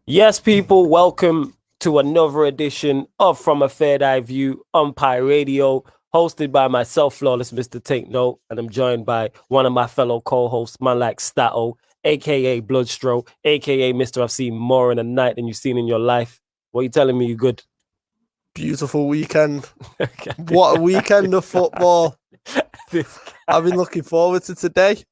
Yes, people, welcome to another edition of From a Third Eye View Umpire Radio, hosted by myself, Flawless Mr. Take Note, and I'm joined by one of my fellow co-hosts, man like Stato, aka Bloodstroke, aka Mr. I've seen more in a night than you've seen in your life. What are you telling me? You good? Beautiful weekend. What a weekend of football. I've been looking forward to today.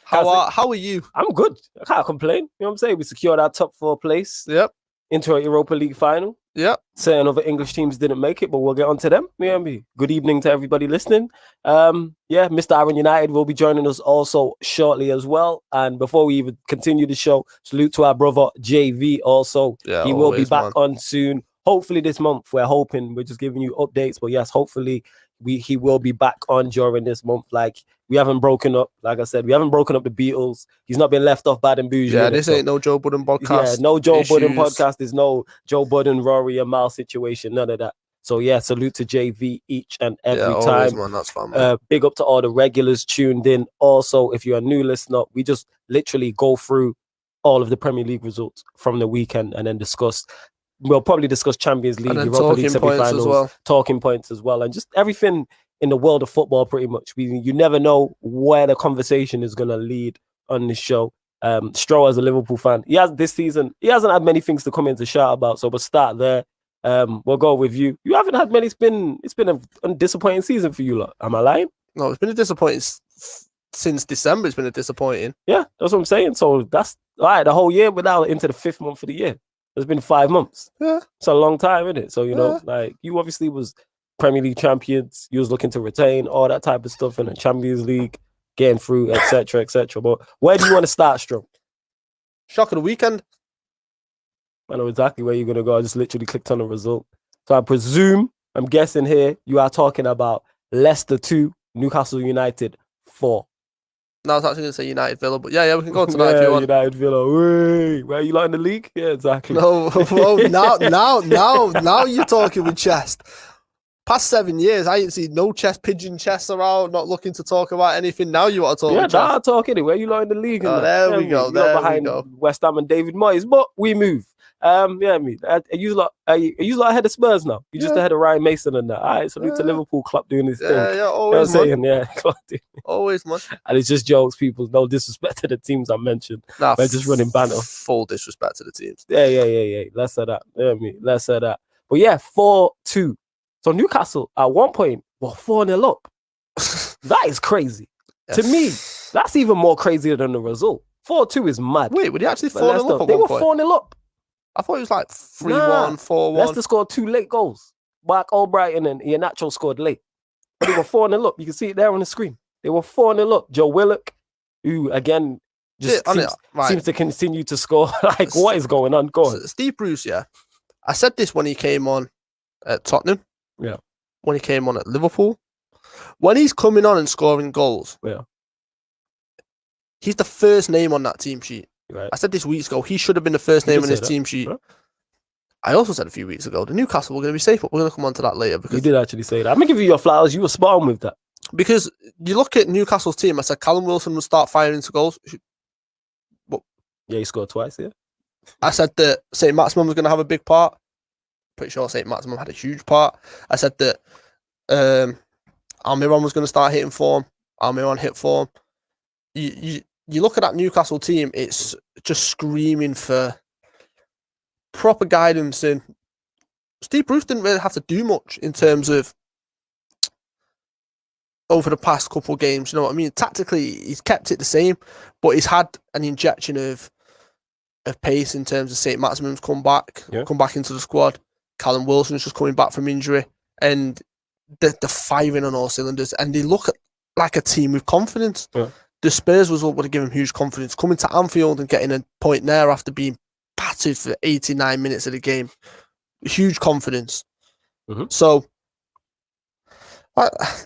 How are you? I'm good. I can't complain. You know what I'm saying? We secured our top 4 place. Yep. Into a Europa League final. Yep. Certain other English teams didn't make it, but we'll get on to them. You know what I mean? Good evening to everybody listening. Mr. Aaron United will be joining us also shortly as well. And before we even continue the show, salute to our brother JV also. Yeah, he will be back on soon. Hopefully this month. We're hoping. We're just giving you updates. But yes, hopefully he will be back on during this month. Like, we haven't broken up. Like I said, we haven't broken up the Beatles. He's not been left off bad and bougie. Yeah, this ain't no Joe Budden podcast. Yeah, no Joe Budden podcast. There's no Joe Budden, Rory, and Mal situation. None of that. So yeah, salute to JV each and every time. Always, man. That's fun, man. Big up to all the regulars tuned in. Also, if you're a new listener, we just literally go through all of the Premier League results from the weekend and then we'll probably discuss Champions League, Europa League semi-finals, talking points as well, and just everything in the world of football, pretty much. You never know where the conversation is going to lead on this show. Stroh, as a Liverpool fan, this season, he hasn't had many things to come in to shout about, so we'll start there. We'll go with you. You haven't had many. It's been a disappointing season for you lot. Am I lying? No, it's been a disappointing since December. It's been a disappointing. Yeah, that's what I'm saying. So that's all right. The whole year, without into the 5th month of the year. It's been 5 months. Yeah. It's a long time, isn't it? So, like, you obviously was Premier League champions. You was looking to retain all that type of stuff in the Champions League, getting through, etc., etc. But where do you want to start, Stroh? Shock of the weekend. I know exactly where you're going to go. I just literally clicked on the result. So I'm guessing here, you are talking about Leicester 2, Newcastle United 4. No, I was actually going to say United Villa, but yeah, we can go to that if you want. United Villa. Wait, where are you lot in the league? Yeah, exactly. No, now you're talking with chest. Past 7 years, I ain't seen no pigeon chests around, not looking to talk about anything. Now you want to talk with chest. Yeah, I'm talking. Where you lot in the league? There we go. Behind West Ham and David Moyes, but we move. Are you lot ahead of Spurs now? You just ahead of Ryan Mason and that. All right, salute to Liverpool club doing this thing. Yeah, always, man. Always, man. And it's just jokes, people. No disrespect to the teams I mentioned. Nah, we're just running banter. Full disrespect to the teams. Yeah. Let's say that. Let's say that. But yeah, 4-2. So Newcastle at one point were 4-0 up. That is crazy. Yes. To me, that's even more crazier than the result. 4-2 is mad. Wait, were they actually 4-0 up? They were 4-0 up. I thought it was like 3-1, 4-1. Leicester scored 2 late goals. Mark Albrighton and Iheanacho scored late. But they were 4-0 up. You can see it there on the screen. They were 4-0 up. Joe Willock, who again just seems to continue to score. Like, what is going on? Go on. Steve Bruce, yeah. I said this when he came on at Tottenham. Yeah. When he came on at Liverpool. When he's coming on and scoring goals. Yeah. He's the first name on that team sheet. Right. I said this weeks ago, he should have been the first name on his team sheet. Huh? I also said a few weeks ago, the Newcastle were going to be safe, but we're going to come on to that later. Because you did actually say that. I'm going to give you your flowers. You were spot on with that. Because you look at Newcastle's team, I said Callum Wilson would start firing into goals. But yeah, he scored twice, yeah. I said that St. Maximin was going to have a big part. Pretty sure St. Maximin had a huge part. I said that Almiron was going to start hitting form. Almiron hit form. You look at that Newcastle team, it's just screaming for proper guidance. And Steve Bruce didn't really have to do much in terms of over the past couple of games. You know what I mean? Tactically, he's kept it the same, but he's had an injection of pace in terms of St. Maximin's come back into the squad. Callum Wilson's just coming back from injury, and they're firing on all cylinders, and they look like a team with confidence. Yeah. The Spurs result would have given him huge confidence. Coming to Anfield and getting a point there after being battered for 89 minutes of the game, huge confidence. Mm-hmm. So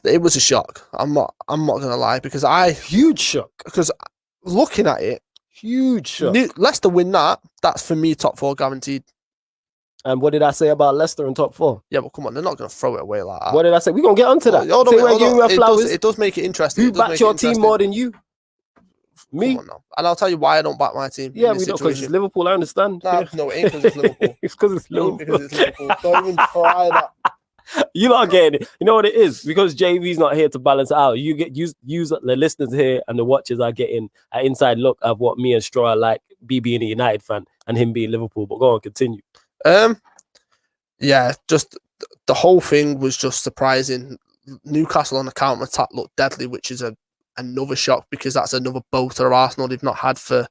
it was a shock. I'm not gonna lie, because huge shock. Because looking at it, huge shock. Leicester win that's for me top 4 guaranteed. And what did I say about Leicester in top 4? Yeah, but come on, they're not going to throw it away like that. What did I say? We're going to get onto that. It does make it interesting. Who backed your team more than you? Me? Come on now. And I'll tell you why I don't back my team. Yeah, we don't, because it's Liverpool, I understand. Nah, no, it ain't because it's Liverpool. It's because it's Liverpool. Because it's Liverpool. Don't even try that. You not getting it. You know what it is? Because JV's not here to balance it out. You get use the listeners here and the watchers are getting an inside look of what me and Straw are like, B being a United fan and him being Liverpool. But go on, continue. Yeah, just the whole thing was just surprising. Newcastle on the counter attack looked deadly, which is another shock because that's another bolter Arsenal they've not had for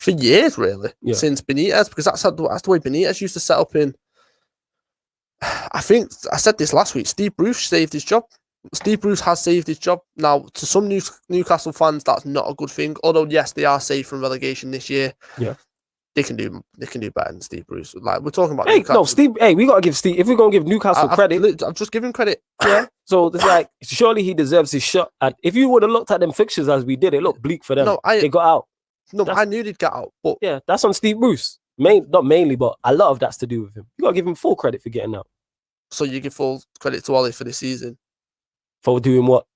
years, really, since Benitez, because that's the way Benitez used to set up in. I think I said this last week. Steve Bruce saved his job. Steve Bruce has saved his job. Now, to some Newcastle fans, that's not a good thing. Although, yes, they are safe from relegation this year. Yeah, they can do better than Steve Bruce. Like, we're talking about. Hey, Newcastle. No, Steve. Hey, we gotta give Steve. If we're gonna give Newcastle credit, I'm just giving credit. Yeah. So it's like surely he deserves his shot. And if you would have looked at them fixtures as we did, it looked bleak for them. No, they got out. No, I knew they'd get out. But yeah, that's on Steve Bruce. Not mainly, but a lot of that's to do with him. You gotta give him full credit for getting out. So you give full credit to Ollie for this season? For doing what?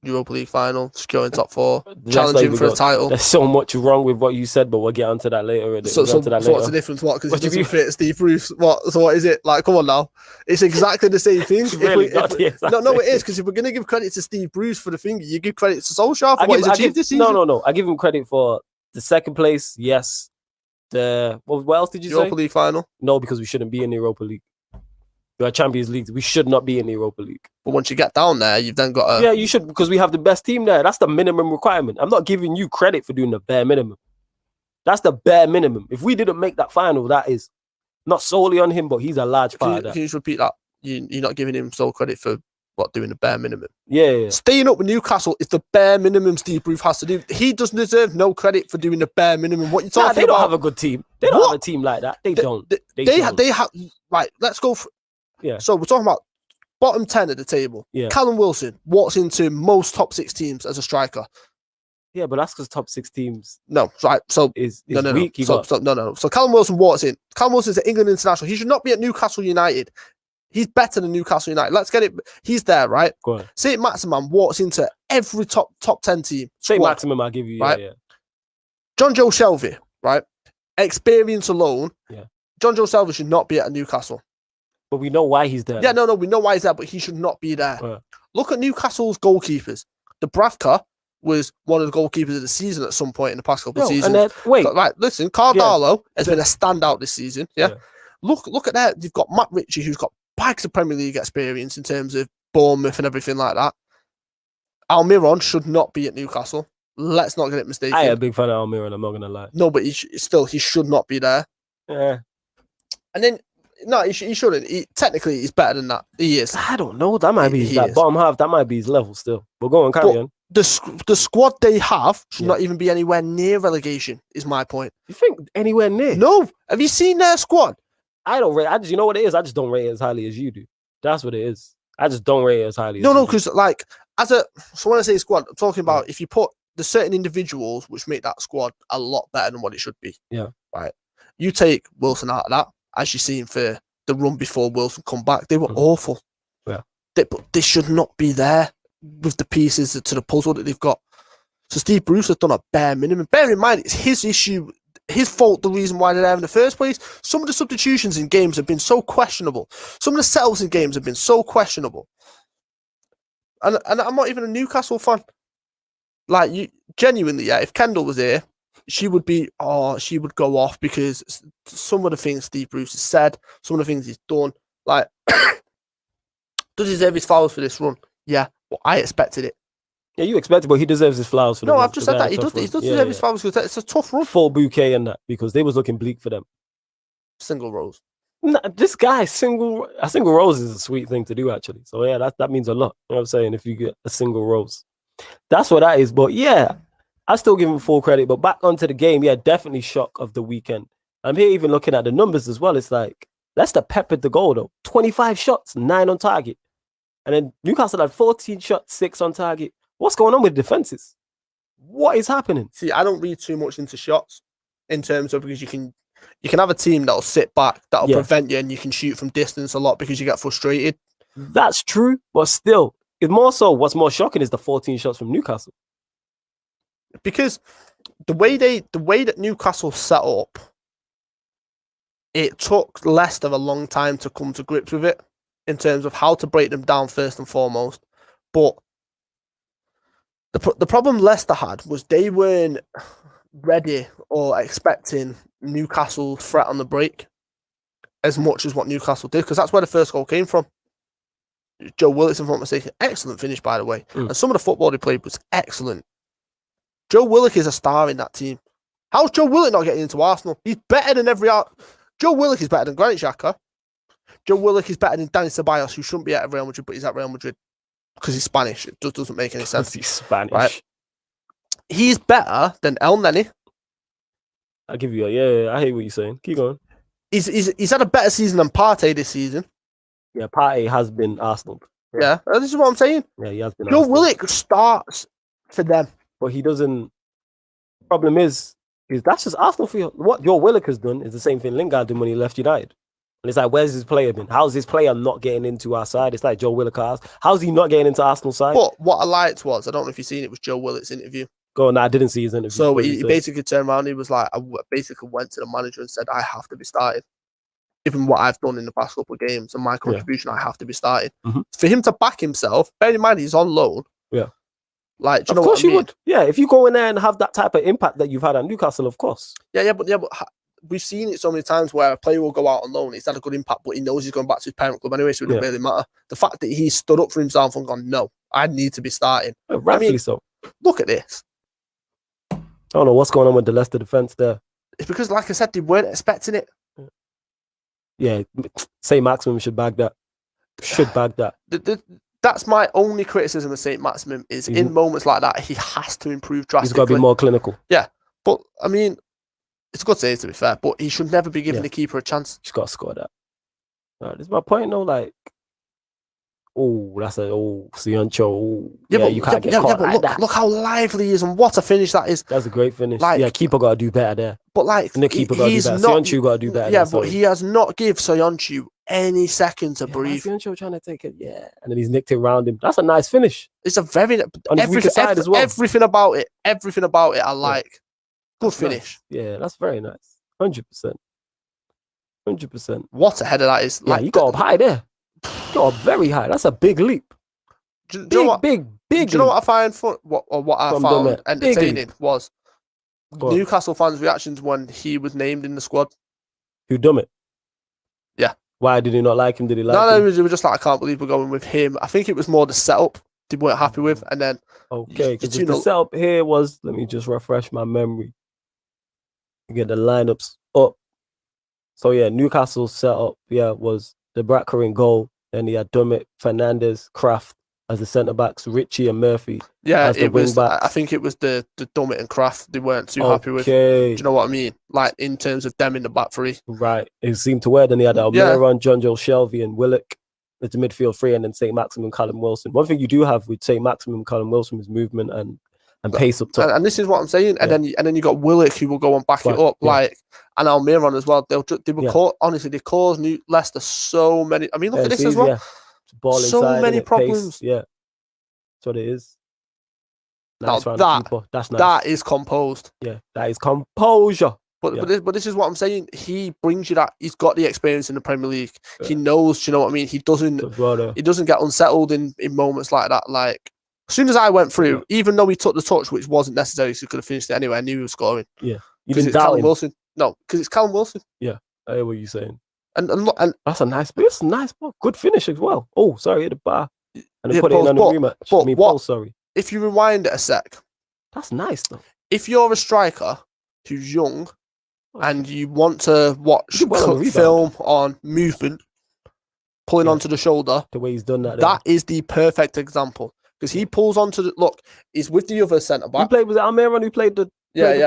Europa League final, securing top 4, challenging for a title. There's so much wrong with what you said, but we'll get onto that later. So what's the difference? What? Because it doesn't fit Steve Bruce. What? So what is it? Like, come on now. It's exactly the same thing. No, it is, because if we're going to give credit to Steve Bruce for the thing, you give credit to Solskjaer for what he's achieved this season. No. I give him credit for the second place, yes. What else did you say? Europa League final? No, because we shouldn't be in the Europa League. We are Champions League. We should not be in the Europa League. But once you get down there, you've then got Yeah, you should, because we have the best team there. That's the minimum requirement. I'm not giving you credit for doing the bare minimum. That's the bare minimum. If we didn't make that final, that is not solely on him, but he's a large part of that. Can you just repeat that? You're not giving him sole credit for doing the bare minimum? Yeah. Staying up with Newcastle is the bare minimum Steve Bruce has to do. He doesn't deserve no credit for doing the bare minimum. What you talking about? They don't have a good team. They don't have a team like that. They don't. They have. Right, let's go for. Yeah. So we're talking about bottom 10 at the table. Yeah. Callum Wilson walks into most top 6 teams as a striker. Yeah, but that's because top 6 teams. No, right. So is no. weak. No. So Callum Wilson walks in. Callum Wilson's an England international. He should not be at Newcastle United. He's better than Newcastle United. Let's get it. He's there, right? Go on. Saint Maximin walks into every top 10 team. Saint Maximin, I'll give you. Right? Yeah. John Joe Shelby, right? Experience alone. Yeah. John Joe Shelby should not be at Newcastle. But we know why he's there. Yeah, no, we know why he's there, but he should not be there. Look at Newcastle's goalkeepers. Dubravka was one of the goalkeepers of the season at some point in the past couple of seasons. Right, listen, Cardallo has been a standout this season. Yeah. Look at that. You've got Matt Ritchie, who's got bags of Premier League experience in terms of Bournemouth and everything like that. Almiron should not be at Newcastle. Let's not get it mistaken. I am a big fan of Almiron, I'm not going to lie. No, but he should not be there. Yeah. And then, no, he shouldn't. Technically, he's better than that. He is. I don't know. That might be that bottom half. That might be his level still. But go on, carry on. The squad they have should not even be anywhere near relegation, is my point. You think anywhere near? No. Have you seen their squad? I don't rate. You know what it is? I just don't rate it as highly as you do. That's what it is. I just don't rate it as highly. No, because like so when I say squad, I'm talking about if you put the certain individuals which make that squad a lot better than what it should be. Yeah. Right. You take Wilson out of that, as you seen for the run before Wilson come back, they were awful. Yeah. But they should not be there with the pieces to the puzzle that they've got. So Steve Bruce has done a bare minimum. Bear in mind, it's his issue, his fault, the reason why they're there in the first place. Some of the substitutions in games have been so questionable. Some of the setups in games have been so questionable. And I'm not even a Newcastle fan. Like, you genuinely, yeah, if Kendall was here, she would go off because some of the things Steve Bruce has said, some of the things he's done, like, does he deserve his flowers for this run? Yeah, but I expected it. Yeah, you expected, but he deserves his flowers for No, I've just said that. He does deserve his flowers because it's a tough run. Full bouquet and that, because they was looking bleak for them. Single rose. Nah, this guy, a single rose is a sweet thing to do, actually. So, yeah, that means a lot. You know what I'm saying? If you get a single rose. That's what that is. But, yeah, I still give him full credit. But back onto the game, yeah, definitely shock of the weekend. I'm here even looking at the numbers as well. It's like, Leicester peppered the goal, though. 25 shots, 9 on target. And then Newcastle had 14 shots, 6 on target. What's going on with defenses? What is happening? See, I don't read too much into shots in terms of, because you can have a team that'll sit back, that'll prevent you, and you can shoot from distance a lot because you get frustrated. That's true, but still, it's more so what's more shocking is the 14 shots from Newcastle. because the way that Newcastle set up, it took Leicester a long time to come to grips with it in terms of how to break them down first and foremost. But the problem Leicester had was they weren't ready or expecting Newcastle's threat on the break as much as what Newcastle did, because that's where the first goal came from. Joe Willock's, if I'm not mistaken, excellent finish, by the way. And some of the football he played was excellent. Joe Willock is a star in that team. How's Joe Willock not getting into Arsenal? He's better than Joe Willock is better than Granit Xhaka. Joe Willock is better than Dani Ceballos, who shouldn't be at Real Madrid, but he's at Real Madrid because he's Spanish. It doesn't make any sense. He's Spanish. Right? He's better than El Neni. I'll give you I hear what you're saying. Keep going. He's had a better season than Partey this season. Yeah, Partey has been Arsenal. Yeah, this is what I'm saying. Yeah, he has been Joe Arsenal. Willock starts for them. But he doesn't. Problem is that's just Arsenal for you. What Joe Willock has done is the same thing Lingard did when he left United. And it's like, where's his player been? How's his player not getting into our side? It's like Joe Willock. How's he not getting into Arsenal's side? But what I liked was, I don't know if you've seen it, was Joe Willock's interview. Go on, I didn't see his interview. So he basically turned around. He was like, I basically went to the manager and said, I have to be started. Given what I've done in the past couple of games and my contribution, I have to be started. Mm-hmm. For him to back himself, bear in mind he's on loan. Yeah. Like, do you know what I mean? Of course you would. Yeah, if you go in there and have that type of impact that you've had at Newcastle, of course. Yeah, but we've seen it so many times where a player will go out on loan. He's had a good impact, but he knows he's going back to his parent club anyway, so it doesn't really matter. The fact that he stood up for himself and gone, no, I need to be starting. Rightfully so. Look at this. I don't know what's going on with the Leicester defence there. It's because, like I said, they weren't expecting it. Yeah, St. Maximin should bag that. That's my only criticism of St. Maximin is in moments like that, he has to improve drastically. He's got to be more clinical. Yeah, but I mean, it's a good save to be fair, but he should never be giving the keeper a chance. He's got to score that. This is my point though, like, that's Sioncho. You can't get caught like that. Look how lively he is and what a finish that is. That's a great finish. Like, keeper got to do better there. But like, the keeper got to do better. Sioncho got to do better. Yeah, but he has not give Sioncho any second to breathe. Sioncho trying to take it, and then he's nicked it around him. That's a nice finish. It's a very on his weaker side as well. Everything about it, I like. Good finish. Nice. Yeah, that's very nice. 100%. What a header that is! Like, you got up high there. Got up very high. That's a big leap. Big. Do you know what I find fun? What I found entertaining was Newcastle fans' reactions when he was named in the squad. Who done it? Yeah. Why did he not like him? Did he like him? No, they were just like, I can't believe we're going with him. I think it was more the setup they weren't happy with, and then because the setup here was. Let me just refresh my memory. Get the lineups up. So yeah, Newcastle's setup was the Bracker in goal. Then he had Dummett, Fernandes, Kraft as the centre backs, Ritchie and Murphy. Yeah, it was. I think it was the Dummett and Kraft they weren't too happy with. Do you know what I mean? Like in terms of them in the back three. Right. It seemed to wear. Then he had Almiron, John Joe Shelvey and Willock. It's the midfield three, and then St. Maximin, Callum Wilson. One thing you do have with St. Maximin, Callum Wilson is movement and pace up top. And this is what I'm saying. And then you got Willock who will go and back it up, and Almiron as well. Honestly, they caused Leicester so many. I mean, look at this as well. Yeah. Ball so many problems. Pace. Yeah, that's what it is. Nice that's nice. That is composed. Yeah, that is composure. But this is what I'm saying. He brings you that. He's got the experience in the Premier League. Yeah. He knows. Do you know what I mean? He doesn't get unsettled in moments like that. Like as soon as I went through, even though he took the touch, which wasn't necessary, so he could have finished it anyway. I knew he was scoring. Yeah, because it's Callum Wilson. No, because it's Callum Wilson. Yeah, I hear what you're saying. And that's a nice ball. Good finish as well. Oh, sorry, hit the bar. And they put it in on the rematch. Sorry. If you rewind it a sec. That's nice, though. If you're a striker who's young and you want to watch film on movement, pulling onto the shoulder. The way he's done that. That is the perfect example. Because he pulls onto the... Look, he's with the other centre-back. Was it Almiron who played the...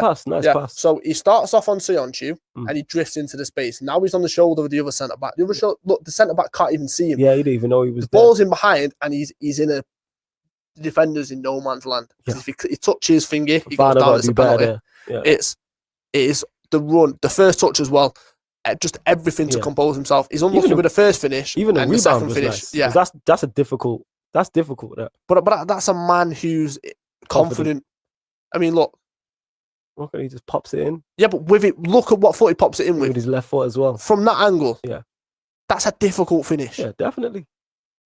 pass. Nice pass. So he starts off on Sionchu and he drifts into the space. Now he's on the shoulder of the other centre back. The centre back can't even see him. Yeah, he didn't even know he was. The ball's in behind and he's in the defenders in no man's land. Yeah. If he touches finger, he goes down. It's a penalty. Yeah. It is the run, the first touch as well. Just everything to compose himself. He's unlucky with the first finish, even the second finish. Nice. Yeah, that's difficult. That's difficult. But that's a man who's confident. I mean, look. Okay, he just pops it in. Yeah, but with it, look at what foot he pops it in with. With his left foot as well. From that angle. Yeah. That's a difficult finish. Yeah, definitely.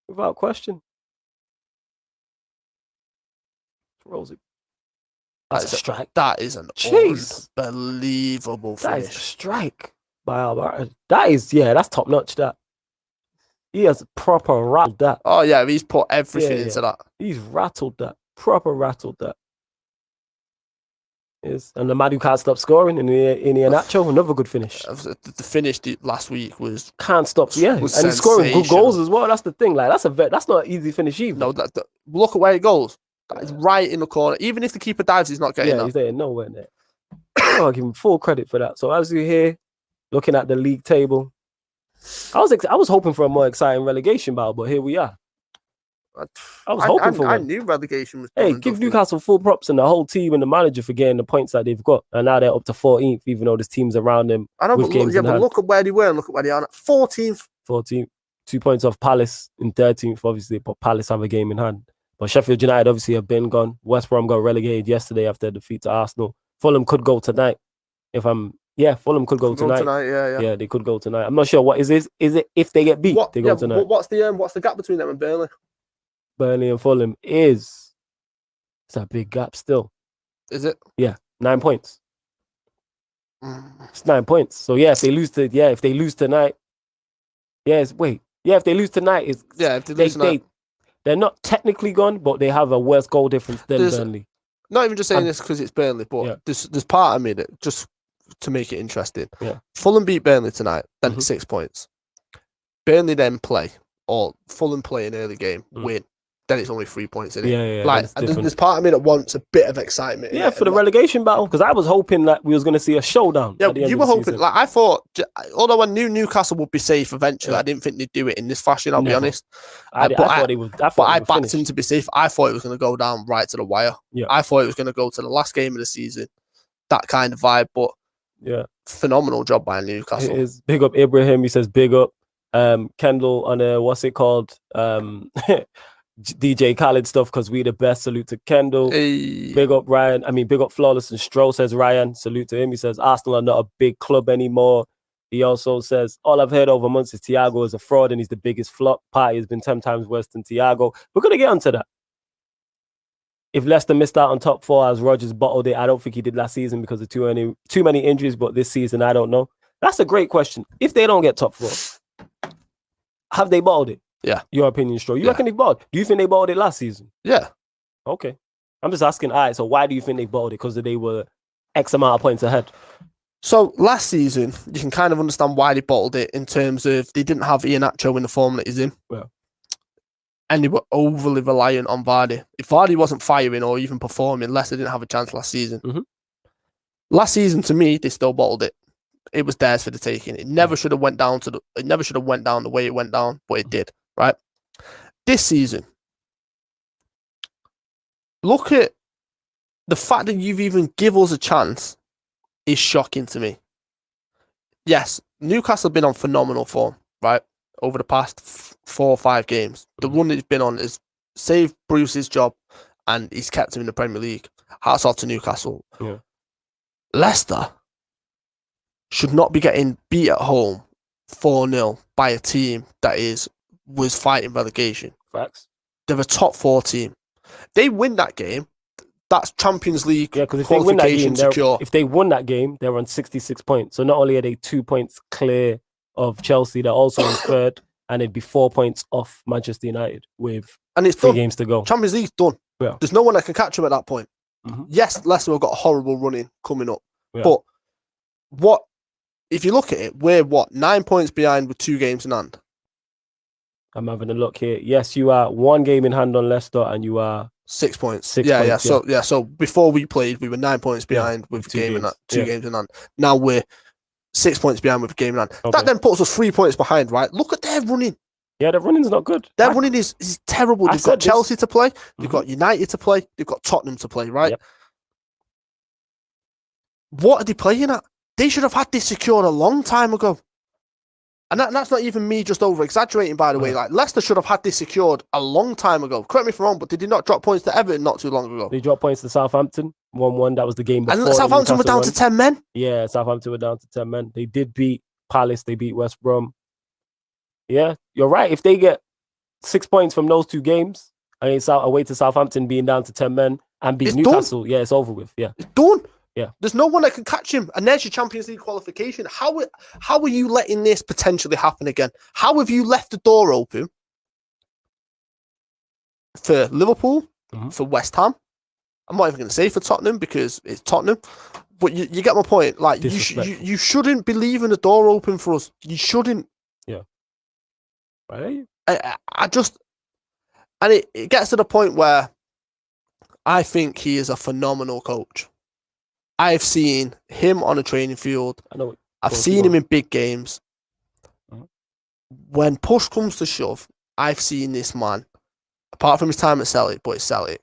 Without question. Rolls it. That's a strike. That is an unbelievable finish. That is a strike by Alvarez. That's top notch, that. He has proper rattled that. Oh, yeah, he's put everything into that. He's rattled that. Proper rattled that. Yes. And the man who can't stop scoring in the Iheanacho, another good finish. The finish last week was... Can't stop, and he's scoring good goals as well. That's the thing. Like, that's not an easy finish either. No, look at where it goes. That is right in the corner. Even if the keeper dives, he's not getting that. He's there nowhere near. I'll give him full credit for that. So as you hear, looking at the league table, I was hoping for a more exciting relegation battle, but here we are. I was hoping for one. I knew relegation was... Hey, give Newcastle full props and the whole team and the manager for getting the points that they've got. And now they're up to 14th, even though there's teams around them. I know, but look at where they were and look at where they are now. 14th. 14th. 2 points off Palace in 13th, obviously, but Palace have a game in hand. But Sheffield United obviously have been gone. West Brom got relegated yesterday after a defeat to Arsenal. Fulham could go tonight. Fulham could go tonight. Yeah, they could go tonight. I'm not sure what is it if they get beat, they go tonight. What's the gap between them and Burnley? Burnley and Fulham it's a big gap still. Is it? Yeah, 9 points. It's 9 points. So if they lose tonight, if they lose tonight, if they lose tonight. They're not technically gone, but they have a worse goal difference than Burnley. Not even just saying this because it's Burnley, but there's part of me that, just to make it interesting. Yeah. Fulham beat Burnley tonight, then it's 6 points. Burnley then play, or Fulham play an early game, win. Then it's only 3 points in it. Yeah. Like, there's part of me that wants a bit of excitement. Yeah, for the relegation battle, because I was hoping that we was going to see a showdown. Yeah, you were hoping. Like, I thought, although I knew Newcastle would be safe eventually, I didn't think they'd do it in this fashion. I'll be honest. I backed him to be safe. I thought it was going to go down right to the wire. Yeah. I thought it was going to go to the last game of the season. That kind of vibe, but phenomenal job by Newcastle. It is. Big up Ibrahim. He says big up. Kendall on a what's it called? DJ Khaled stuff because we the best. Salute to Kendall. Hey. Big up Ryan. Big up Flawless and Stroh, says Ryan. Salute to him. He says Arsenal are not a big club anymore. He also says all I've heard over months is Thiago is a fraud and he's the biggest flop. Party has been 10 times worse than Thiago. We're gonna get onto that. If Leicester missed out on top 4 as Rodgers bottled it, I don't think he did last season because of too many injuries. But this season, I don't know. That's a great question. If they don't get top 4, have they bottled it? Yeah. Your opinion, Stroh. You reckon they bottled? Do you think they bottled it last season? Yeah. Okay. I'm just asking, all right, so why do you think they bottled it? Because they were X amount of points ahead. So last season, you can kind of understand why they bottled it in terms of they didn't have Iheanacho in the form that he's in. Yeah. And they were overly reliant on Vardy. If Vardy wasn't firing or even performing, Leicester didn't have a chance last season. Mm-hmm. Last season, to me, they still bottled it. It was theirs for the taking. It never should have went down the way it went down, but it did. Right, this season, look at the fact that you've even give us a chance is shocking to me. Yes, Newcastle have been on phenomenal form, right, over the past 4 or 5 games. The one that he's been on is saved Bruce's job and he's kept him in the Premier League. Hats off to Newcastle. Yeah. Leicester should not be getting beat at home 4-0 by a team that was fighting relegation. Facts. They're a top 4 team. They win that game, that's Champions League because qualification secure. If they won that game, they're on 66 points. So not only are they 2 points clear of Chelsea, they're also in third, and it'd be 4 points off Manchester United with 3 games to go. Champions League's done. Yeah. There's no one that can catch them at that point. Mm-hmm. Yes, Leicester have got a horrible running coming up. Yeah. But if you look at it, we're 9 points behind with 2 games in hand. I'm having a look here. Yes, you are 1 game in hand on Leicester, and you are 6 points. 6 points. So before we played, we were 9 points behind with 2 games in hand. Now we're 6 points behind with a game in hand. Okay. That then puts us 3 points behind, right? Look at their running. Yeah, their running's not good. Their running is terrible. They've got Chelsea to play. They've got United to play. They've got Tottenham to play, right? Yep. What are they playing at? They should have had this secured a long time ago. And that's not even me just over-exaggerating, by the way. Like, Leicester should have had this secured a long time ago. Correct me if I'm wrong, but did they not drop points to Everton not too long ago? They dropped points to Southampton. 1-1. That was the game before. And Southampton were down to 10 men. Yeah, Southampton were down to 10 men. They did beat Palace. They beat West Brom. Yeah, you're right. If they get 6 points from those 2 games, away to Southampton being down to 10 men and beat Newcastle, done. Yeah, it's over with. Yeah, it's done. Yeah, there's no one that can catch him, and there's your Champions League qualification. How are you letting this potentially happen again? How have you left the door open for Liverpool, for West Ham? I'm not even going to say for Tottenham because it's Tottenham, but you get my point. Like you shouldn't be leaving the door open for us. You shouldn't. Yeah. Right. I just, and it gets to the point where I think he is a phenomenal coach. I've seen him on a training field. I've seen him in big games. When push comes to shove, I've seen this man, apart from his time at Celtic, but it's Celtic.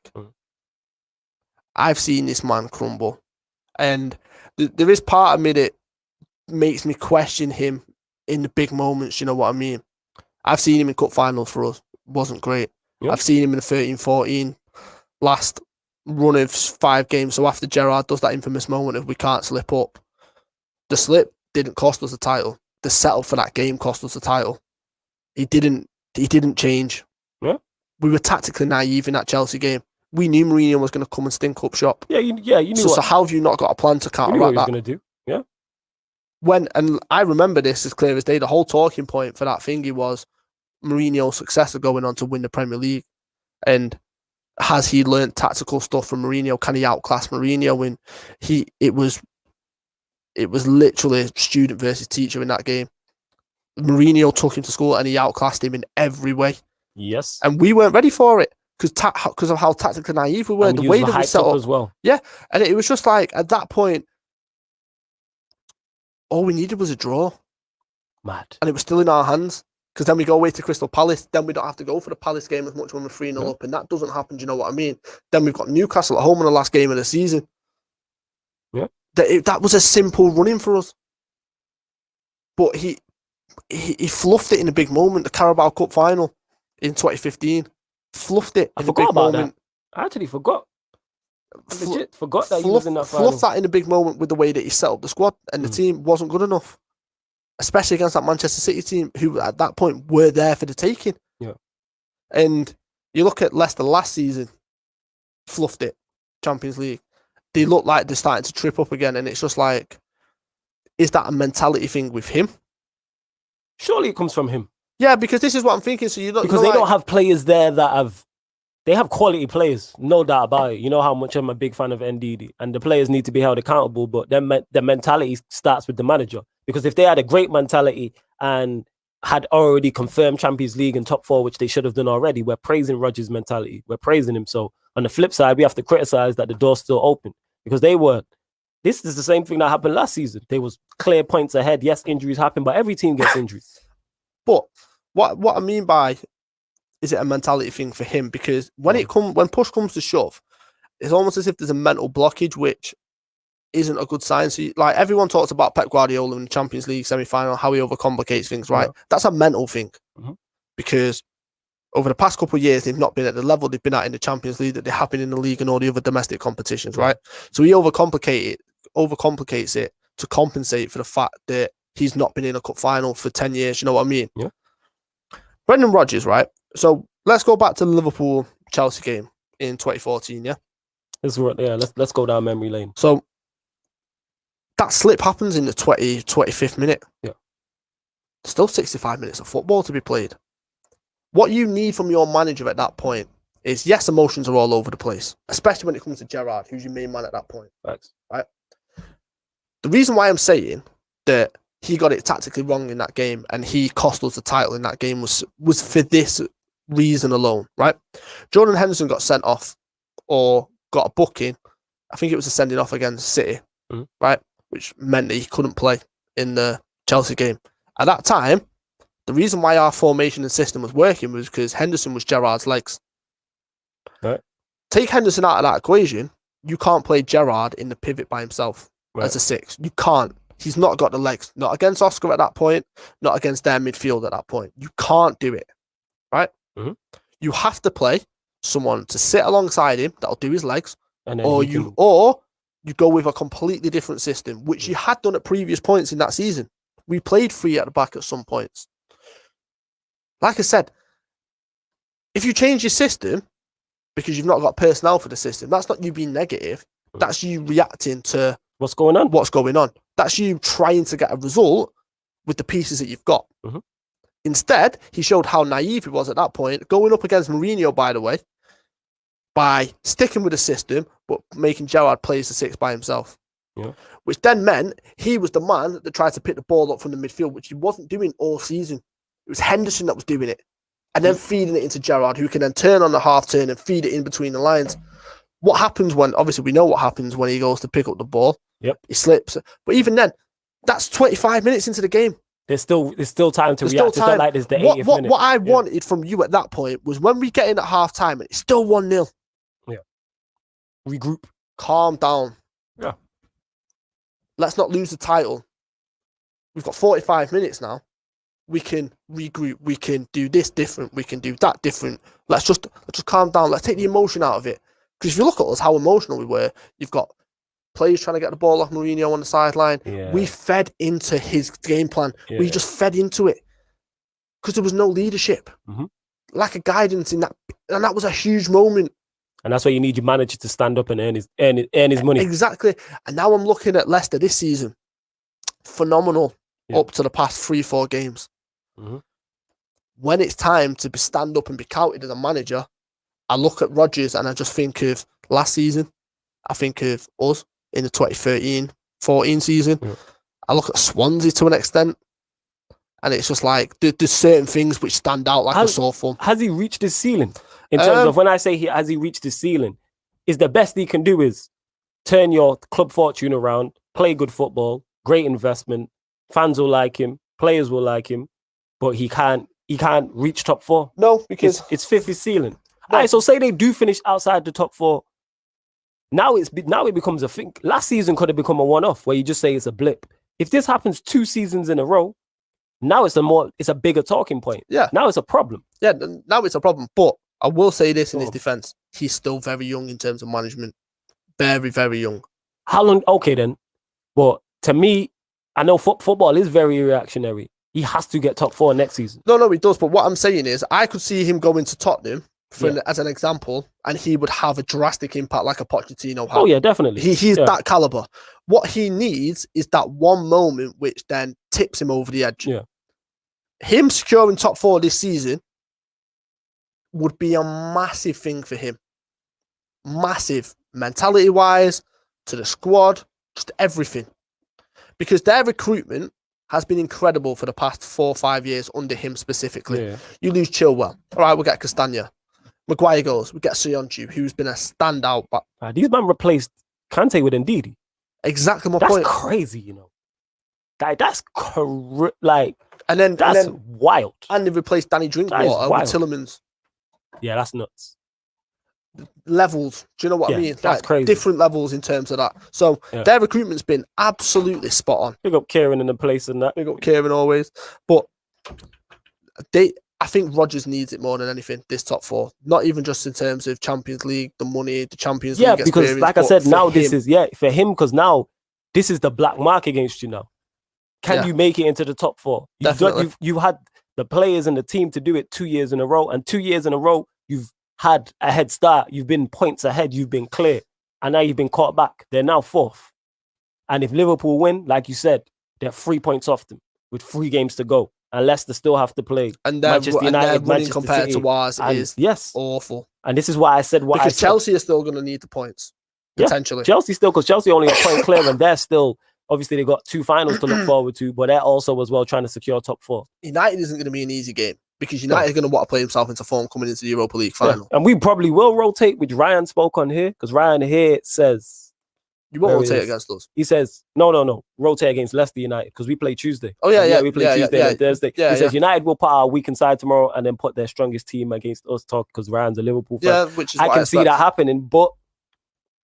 I've seen this man crumble. And there is part of me that makes me question him in the big moments, you know what I mean? I've seen him in cup finals for us. Wasn't great. Yep. I've seen him in the 13-14 last run of 5 games. So after Gerrard does that infamous moment of we can't slip up, the slip didn't cost us the title. The setup for that game cost us the title. He didn't change. Yeah. We were tactically naive in that Chelsea game. We knew Mourinho was going to come and stink up shop. Yeah, you knew. So how have you not got a plan to counteract that? You knew what he was going to do. Yeah. And I remember this as clear as day. The whole talking point for that thingy was Mourinho's successor going on to win the Premier League, and has he learnt tactical stuff from Mourinho? Can he outclass Mourinho? And it was literally student versus teacher in that game. Mourinho took him to school and he outclassed him in every way. Yes, and we weren't ready for it because of how tactically naive we were. And the way that we set up as well. Yeah, and it was just like at that point, all we needed was a draw. Mad, and it was still in our hands. Because then we go away to Crystal Palace. Then we don't have to go for the Palace game as much when we're 3-0 up. And that doesn't happen. Do you know what I mean? Then we've got Newcastle at home in the last game of the season. Yeah. That was a simple run-in for us. But he fluffed it in a big moment. The Carabao Cup final in 2015. Fluffed it in a big moment. I actually forgot. I legit forgot that he was in that final. Fluffed that in a big moment with the way that he set up the squad. And the team wasn't good enough. Especially against that Manchester City team, who at that point were there for the taking. Yeah. And you look at Leicester last season, fluffed it, Champions League. They look like they're starting to trip up again, and it's just like, is that a mentality thing with him? Surely it comes from him. Yeah, because this is what I'm thinking. So you don't because they don't have players there that they have quality players, no doubt about it. You know how much I'm a big fan of NDD, and the players need to be held accountable, but the mentality starts with the manager. Because if they had a great mentality and had already confirmed Champions League and top 4, which they should have done already, we're praising Rodgers' mentality. We're praising him. So on the flip side, we have to criticize that the door's still open because they weren't. This is the same thing that happened last season. There was clear points ahead. Yes, injuries happen, but every team gets injuries. But what I mean by, is it a mentality thing for him? Because when push comes to shove, it's almost as if there's a mental blockage, which isn't a good sign. So, like, everyone talks about Pep Guardiola in the Champions League semi-final, how he overcomplicates things, right? Yeah. That's a mental thing. Because over the past couple of years, they've not been at the level they've been at in the Champions League that they have been in the league and all the other domestic competitions, right? So he overcomplicates it to compensate for the fact that he's not been in a cup final for 10 years. You know what I mean? Yeah. Brendan Rodgers, right? So let's go back to the Liverpool-Chelsea game in 2014, yeah? Let's go down memory lane. So that slip happens in the 25th minute. Yeah. Still 65 minutes of football to be played. What you need from your manager at that point is, yes, emotions are all over the place, especially when it comes to Gerrard, who's your main man at that point. Thanks. Right? The reason why I'm saying that he got it tactically wrong in that game and he cost us the title in that game was for this reason alone, right? Jordan Henderson got sent off or got a booking. I think it was a sending off against City, right? Which meant that he couldn't play in the Chelsea game. At that time, the reason why our formation and system was working was because Henderson was Gerrard's legs. Right. Take Henderson out of that equation, you can't play Gerrard in the pivot by himself as a 6. You can't. He's not got the legs. Not against Oscar at that point, not against their midfield at that point. You can't do it, right? You have to play someone to sit alongside him that'll do his legs, And then or you go with a completely different system, which you had done at previous points in that season. We played 3 at the back at some points. Like I said, if you change your system because you've not got personnel for the system, that's not you being negative. That's you reacting to what's going on. That's you trying to get a result with the pieces that you've got. Instead, he showed how naive he was at that point, going up against Mourinho, by the way, by sticking with the system, but making Gerrard play as the 6 by himself. Yeah. Which then meant he was the man that tried to pick the ball up from the midfield, which he wasn't doing all season. It was Henderson that was doing it. And then feeding it into Gerrard, who can then turn on the half turn and feed it in between the lines. What happens when, obviously we know what happens when he goes to pick up the ball. Yep. He slips. But even then, that's 25 minutes into the game. There's still time to react. It's not like there's the 80th minute. What I wanted from you at that point was when we get in at half time and it's still 1-0. Yeah. Regroup. Calm down. Yeah. Let's not lose the title. We've got 45 minutes now. We can regroup. We can do this different. We can do that different. Let's just calm down. Let's take the emotion out of it. Because if you look at us, how emotional we were, you've got players trying to get the ball off Mourinho on the sideline. Yeah. We fed into his game plan. Yeah. We just fed into it because there was no leadership, lack of guidance in that, and that was a huge moment. And that's why you need your manager to stand up and earn his money. Exactly. And now I'm looking at Leicester this season, phenomenal up to the past 3-4 games. When it's time to stand up and be counted as a manager, I look at Rodgers and I just think of last season. I think of us in the 2013-14 season. I look at Swansea to an extent, and it's just like there's certain things which stand out like a sore thumb. Has he reached his ceiling? In terms of when I say has he reached his ceiling, is the best he can do is turn your club fortune around, play good football, great investment, fans will like him, players will like him, but he can't reach top 4. No, because it's fifth his ceiling. No. All right, so say they do finish outside the top 4. Now it becomes a thing. Last season could have become a one-off where you just say it's a blip. If this happens 2 seasons in a row, now it's a bigger talking point. Yeah. Now it's a problem. Yeah, now it's a problem. But I will say this in his defense. He's still very young in terms of management. Very, very young. How long? Okay, then. But to me, I know football is very reactionary. He has to get top 4 next season. No, he does. But what I'm saying is I could see him going to Tottenham as an example, and he would have a drastic impact like a Pochettino had. Oh, yeah, definitely. He's that caliber. What he needs is that one moment which then tips him over the edge. Yeah. Him securing top 4 this season would be a massive thing for him. Massive. Mentality-wise, to the squad, just everything. Because their recruitment has been incredible for the past 4 or 5 years under him specifically. Yeah. You lose Chilwell. All right, we'll get Castagna. Maguire goes. We get Soyuncu, who's been a standout. These men replaced Kante with Ndidi. Exactly my point. That's crazy, you know. That's wild. And they replaced Danny Drinkwater with Tielemans. Yeah, that's nuts. Levels. Do you know what I mean? That's crazy. Different levels in terms of that. So their recruitment's been absolutely spot on. Big up Kieran in the place and that. Big up Kieran always. But I think Rodgers needs it more than anything, this top 4. Not even just in terms of Champions League, the money, the Champions League experience. Yeah, because like I said, now this is, for him, because now this is the black mark against you now. Can you make it into the top 4? You've had the players and the team to do it 2 years in a row, and 2 years in a row, you've had a head start. You've been points ahead. You've been clear. And now you've been caught back. They're now 4th. And if Liverpool win, like you said, they're 3 points off them with 3 games to go. And Leicester still have to play. And Manchester United, Manchester compared City, to ours is awful. And this is why I said because Chelsea are still going to need the points, potentially. Chelsea still, because Chelsea only got point clear and they're still, obviously they got 2 finals to look forward to, but they're also as well trying to secure top 4. United isn't going to be an easy game because United are going to want to play himself into form coming into the Europa League final. And we probably will rotate, which Ryan spoke on here, because Ryan here says... You won't rotate against us. He says, no, rotate against Leicester United, because we play Tuesday. Oh, yeah. We play Tuesday and Thursday. He says United will put our weakened side tomorrow and then put their strongest team against us, because Ryan's a Liverpool fan. Yeah, which is I can see that happening, but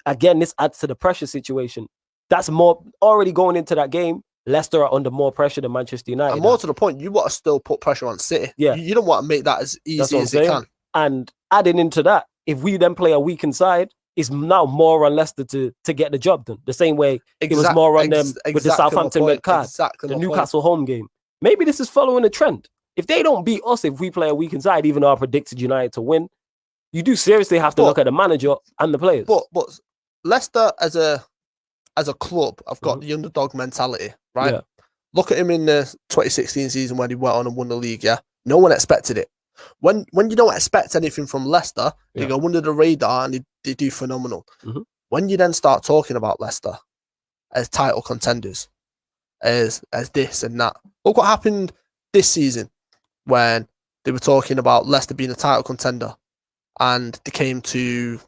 again, this adds to the pressure situation. That's more, already going into that game, Leicester are under more pressure than Manchester United. And more to the point, you want to still put pressure on City. Yeah. You don't want to make that as easy as it can. And adding into that, if we then play a weakened side, it's now more on Leicester to get the job done. The same way it was more on them with the Southampton red card, the Newcastle home game. Maybe this is following a trend. If they don't beat us, if we play a weak inside, even though I predicted United to win, you do seriously have to look at the manager and the players. But Leicester as a club have got the underdog mentality, right? Yeah. Look at him in the 2016 season when he went on and won the league, yeah? No one expected it. When you don't expect anything from Leicester, they go under the radar and they do phenomenal. When you then start talking about Leicester as title contenders, as this and that, look what happened this season when they were talking about Leicester being a title contender and they came to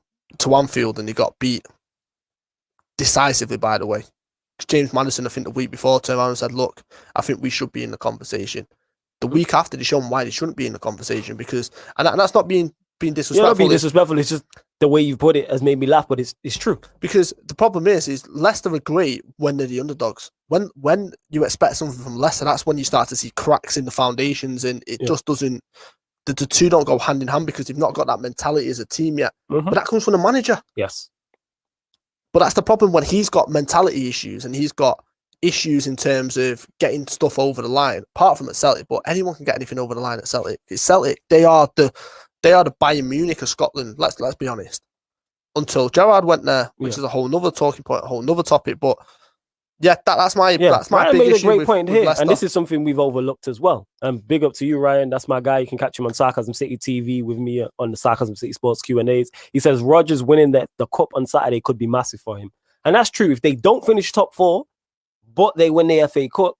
Anfield and they got beat decisively, by the way. James Maddison, I think the week before, turned around and said, look, I think we should be in the conversation. The week after, they showed why they shouldn't be in the conversation because, and that's not being disrespectful. You're not being disrespectful. It's just the way you've put it has made me laugh, but it's true. Because the problem is Leicester are great when they're the underdogs. When you expect something from Leicester, that's when you start to see cracks in the foundations, and it just doesn't. The two don't go hand in hand because they've not got that mentality as a team yet. But that comes from the manager. Yes. But that's the problem when he's got mentality issues and he's got issues in terms of getting stuff over the line, apart from at Celtic, but anyone can get anything over the line at Celtic. It's Celtic. They are the Bayern Munich of Scotland. Let's be honest. Until Gerrard went there, which is a whole nother talking point, a whole nother topic. But yeah, that's my big made issue a great point here, Leicester. And this is something we've overlooked as well. And big up to you, Ryan. That's my guy. You can catch him on Sarcasm City TV with me on the Sarcasm City Sports Q&As. He says Rodgers winning the cup on Saturday could be massive for him, and that's true. If they don't finish top 4, but they win the FA Cup,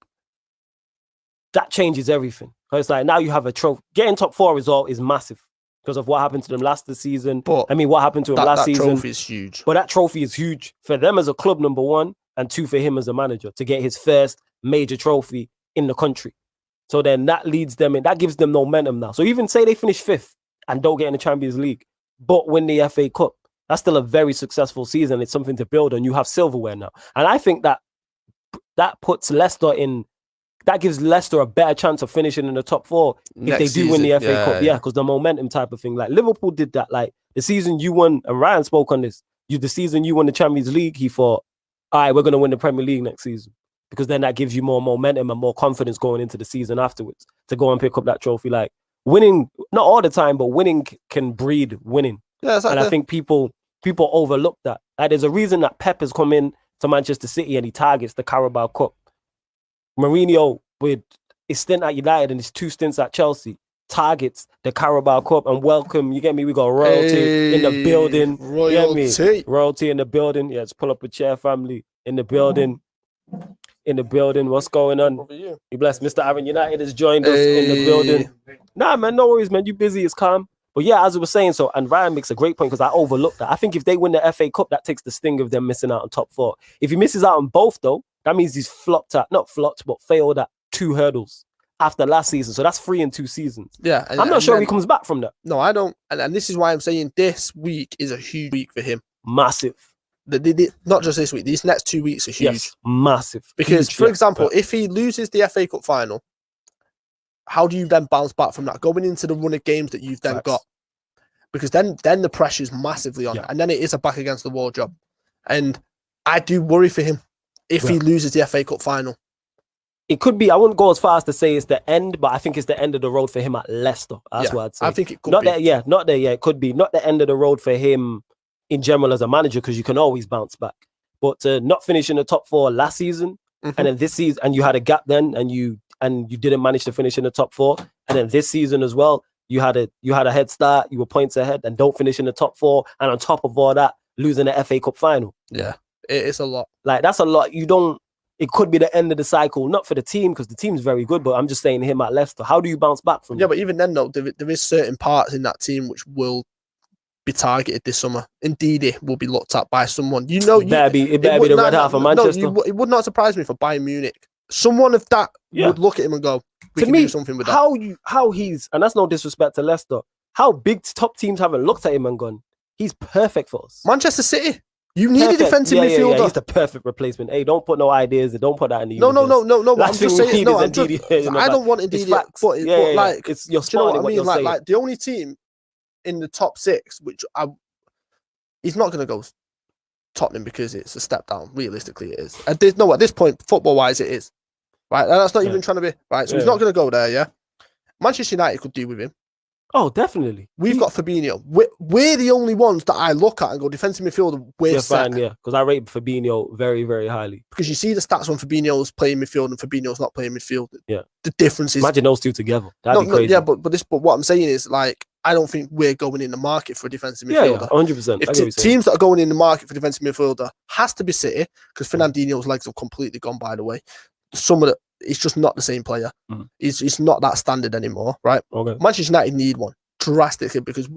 that changes everything. It's like now you have a trophy. Getting top 4 result is massive because of what happened to them last season. What happened to him last season? That trophy is huge. But that trophy is huge for them as a club, number 1, and 2 for him as a manager to get his first major trophy in the country. So then that leads them in. That gives them momentum now. So even say they finish 5th and don't get in the Champions League, but win the FA Cup, that's still a very successful season. It's something to build on. You have silverware now. And I think that puts Leicester in, that gives Leicester a better chance of finishing in the top 4 if they do win the FA Cup. Yeah, because the momentum type of thing. Like Liverpool did that. Like the season you won, and Ryan spoke on this, the season you won the Champions League, he thought, all right, we're going to win the Premier League next season. Because then that gives you more momentum and more confidence going into the season afterwards to go and pick up that trophy. Like winning, not all the time, but winning can breed winning. Yeah, exactly. And I think people overlook that. Like there's a reason that Pep has come in to Manchester City and he targets the Carabao Cup. Mourinho, with his stint at United and his 2 stints at Chelsea, targets the Carabao Cup and welcome. You get me? We got royalty in the building. Royalty. You get me? Royalty in the building. Yeah, just pull up a chair, family. In the building. In the building. What's going on? You blessed. Mr. Aaron United has joined us in the building. Nah, man, no worries, man. You busy, it's calm. But yeah, as I was saying, so, and Ryan makes a great point because I overlooked that. I think if they win the FA Cup, that takes the sting of them missing out on top 4. If he misses out on both, though, that means he's failed at 2 hurdles after last season. So that's 3 in 2 seasons. Yeah. I'm not sure he comes back from that. No, I don't. And this is why I'm saying this week is a huge week for him. Massive. Not just this week. These next 2 weeks are huge. Yes, massive. Because, for example, if he loses the FA Cup final, how do you then bounce back from that? Going into the run of games that you've then got. Because then the pressure's massively on. And then it is a back against the wall job. And I do worry for him if he loses the FA Cup final. It could be, I wouldn't go as far as to say it's the end, but I think it's the end of the road for him at Leicester. That's what I'd say. I think it could not be. Not there, it could be. Not the end of the road for him in general as a manager, because you can always bounce back. But not finishing the top 4 last season, and then this season, and you had a gap then, and you didn't manage to finish in the top 4, and then this season as well, you had a head start, you were points ahead, and don't finish in the top 4, and on top of all that, losing the FA Cup final. Yeah, it's a lot. Like that's a lot. It could be the end of the cycle, not for the team, because the team's very good, but I'm just saying him at Leicester. How do you bounce back from that? But even then, though, there is certain parts in that team which will be targeted this summer. Indeed, it will be looked at by someone. It better be the red half of Manchester. It would not surprise me for Bayern Munich. Someone of that would look at him and go, we can do something with that. How he's, and that's no disrespect to Leicester, how big top teams haven't looked at him and gone, he's perfect for us. Manchester City. You need a defensive midfielder. Yeah, he's the perfect replacement. Hey, don't put no ideas. Don't put that in the No. But I'm just saying. No, I don't want Ndidi. But like, it's you're do you know what I mean? Like, the only team in the top 6, which he's not going to go Tottenham because it's a step down. Realistically, it is. At this point, football-wise, it is. Right? And that's not even trying to be... Right? So he's not going to go there, yeah? Manchester United could do with him. Oh, definitely. We've got Fabinho. We're the only ones that I look at and go, defensive midfielder, we're set. Fine, yeah. Because I rate Fabinho very, very highly. Because you see the stats when Fabinho's playing midfield and Fabinho's not playing midfield. Yeah. The difference is... Imagine those two together. That'd be crazy. Yeah, but what I'm saying is, like, I don't think we're going in the market for a defensive midfielder. Yeah, 100%. If teams that are going in the market for defensive midfielder has to be City, because Fernandinho's legs have completely gone, by the way. He's just not the same player. Mm-hmm. He's not that standard anymore, right? Okay. Manchester United need one drastically, because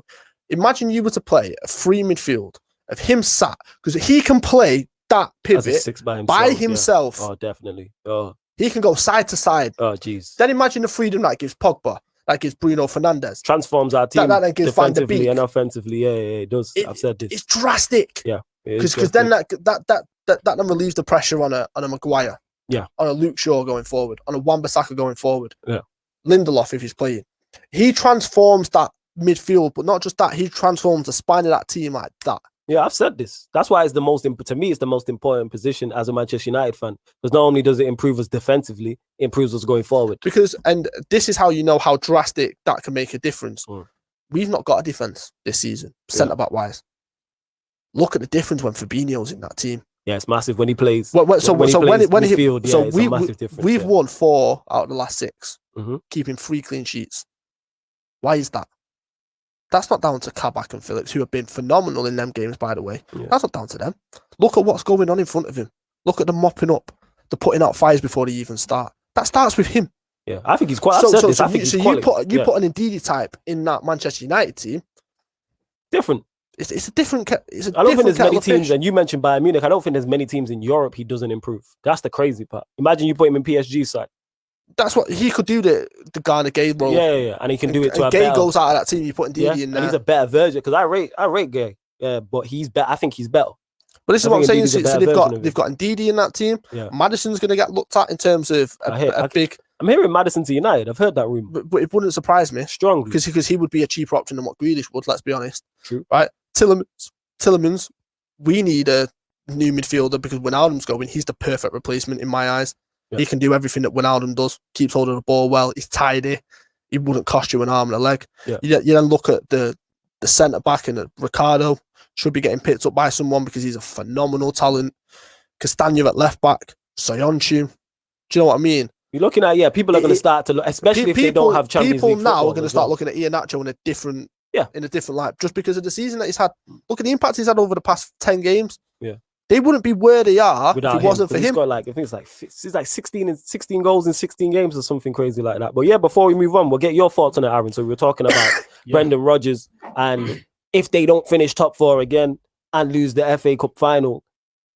imagine you were to play a free midfield of him sat, because he can play that pivot by himself. Yeah. Oh, definitely. Oh. He can go side to side. Oh, jeez. Then imagine the freedom that gives Pogba, that gives Bruno Fernandes. Transforms our team that gives defensively and offensively. Yeah, it does. I've said this. It's drastic. Yeah. Because then that relieves the pressure on a Maguire. Yeah. On a Luke Shaw going forward, on a Wan-Bissaka going forward. Yeah. Lindelof, if he's playing. He transforms that midfield, but not just that, he transforms the spine of that team like that. Yeah, I've said this. That's why to me, it's the most important position as a Manchester United fan. Because not only does it improve us defensively, it improves us going forward. And this is how you know how drastic that can make a difference. We've not got a defence this season, centre-back wise. Look at the difference when Fabinho's in that team. Yeah, it's massive when he plays. We've won 4 out of the last 6, keeping 3 clean sheets. Why is that? That's not down to Kabak and Phillips, who have been phenomenal in them games, by the way. Yeah. That's not down to them. Look at what's going on in front of him. Look at the mopping up, the putting out fires before they even start. That starts with him. Yeah, I think he's quite. You put an Ndidi type in that Manchester United team. Different. It's a different. I don't think there's many teams, and you mentioned Bayern Munich. I don't think there's many teams in Europe he doesn't improve. That's the crazy part. Imagine you put him in PSG side. That's what he could do. The Ghana Gay role. Yeah, and he can do it to a Gay better. Goes out of that team. You put Ndidi in there, and he's a better version. Because I rate Gay. Yeah, but he's better. I think he's better. But this is what I'm saying. So they've got Ndidi in that team. Yeah. Madison's going to get looked at in terms of a big. I'm hearing Madison to United. I've heard that rumor, but it wouldn't surprise me strongly because he would be a cheaper option than what Grealish would. Let's be honest. True. Right. Tillemans. We need a new midfielder because Wijnaldum's going. He's the perfect replacement in my eyes. Yeah. He can do everything that Wijnaldum does. Keeps hold of the ball well. He's tidy. He wouldn't cost you an arm and a leg. Yeah. You then look at the centre back, and Ricardo should be getting picked up by someone because he's a phenomenal talent. Castagna at left back. Soyuncu. Do you know what I mean? You're looking at people are going to start to look, especially if they don't have Champions League. People now are going to start looking at Iheanacho in a different. Yeah, in a different light, just because of the season that he's had. Look at the impact he's had over the past 10 games. Yeah, they wouldn't be where they are without if it wasn't for him. Got I think it's like 16 goals in 16 games or something crazy like that. But yeah, before we move on, we'll get your thoughts on it, Aaron. So we were talking about Brendan Rodgers, and if they don't finish top 4 again and lose the FA Cup final,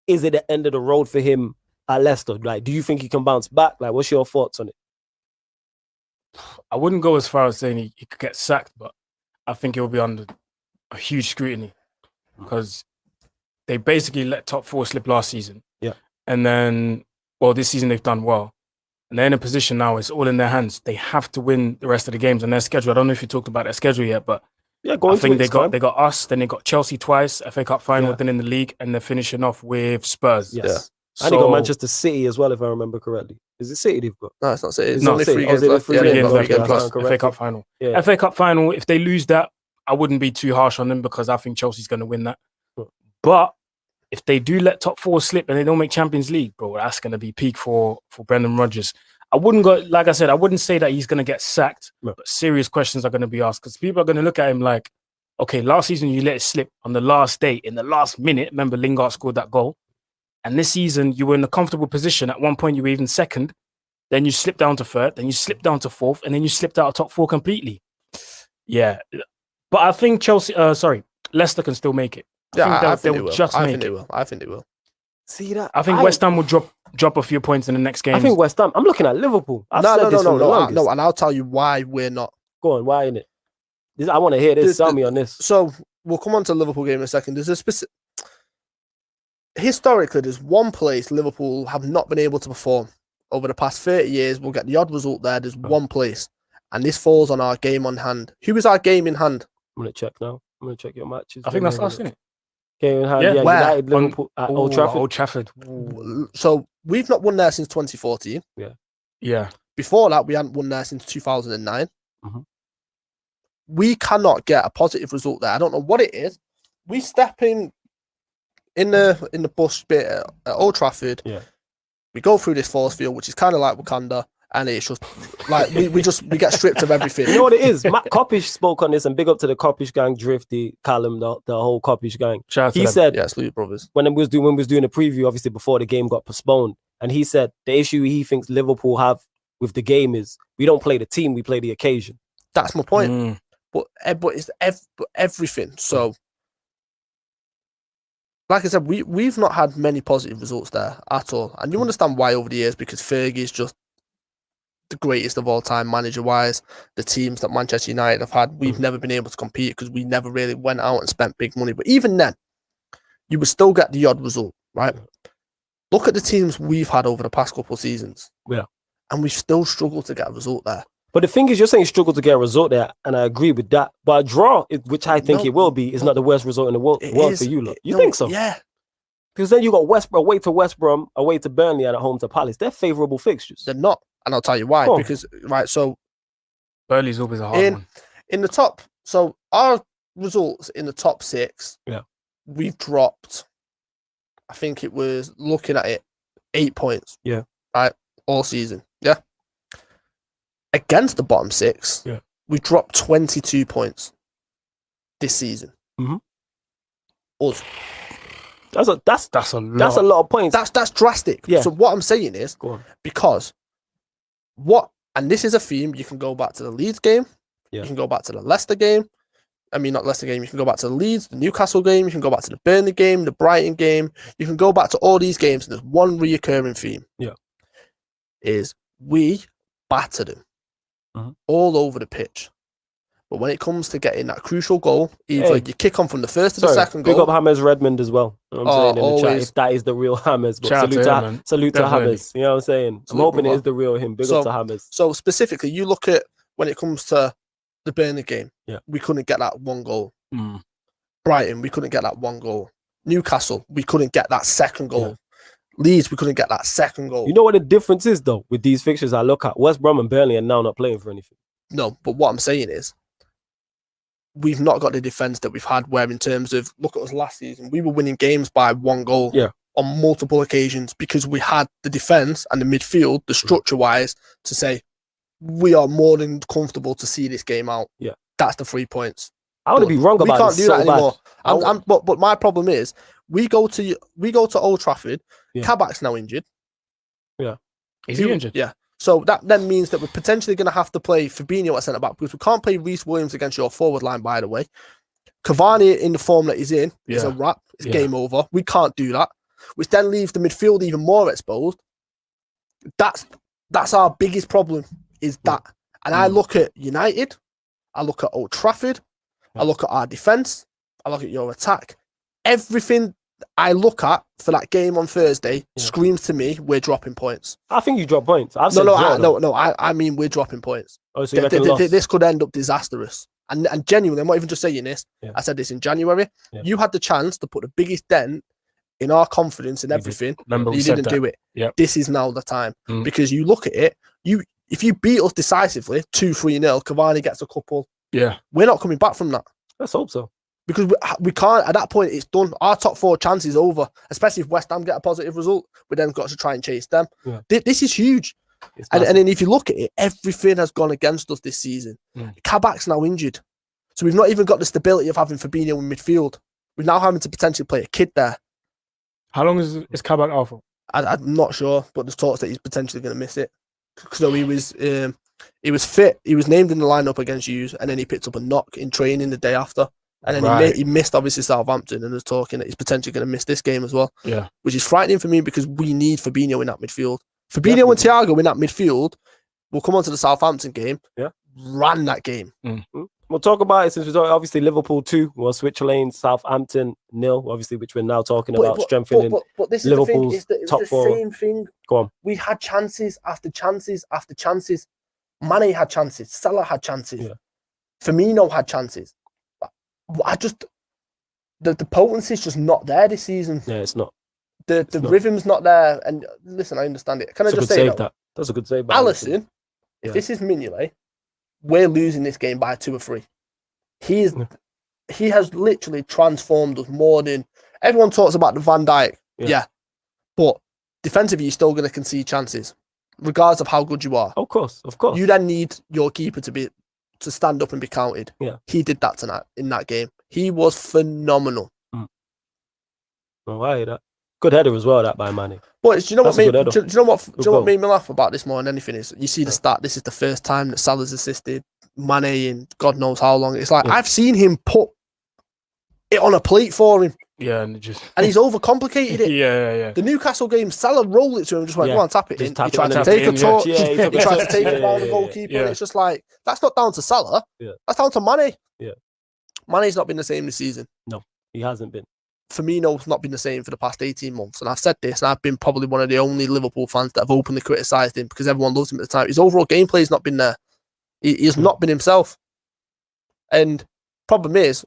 is it the end of the road for him at Leicester? Like, do you think he can bounce back? Like, what's your thoughts on it? I wouldn't go as far as saying he could get sacked, but I think he'll be under a huge scrutiny because they basically let top 4 slip last season. Yeah. And then, this season they've done well. And they're in a position now, it's all in their hands. They have to win the rest of the games on their schedule. I don't know if you talked about their schedule yet, but I think they got us, then they got Chelsea twice, FA Cup final, then in the league, and they're finishing off with Spurs. Yes. Yeah. And they got Manchester City as well, if I remember correctly. Is it City they've got? No, it's not City. It's no, only City. 3 games left. 3 games left plus FA Cup final. Yeah. FA Cup final, if they lose that, I wouldn't be too harsh on them because I think Chelsea's going to win that. But if they do let top 4 slip and they don't make Champions League, bro, that's going to be peak for Brendan Rodgers. I wouldn't go, like I said, I wouldn't say that he's going to get sacked, but serious questions are going to be asked because people are going to look at him like, okay, last season you let it slip on the last day, in the last minute. Remember, Lingard scored that goal. And this season, you were in a comfortable position. At one point, you were even second. Then you slipped down to third. Then you slipped down to fourth. And then you slipped out of top 4 completely. Yeah. But I think Leicester can still make it. I think they will. I think they will. See that? I think West Ham will drop a few points in the next game. I think West Ham. I'm looking at Liverpool. No. And I'll tell you why we're not. Go on. Why in it? I want to hear this. Sell me on this. So we'll come on to the Liverpool game in a second. There's a specific. Historically, there's one place Liverpool have not been able to perform over the past 30 years. We'll get the odd result there. There's one place, and this falls on our game on hand. Who is our game in hand? I'm gonna check now. I'm gonna check your matches. I think that's us, isn't it? Game in hand, Yeah. Where? United, Liverpool, at Old Trafford. Old Trafford. So we've not won there since 2014. Yeah. Before that, we hadn't won there since 2009. Mhm. We cannot get a positive result there. I don't know what it is. We step in the bush bit at Old Trafford. Yeah. We go through this force field, which is kind of like Wakanda, and it's just like we get stripped of everything. You know what it is? Matt Coppish spoke on this, and big up to the Coppish gang, Drifty, Callum, the whole Coppish gang. Shout out to He them. said, Yeah, salute brothers. when we was doing the preview, obviously before the game got postponed, and he said the issue he thinks Liverpool have with the game is we don't play the team, we play the occasion. That's my point. But it's everything. So, like I said, we've not had many positive results there at all, and you understand why over the years, because Fergie's just the greatest of all time manager wise. The teams that Manchester United have had, we've never been able to compete because we never really went out and spent big money. But even then, you would still get the odd result, right? Look at the teams we've had over the past couple of seasons. Yeah. And we've still struggled to get a result there. But the thing is, you're saying struggle to get a result there, and I agree with that. But a draw, which I think it will be, is not the worst result in the world for you lot. You think so? Yeah. Because then you got West Brom away to West Brom, away to Burnley, and at home to Palace. They're favourable fixtures. They're not. And I'll tell you why. Oh. Because, right, so Burnley's always a hard one. in the top, so our results in the top 6, we've dropped, I think it was, looking at it, 8 points. Yeah. Right, all season. Yeah. Against the bottom 6, we dropped 22 points this season. Mhm. Us. That's a lot. That's a lot of points. That's drastic. Yeah. So what I'm saying is, Go on. because and this is a theme, you can go back to the Leeds game, you can go back to the Leicester game. I mean, not Leicester game, you can go back to the Leeds, the Newcastle game, you can go back to the Burnley game, the Brighton game, you can go back to all these games, and there's one reoccurring theme. Yeah. Is we battered them all over the pitch. But when it comes to getting that crucial goal, either you kick on from the first to the second goal. Big up Hammers Redmond as well. You know what I'm saying in the always. chat, if that is the real Hammers. But salute to Hammers. You know what I'm saying? I'm hoping it is the real him. Big up to Hammers. So specifically, you look at when it comes to the Burnley game, we couldn't get that one goal. Brighton, we couldn't get that one goal. Newcastle, we couldn't get that second goal. Leeds, we couldn't get that second goal. You know what the difference is, though, with these fixtures I look at? West Brom and Burnley are now not playing for anything. No, but what I'm saying is, we've not got the defence that we've had where in terms of, look at us last season, we were winning games by one goal on multiple occasions because we had the defence and the midfield, the structure-wise, to say, we are more than comfortable to see this game out. Yeah. That's the 3 points. I want to be wrong about this. We can't do that anymore. But my problem is, we go to Old Trafford, Kabak's now injured. Yeah. Is he injured? Yeah. So that then means that we're potentially going to have to play Fabinho at centre back because we can't play Reece Williams against your forward line, by the way. Cavani in the form that he's in is a wrap. It's game over. We can't do that, which then leaves the midfield even more exposed. That's our biggest problem, is that. And I look at United, I look at Old Trafford, I look at our defence, I look at your attack. Everything I look at for that game on Thursday screams to me we're dropping points. I think you drop points. I mean we're dropping points. Oh, so you reckon loss? This could end up disastrous. And genuinely, I'm not even just saying this. I said this in January. You had the chance to put the biggest dent in our confidence and everything. Remember, you didn't do it. Yep. This is now the time. Because you look at it, if you beat us decisively, 2-3-0, Cavani gets a couple. Yeah. We're not coming back from that. Let's hope so. Because we can't, at that point, it's done. Our top 4 chance is over, especially if West Ham get a positive result. We then got to try and chase them. Yeah. This is huge. And then if you look at it, everything has gone against us this season. Kabak's now injured. So we've not even got the stability of having Fabinho in midfield. We're now having to potentially play a kid there. How long is Kabak out for? I'm not sure, but there's talks that he's potentially going to miss it. So he was fit. He was named in the lineup against Hughes, and then he picked up a knock in training the day after. And then he missed, obviously, Southampton, and there's talking that he's potentially going to miss this game as well. Yeah. Which is frightening for me because we need Fabinho in that midfield. Fabinho and Thiago in that midfield, we'll come on to the Southampton game, ran that game. We'll talk about it since we're obviously Liverpool 2. We'll switch lanes, Southampton 0, obviously, which we're now talking about strengthening but this is Liverpool's the thing, top 4. Same thing. Go on. We had chances after chances after chances. Mane had chances. Salah had chances. Yeah. Firmino had chances. the potency's just not there this season. Yeah, it's not. The rhythm's not there. And listen, I understand it. Can I just say that's a good save. Alisson, if this is Mignolet, we're losing this game by 2 or 3. He has literally transformed us more than everyone talks about the Van Dijk. Yeah. But defensively, you're still going to concede chances, regardless of how good you are. Of course. You then need your keeper to stand up and be counted. Yeah. He did that tonight in that game. He was phenomenal. Why that? Good header as well, that by Mane. But do you know what made me laugh about this more than anything is you see the stat. This is the first time that Salah's assisted Mane in God knows how long. It's like I've seen him put it on a plate for him. Yeah, and he's overcomplicated it. Yeah. The Newcastle game, Salah rolled it to him and just went, go on, tap it in. He tried to take a touch. He tried to take it down the goalkeeper. Yeah. It's just like, that's not down to Salah. Yeah. That's down to Mane. Yeah. Mane's not been the same this season. No, he hasn't been. Firmino's not been the same for the past 18 months. And I've said this, and I've been probably one of the only Liverpool fans that have openly criticised him because everyone loves him at the time. His overall gameplay has not been there. He has not been himself. And problem is,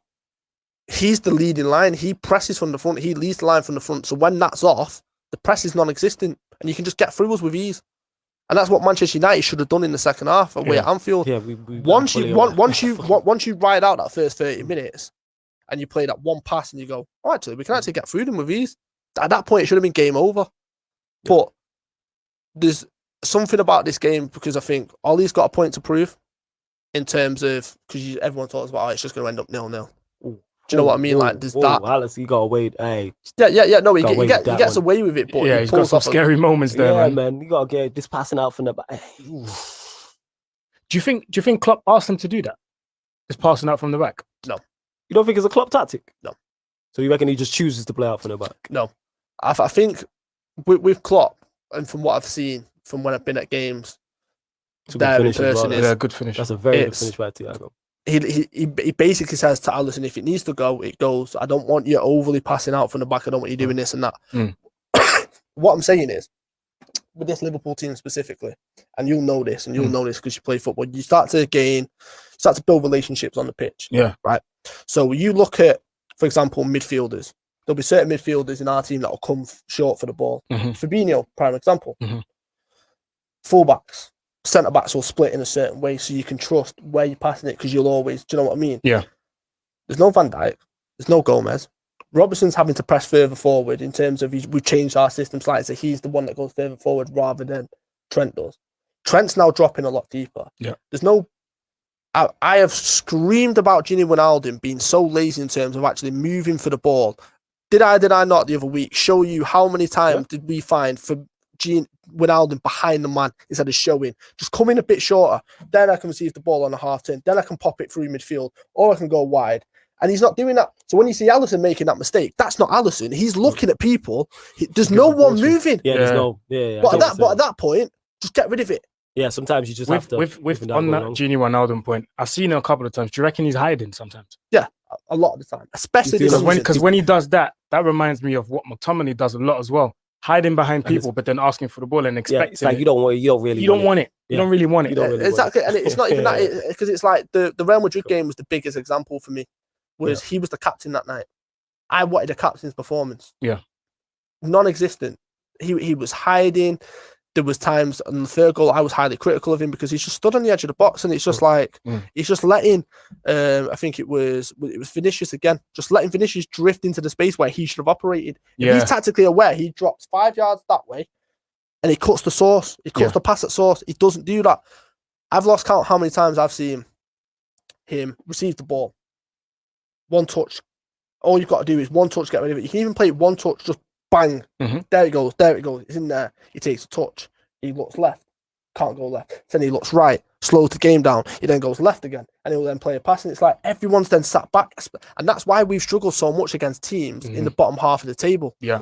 he's the leading line. He presses from the front. He leads the line from the front. So when that's off, the press is non-existent, and you can just get through us with ease. And that's what Manchester United should have done in the second half away at Anfield. Yeah, once you ride out that first 30 minutes, and you play that one pass, and you go, oh, actually, we can actually get through them with ease. At that point, it should have been game over. Yeah. But there's something about this game because I think Ollie's got a point to prove in terms of because everyone talks about it's just going to end up 0-0. Do you know what I mean? Like, there's that. Alex, he got away. Hey. Yeah. No, he gets away with it. But he's got some scary moments there, man. You got to get this passing out from the back. Do you think Klopp asked him to do that? Just passing out from the back? No. You don't think it's a Klopp tactic? No. So you reckon he just chooses to play out from the back? No. I think with Klopp, and from what I've seen, from when I've been at games, it's a good finish as well. Yeah, good finish. That's a very good finish by Thiago. He basically says to Alisson, if it needs to go, it goes. I don't want you overly passing out from the back. I don't want you doing this and that. What I'm saying is, with this Liverpool team specifically, and you'll know this because you play football, you start to build relationships on the pitch. Yeah. Right? So you look at, for example, midfielders. There'll be certain midfielders in our team that will come short for the ball. Fabinho, prime example. Fullbacks. Centre-backs will split in a certain way so you can trust where you're passing it because you'll always, do you know what I mean? Yeah. There's no Van Dijk. There's no Gomez. Robertson's having to press further forward in terms of we've changed our system slightly so he's the one that goes further forward rather than Trent does. Trent's now dropping a lot deeper. Yeah. There's no... I have screamed about Gini Wijnaldum being so lazy in terms of actually moving for the ball. Did I not the other week show you how many times did we find for Gini Wijnaldum behind the man instead of showing? Just come in a bit shorter. Then I can receive the ball on a half turn. Then I can pop it through midfield or I can go wide. And he's not doing that. So when you see Alisson making that mistake, that's not Alisson. He's looking at people. There's no one moving. Yeah, there's no. Yeah. But at that point, just get rid of it. Yeah, sometimes you just have to. With on that Gini Wijnaldum point, I've seen it a couple of times. Do you reckon he's hiding sometimes? Yeah, a lot of the time, especially because when he does that, that reminds me of what McTominay does a lot as well. Hiding behind people, but then asking for the ball and expecting. It's like you don't really want it. You don't really want it. Exactly, and it's not even that because it's like the Real Madrid game was the biggest example for me. Was he was the captain that night? I wanted a captain's performance. Yeah, non-existent. He was hiding. There was times on the third goal I was highly critical of him because he's just stood on the edge of the box and it's just like he's just letting I think it was Vinicius again, just letting Vinicius drift into the space where he should have operated. If he's tactically aware, he drops 5 yards that way and he cuts the source. He cuts the pass at source. He doesn't do that. I've lost count how many times I've seen him receive the ball. One touch. All you've got to do is one touch, get rid of it. You can even play one touch, just bang. There it goes. It's in there. He takes a touch. He looks left. Can't go left. Then he looks right. Slows the game down. He then goes left again. And he'll then play a pass. And it's like everyone's then sat back. And that's why we've struggled so much against teams in the bottom half of the table. Yeah.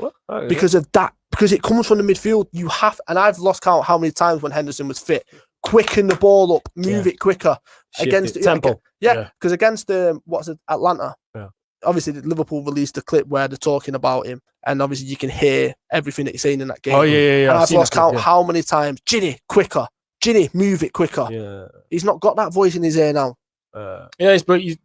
Because of that. Because it comes from the midfield. You have, and I've lost count how many times when Henderson was fit. Quicken the ball up. Move it quicker. Against tempo. Because against Atlanta. Yeah. Obviously, Liverpool released a clip where they're talking about him, and obviously you can hear everything that he's saying in that game. Oh yeah. And I've lost count how many times. Ginny, quicker. Ginny, move it quicker. Yeah. He's not got that voice in his ear now. but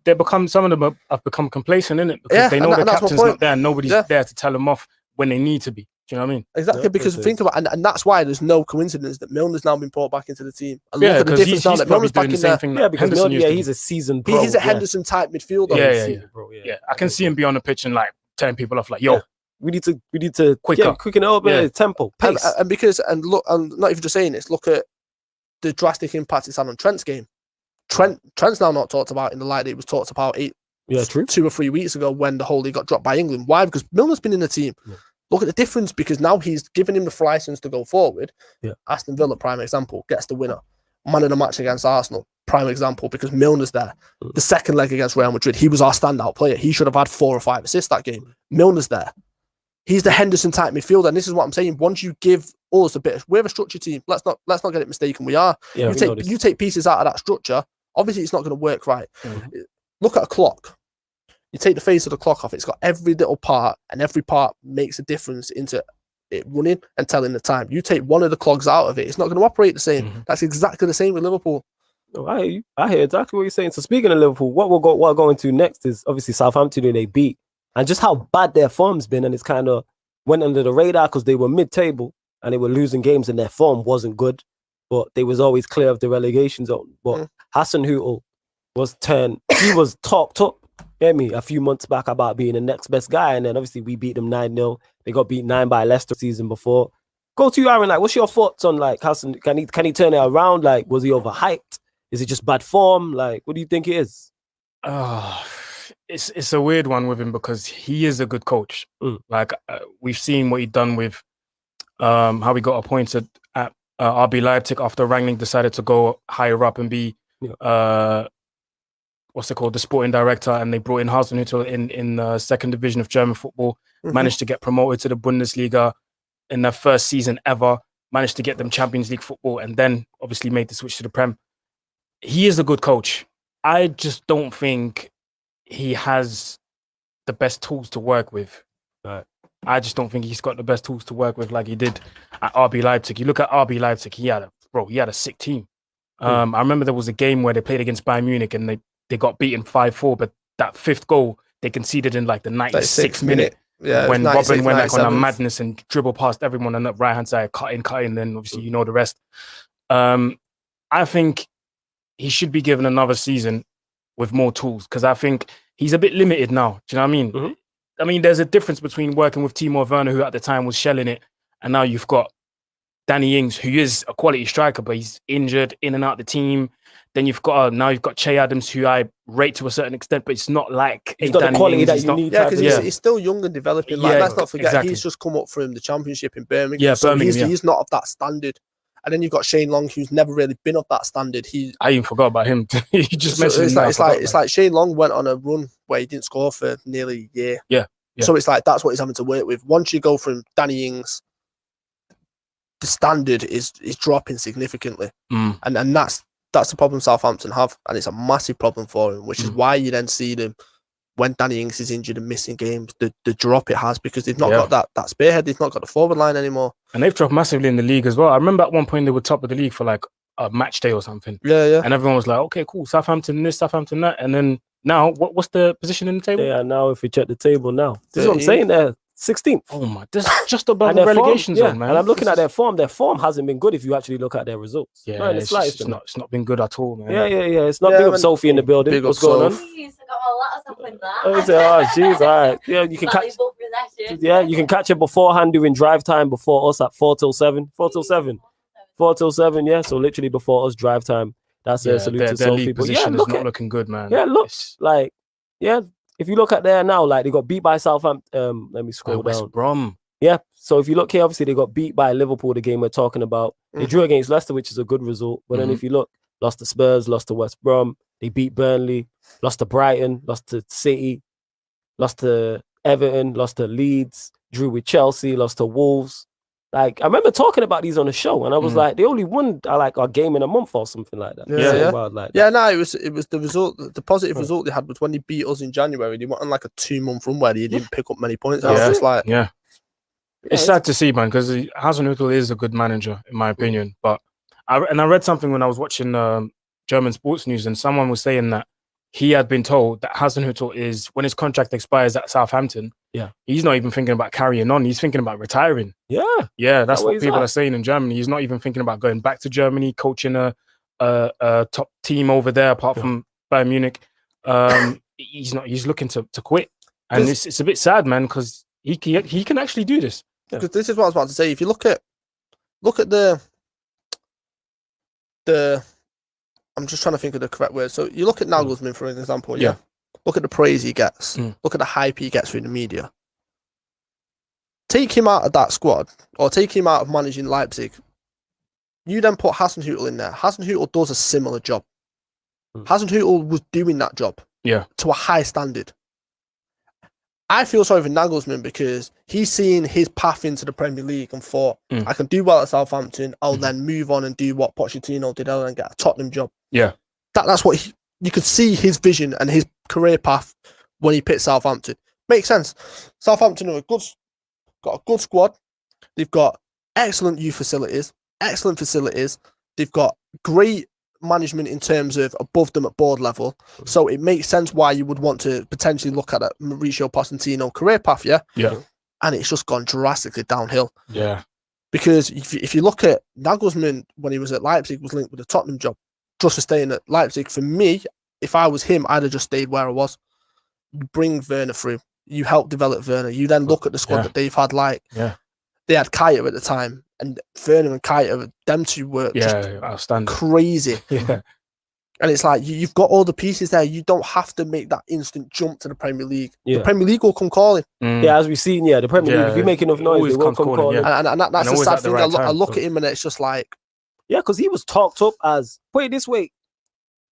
they become, some of them have become complacent in it because they know the captain's not there and nobody's there to tell them off when they need to be. Do you know what I mean? Exactly, because think about it, and that's why there's no coincidence that Milner's now been brought back into the team. And look at the difference now that Milner's back in the same thing. Yeah, because he's a seasoned pro. He's a Henderson type midfielder. Yeah. I can see him be on the pitch and like telling people off like, "Yo, we need to quicken it up, tempo, pace." And look, I'm not even just saying this. Look at the drastic impact it's had on Trent's game. Trent's now not talked about in the light that it was talked about 2 or 3 weeks ago when the whole league got dropped by England. Why? Because Milner's been in the team. Yeah. Look at the difference, because now he's given him the license to go forward. Yeah. Aston Villa, prime example, gets the winner. Man of the match against Arsenal, prime example, because Milner's there. The second leg against Real Madrid, he was our standout player. He should have had 4 or 5 assists that game. Milner's there. He's the Henderson type midfielder, and this is what I'm saying. Once you give us a bit, we're a structured team. Let's not get it mistaken. We are. Yeah, you take pieces out of that structure. Obviously, it's not going to work right. Look at a clock. You take the face of the clock off. It's got every little part, and every part makes a difference into it running and telling the time. You take one of the clogs out of it, it's not going to operate the same. That's exactly the same with Liverpool. Oh, I hear exactly what you're saying. So speaking of Liverpool, what we're going to next is obviously Southampton, who they beat, and just how bad their form's been, and it's kind of went under the radar because they were mid-table and they were losing games and their form wasn't good, but they was always clear of the relegation zone. But Hassan Hüttl was talked up, a few months back about being the next best guy, and then obviously we beat them 9-0. They got beat 9 by Leicester season before. Go to you, Aaron. Like, what's your thoughts on like Hassan? Can he turn it around? Like, was he overhyped? Is it just bad form? Like, what do you think it is? It's a weird one with him because he is a good coach. Like we've seen what he'd done with how he got appointed at RB Leipzig after Rangnick decided to go higher up and be the sporting director, and they brought in Hassan Hüttl in the second division of German football, managed to get promoted to the Bundesliga in their first season ever, managed to get them Champions League football, and then obviously made the switch to the Prem. He is a good coach. I just don't think he has the best tools to work with. I just don't think he's got the best tools to work with like he did at RB Leipzig. You look at RB Leipzig, he had a sick team. I remember there was a game where they played against Bayern Munich and they got beaten 5-4, but that 5th goal they conceded in like the 96th minute. Yeah, when Robin went like on a madness and dribbled past everyone on the right hand side, cutting, then obviously you know the rest. I think he should be given another season with more tools, because I think he's a bit limited now. Do you know what I mean? I mean, there's a difference between working with Timo Werner, who at the time was shelling it, and now you've got Danny Ings, who is a quality striker, but he's injured, in and out the team. Then you've got Che Adams, who I rate to a certain extent, but it's not like he's got the quality that you need. Yeah, because he's still young and developing. Like, let's not forget, he's just come up from the Championship in Birmingham. Yeah, so Birmingham, he's not of that standard. And then you've got Shane Long, who's never really been of that standard. I even forgot about him. You just mentioned it's like Shane Long went on a run where he didn't score for nearly a year. Yeah. So it's like that's what he's having to work with. Once you go from Danny Ings, the standard is dropping significantly, and that's the problem Southampton have, and it's a massive problem for him. Which is why you then see them when Danny Ings is injured and missing games, the drop it has, because they've not got that spearhead, they've not got the forward line anymore, and they've dropped massively in the league as well. I remember at one point they were top of the league for like a match day or something. Yeah. And everyone was like, okay, cool, Southampton this, Southampton that, and then. Now, what's the position in the table? Yeah, now if we check the table now. This is what I'm saying, they're 16th. Oh my, this is just above the relegation zone, man. And I'm looking at their form. Their form hasn't been good if you actually look at their results. Yeah, it's not been good at all, man. Yeah. It's not big up Sophie in the building. What's going on? Oh, jeez, all right. Yeah, you can catch. Yeah, you can catch it beforehand during drive time before us at 4 till 7. 4 till 7. 4 till 7, yeah. So literally before us drive time. That's a salute to Sophie. League position is not looking good, man. Yeah, if you look at there now, like they got beat by Southampton. Let me scroll down. West Brom. Yeah, so if you look here, obviously they got beat by Liverpool, the game we're talking about. They drew against Leicester, which is a good result. But then if you look, lost to Spurs, lost to West Brom. They beat Burnley, lost to Brighton, lost to City, lost to Everton, lost to Leeds, drew with Chelsea, lost to Wolves. Like, I remember talking about these on the show, and I was like, they only won like a game in a month or something like that. It was the result. The positive result they had was when they beat us in January. They went on like a 2-month run where they didn't pick up many points. I was just like, it's sad to see, man, because Hassan Hüttl is a good manager in my opinion. But I read something when I was watching German sports news, and someone was saying that he had been told that Hasenhüttl is, when his contract expires at Southampton, he's not even thinking about carrying on. He's thinking about retiring. Yeah, that's what people are saying in Germany. He's not even thinking about going back to Germany, coaching a top team over there, apart from Bayern Munich. He's not. He's looking to quit, and it's a bit sad, man, because he can actually do this. Because this is what I was about to say. If you look at the I'm just trying to think of the correct word. So you look at Nagelsmann, for an example. Yeah. Look at the praise he gets. Look at the hype he gets through the media. Take him out of that squad, or take him out of managing Leipzig. You then put Hasenhüttl in there. Hasenhüttl does a similar job. Hasenhüttl was doing that job to a high standard. I feel sorry for Nagelsmann because he's seen his path into the Premier League and thought, I can do well at Southampton. I'll then move on and do what Pochettino did and get a Tottenham job. Yeah. That's what you could see his vision and his career path when he picked Southampton. Makes sense. Southampton are got a good squad. They've got excellent youth facilities, excellent facilities. They've got great management in terms of above them at board level. So it makes sense why you would want to potentially look at a Mauricio Pochettino career path, yeah? And it's just gone drastically downhill. Because if you look at Nagelsmann, when he was at Leipzig, was linked with the Tottenham job just for staying at Leipzig. For me, if I was him, I'd have just stayed where I was. You bring Werner through. You help develop Werner. You then look at the squad that they've had, they had Kaya at the time, and Werner and Kaya, them two were just outstanding, crazy. And it's like, you've got all the pieces there. You don't have to make that instant jump to the Premier League. The Premier League will come calling. Yeah, as we've seen, the Premier League, if you make enough noise, they will come calling. And that's the sad thing. I look at him and it's just like... Yeah, because he was talked up as, put it this way,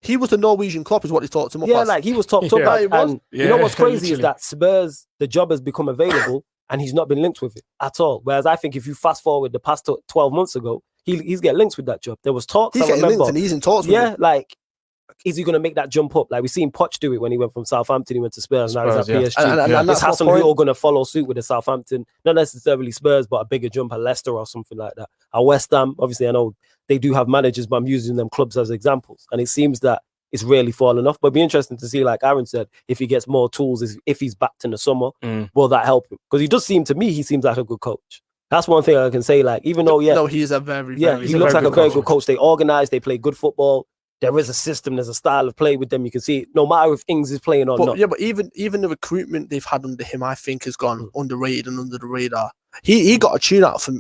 he was the Norwegian Klopp is what he talked him up as. Yeah, like he was talked up as. And you know what's crazy is that Spurs, the job has become available and he's not been linked with it at all. Whereas I think if you fast forward the past 12 months ago, he's getting linked with that job. There was talks. He's getting linked and he's in talks with it. Like, is he going to make that jump up? Like, we've seen Poch do it when he went from Southampton, he went to Spurs, now he's at PSG. And is Hasenhüttl going to follow suit with the Southampton? Not necessarily Spurs, but a bigger jump at Leicester or something like that. At West Ham, obviously, I know they do have managers, but I'm using them clubs as examples. And it seems that it's really fallen off. But it'd be interesting to see, like Aaron said, if he gets more tools, if he's backed in the summer, will that help him? Because he does seem, to me, he seems like a good coach. That's one thing I can say. Like, even though, no, he's a very, he looks like a very good coach. They organize, they play good football. There is a system, there's a style of play with them. You can see it, no matter if Ings is playing or not. Yeah, but even the recruitment they've had under him, I think, has gone underrated and under the radar. He got a tune out from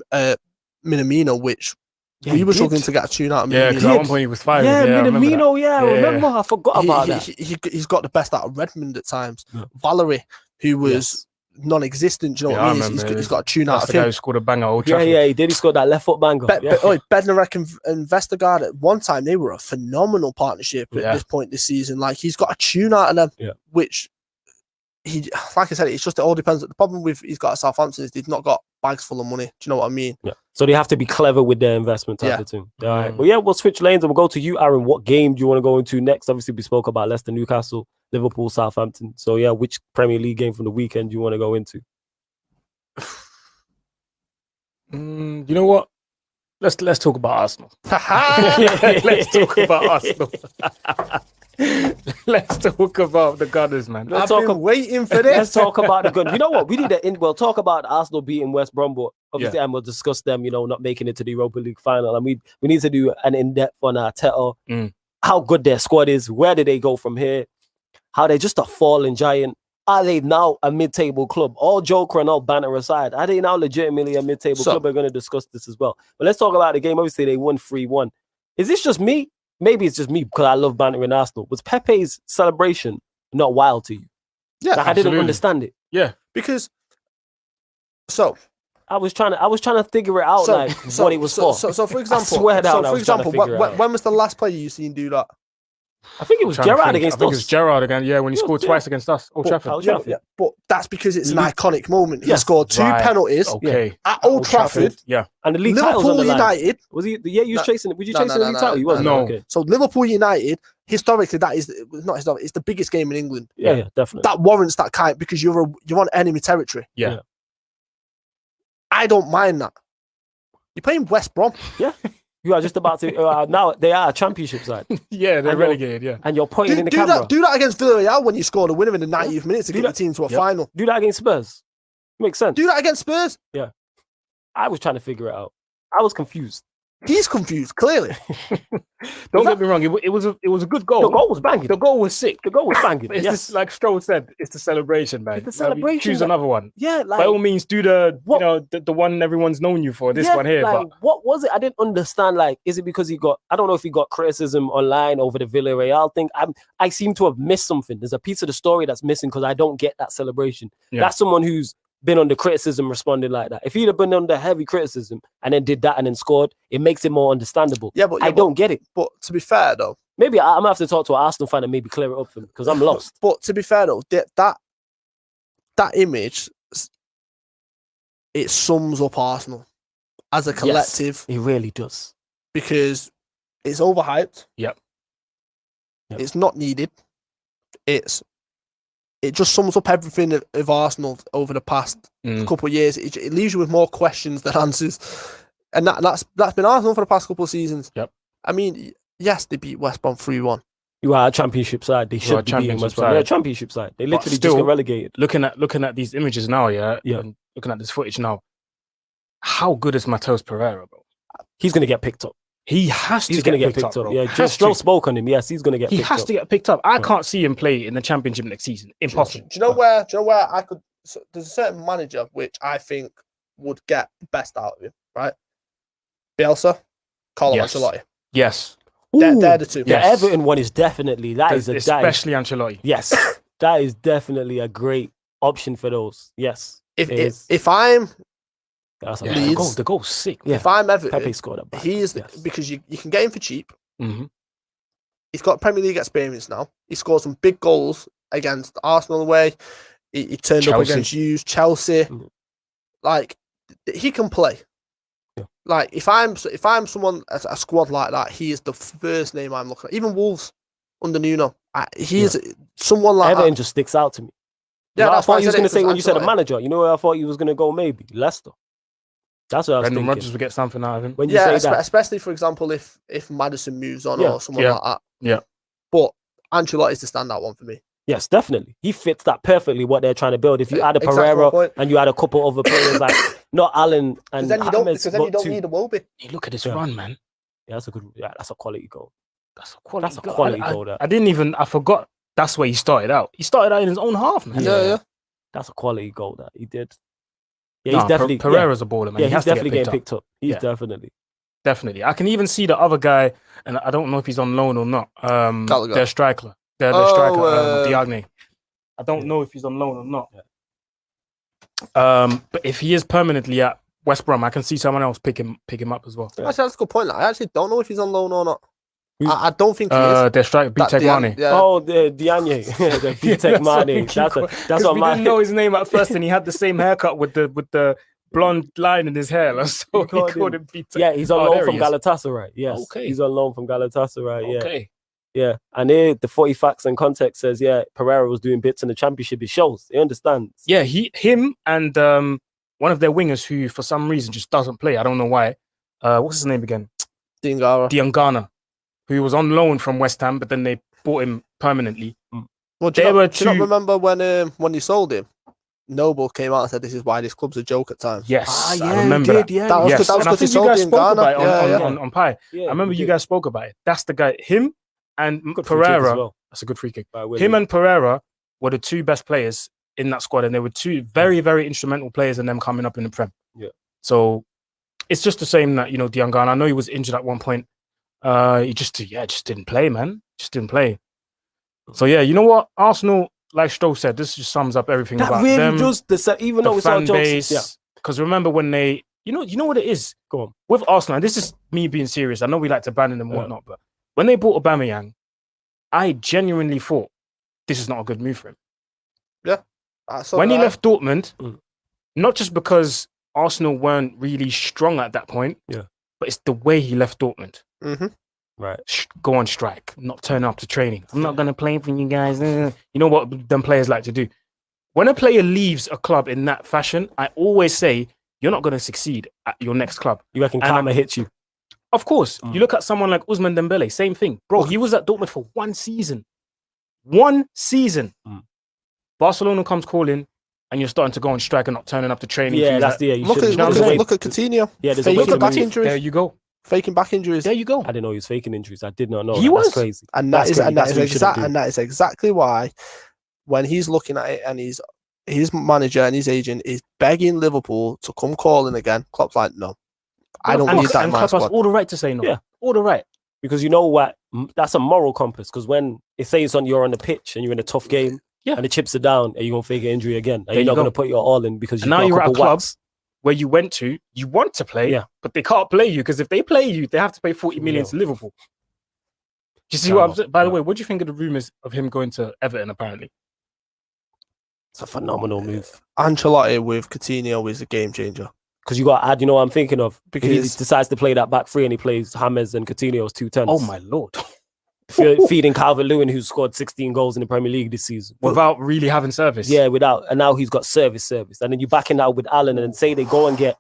Minamino, which we were struggling to get a tune out of Minamino. Yeah, because at one point he was fired. Yeah, Minamino, I remember. I forgot about that. He's got the best out of Redmond at times. Valerie, who was non-existent, do you know what I mean? He's got a tune out of him. The guy who scored a banger at Old Trafford. Yeah, he did. He scored that left foot banger. Bednarek and Vestergaard, at one time, they were a phenomenal partnership at this point this season. Like, he's got a tune out of them, which like I said, it's just, it all depends. The problem with he's got at Southampton is they've not got bags full of money. Do you know what I mean? Yeah. So they have to be clever with their investment type of thing. All right. Well, we'll switch lanes and we'll go to you, Aaron. What game do you want to go into next? Obviously, we spoke about Leicester, Newcastle, Liverpool, Southampton. So which Premier League game from the weekend do you want to go into? You know what? Let's talk about Arsenal. Let's talk about Arsenal. Let's talk about the Gunners, man. I've been waiting for this. Let's talk about the Gunners. You know what? We need we'll talk about Arsenal beating West Brom, but obviously, and we'll discuss them, not making it to the Europa League final. And we need to do an in-depth on Arteta, how good their squad is, where do they go from here, how they're just a falling giant. Are they now a mid-table club? All joke and all banter aside, are they now legitimately a mid-table club? We're going to discuss this as well. But let's talk about the game. Obviously, they won 3-1. Is this just me? Maybe it's just me because I love bantering Arsenal. Was Pepe's celebration not wild to you? Yeah, I didn't understand it. Yeah, because I was trying to figure it out, what it was for. So for example, when was the last player you seen do that? I think it was Gerrard against us. I think it was Gerrard again, when he scored twice against us. Old Trafford. Yeah. But that's because it's an iconic moment. He scored two penalties at Old Trafford. Yeah. And the league Liverpool United. Was he? Yeah, he was chasing it. Were you chasing the league title? He wasn't. No. Okay. So Liverpool United, historically, that is not historically. It's the biggest game in England. Yeah, definitely. That warrants that kind because you're on enemy territory. Yeah. I don't mind that. You're playing West Brom. Yeah. You are just about to now. They are a championship side. Yeah, they're relegated. Yeah, and you're pointing in the camera. Do that against Villarreal when you scored a winner in the 90th minute to get your team to a final. Do that against Spurs. Makes sense. Do that against Spurs. Yeah, I was trying to figure it out. I was confused. He's confused, clearly. Don't get me wrong. It was a good goal. The goal was banging. The goal was sick. The goal was banging. It's just, like Stroll said, it's the celebration, man. It's the celebration. Choose another one. Yeah, by all means, do the one everyone's known you for. This one here. Like, but what was it? I didn't understand. Like, is it because I don't know if he got criticism online over the Villarreal thing. I seem to have missed something. There's a piece of the story that's missing because I don't get that celebration. Yeah. That's someone who's been under criticism responding like that. If he'd have been under heavy criticism and then did that and then scored, it makes it more understandable. I don't get it. But to be fair though, maybe I'm gonna have to talk to an Arsenal fan and maybe clear it up for me because I'm lost. But to be fair though, that image, it sums up Arsenal as a collective. Yes, it really does. Because it's overhyped. Yep. It's not needed. It just sums up everything of Arsenal over the past couple of years. It leaves you with more questions than answers. And that's been Arsenal for the past couple of seasons. Yep. I mean, yes, they beat West Brom 3-1. You are a championship side. They should be beating West Brom. They're a championship side. They literally just got relegated. Looking at these images now, and looking at this footage now, how good is Matheus Pereira, bro? He's going to get picked up. He's going to get picked up. Yeah, just Stroll spoke on him. Yes, he's going to get picked up. He has to get picked up. I can't see him play in the championship next season. Impossible. Do you know where I could... So there's a certain manager which I think would get the best out of him, right? Bielsa, Carlo Ancelotti. Yes. They're the two. The Everton one is definitely... Especially Ancelotti. Yes. That is definitely a great option for those. Yes. If I'm... Leeds, the goal's sick. Yeah. If I'm Everton, Pepe scored a because you can get him for cheap. Mm-hmm. He's got Premier League experience now. He scored some big goals against Arsenal away. He turned up against Chelsea. Mm-hmm. Like, he can play. Yeah. Like, if I'm someone, a squad like that, he is the first name I'm looking at. Even Wolves under Nuno, he is someone like Everton that. just sticks out to me. Yeah, I thought you was going to say when you said a manager. You know where I thought you was going to go? Maybe Leicester. That's what I was thinking. Brendan Rodgers would get something out of him. When you say that. Especially, for example, if Maddison moves on or someone like that. Yeah. But Ancelotti's the standout one for me. Yes, definitely. He fits that perfectly, what they're trying to build. If you add a Pereira and you add a couple other players like not Allen and then you don't need a Wobie. Hey, look at this run, man. Yeah, that's a quality goal. That's a quality goal. I forgot that's where he started out. He started out in his own half, man. Yeah. That's a quality goal that he did. Yeah, he's definitely Pereira's a baller, man. Yeah, he's definitely getting picked up. He's definitely. I can even see the other guy, and I don't know if he's on loan or not. Their striker, Diagne. I don't know if he's on loan or not. But if he is permanently at West Brom, I can see someone else pick him up as well. Actually, that's a good point. I actually don't know if he's on loan or not. I don't think he is. Their striker, Bitek Mane. Yeah. Oh, the Diagne. The Bitek Mane. That's what we didn't know his name at first, and he had the same haircut with the blonde line in his hair. So he called him Bitek. Yeah, he's on loan from Galatasaray. Yes. Okay. He's on loan from Galatasaray. Yeah. Okay. Yeah. And the 40 facts and context says, Pereira was doing bits in the championship. It shows. He understands. Yeah, him and one of their wingers who, for some reason, just doesn't play. I don't know why. What's his name again? Diangana. Who was on loan from West Ham, but then they bought him permanently. Well, do you not remember when you sold him? Noble came out and said, "This is why this club's a joke at times." Yes, I remember that. Yeah. That was because he sold him on Pi. I remember you guys spoke about it. That's the guy. Him and Pereira. Well. That's a good free kick. Him and Pereira were the two best players in that squad, and they were two very, very instrumental players in them coming up in the Prem. Yeah. So it's just the same that Diangana. I know he was injured at one point. He just didn't play, man. Just didn't play. So yeah, you know what? Arsenal, like Stowe said, this just sums up everything that about really them. Even though it's fan our base. jokes. Because remember when they, you know what it is. Go on. With Arsenal, and this is me being serious. I know we like to ban them and whatnot, but when they bought Aubameyang, I genuinely thought this is not a good move for him. Yeah. When he left Dortmund, not just because Arsenal weren't really strong at that point, but it's the way he left Dortmund. Mm-hmm. Right. Go on strike, not turn up to training. I'm not going to play for you guys. You know what them players like to do? When a player leaves a club in that fashion, I always say, you're not going to succeed at your next club. You reckon karma hits you? Of course, you look at someone like Ousmane Dembele, same thing. Bro, he was at Dortmund for 1 season. 1 season. Barcelona comes calling, and you're starting to go on strike and not turning up to training. Yeah, that's the Look at Coutinho. Yeah, there's faking back injuries. There you go. Faking back injuries. There you go. I didn't know he was faking injuries. I did not know. He was. That's crazy. And that is exactly why when he's looking at it and his manager and his agent is begging Liverpool to come calling again, Klopp's like, no. I don't need that in my squad. Has all the right to say no. Yeah. All the right. Because you know what? That's a moral compass. Because when it says you're on the pitch and you're in a tough game, and the chips are down, and you're going to fake an injury again, and you're not going to put your all in because now you're at a club where you went to, you want to play, but they can't play you because if they play you, they have to pay 40 million to Liverpool. Do you see what I'm saying? By the way, what do you think of the rumours of him going to Everton, apparently? It's a phenomenal move. Ancelotti with Coutinho is a game changer. Because you got to add, you know what I'm thinking of? Because he decides to play that back three and he plays James and Coutinho's 2 10s. Oh, my Lord. Feeding Calvert-Lewin, who scored 16 goals in the Premier League this season. Without really having service. Yeah, and now he's got service. And then you back in out with Allen and say they go and get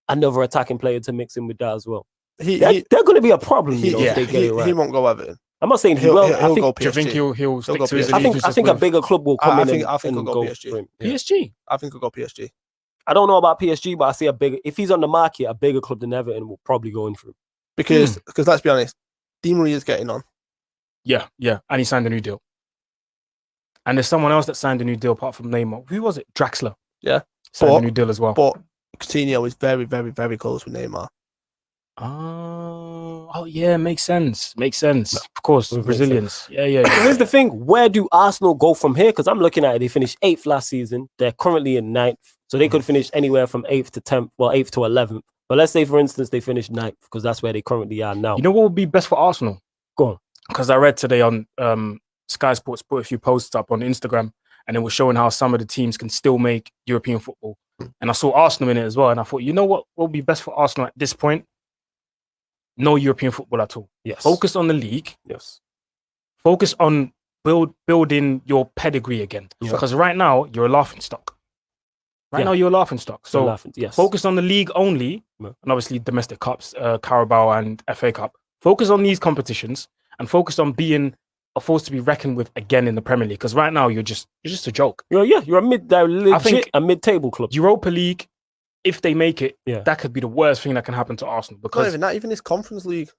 another attacking player to mix in with that as well. They're going to be a problem, if they get it right. He won't go Everton. I'm not saying he will. He'll go PSG. Do you think he'll stick to his I think a bigger club will come in I think he'll go PSG. PSG? I think he'll go PSG. I don't know about PSG, but I see if he's on the market, a bigger club than Everton will probably go in for him. Because let's be honest, Di Maria is getting on. Yeah. And he signed a new deal. And there's someone else that signed a new deal apart from Neymar. Who was it? Draxler. Yeah. Signed a new deal as well. But Coutinho is very, very, very close with Neymar. Oh yeah, makes sense. Of course, Brazilians. Yeah. Here's the thing: where do Arsenal go from here? Because I'm looking at it. They finished 8th last season. They're currently in 9th, so they could finish anywhere from 8th to 10th. Well, 8th to 11th. But let's say, for instance, they finished 9th because that's where they currently are now. You know what would be best for Arsenal? Go on. Because I read today on Sky Sports put a few posts up on Instagram, and it was showing how some of the teams can still make European football. And I saw Arsenal in it as well, and I thought, you know what would be best for Arsenal at this point? No European football at all. Yes. Focus on the league. Yes. Focus on building your pedigree again. Yeah. Because right now, you're a laughingstock. Now, you're a laughingstock. So focus on the league only, and obviously domestic cups, Carabao and FA Cup. Focus on these competitions and focus on being a force to be reckoned with again in the Premier League. Because right now, you're just a joke. You're a mid-table club. Europa League, if they make it, that could be the worst thing that can happen to Arsenal. Because not even this Conference League.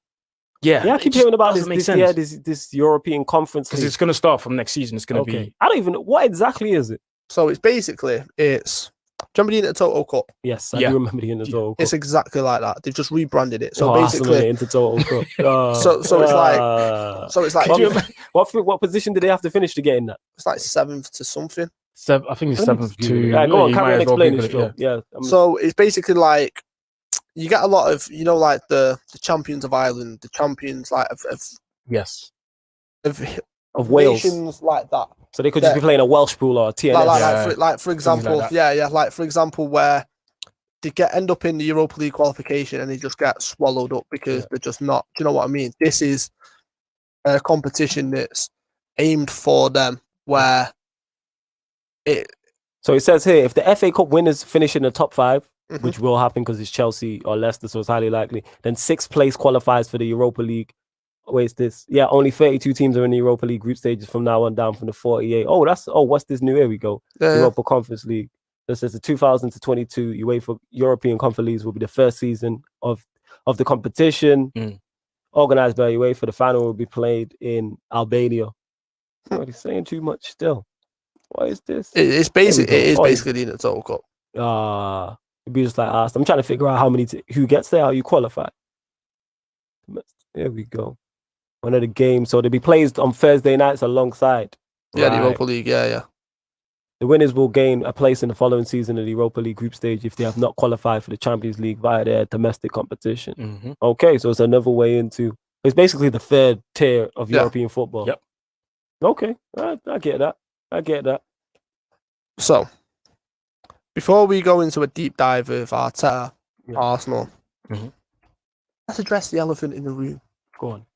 I keep hearing about this European Conference because it's going to start from next season. It's going to be. I don't even know what exactly is it. So it's basically do you remember the Intertoto Cup? Yes, I do remember the Intertoto Cup. It's exactly like that. They've just rebranded it. So basically, Intertoto Cup. So it's like what position did they have to finish to get in that? It's like 7th to something. I think it's 7th to. Go on, carry on explaining it. Yeah. So it's basically like you get a lot of like the champions of Ireland, the champions like of Wales, nations like that. So they could just be playing a Welsh pool or a TNS. Like for example, like for example, where they end up in the Europa League qualification and they just get swallowed up because they're just not. Do you know what I mean? This is a competition that's aimed for them where it. So it says here, if the FA Cup winners finish in the top 5, which will happen because it's Chelsea or Leicester, so it's highly likely, then 6th place qualifies for the Europa League. Wait, this? Yeah, only 32 teams are in the Europa League group stages from now on down from the 48. What's this new? Here we go. Europa Conference League. This is the 2022 UEFA European Conference League will be the first season of the competition. Organized by UEFA. The final will be played in Albania. I'm already saying too much still. What is this? It is basically the Intertoto Cup. It'd be just like us. I'm trying to figure out how many who gets there, how you qualify. There we go. One of the games. So they'll be played on Thursday nights alongside. The Europa League, yeah. The winners will gain a place in the following season of the Europa League group stage if they have not qualified for the Champions League via their domestic competition. Okay, so it's another way into. It's basically the 3rd tier of European football. Yep. Okay, I get that. So, before we go into a deep dive of Arteta, Arsenal, let's address the elephant in the room. Go on.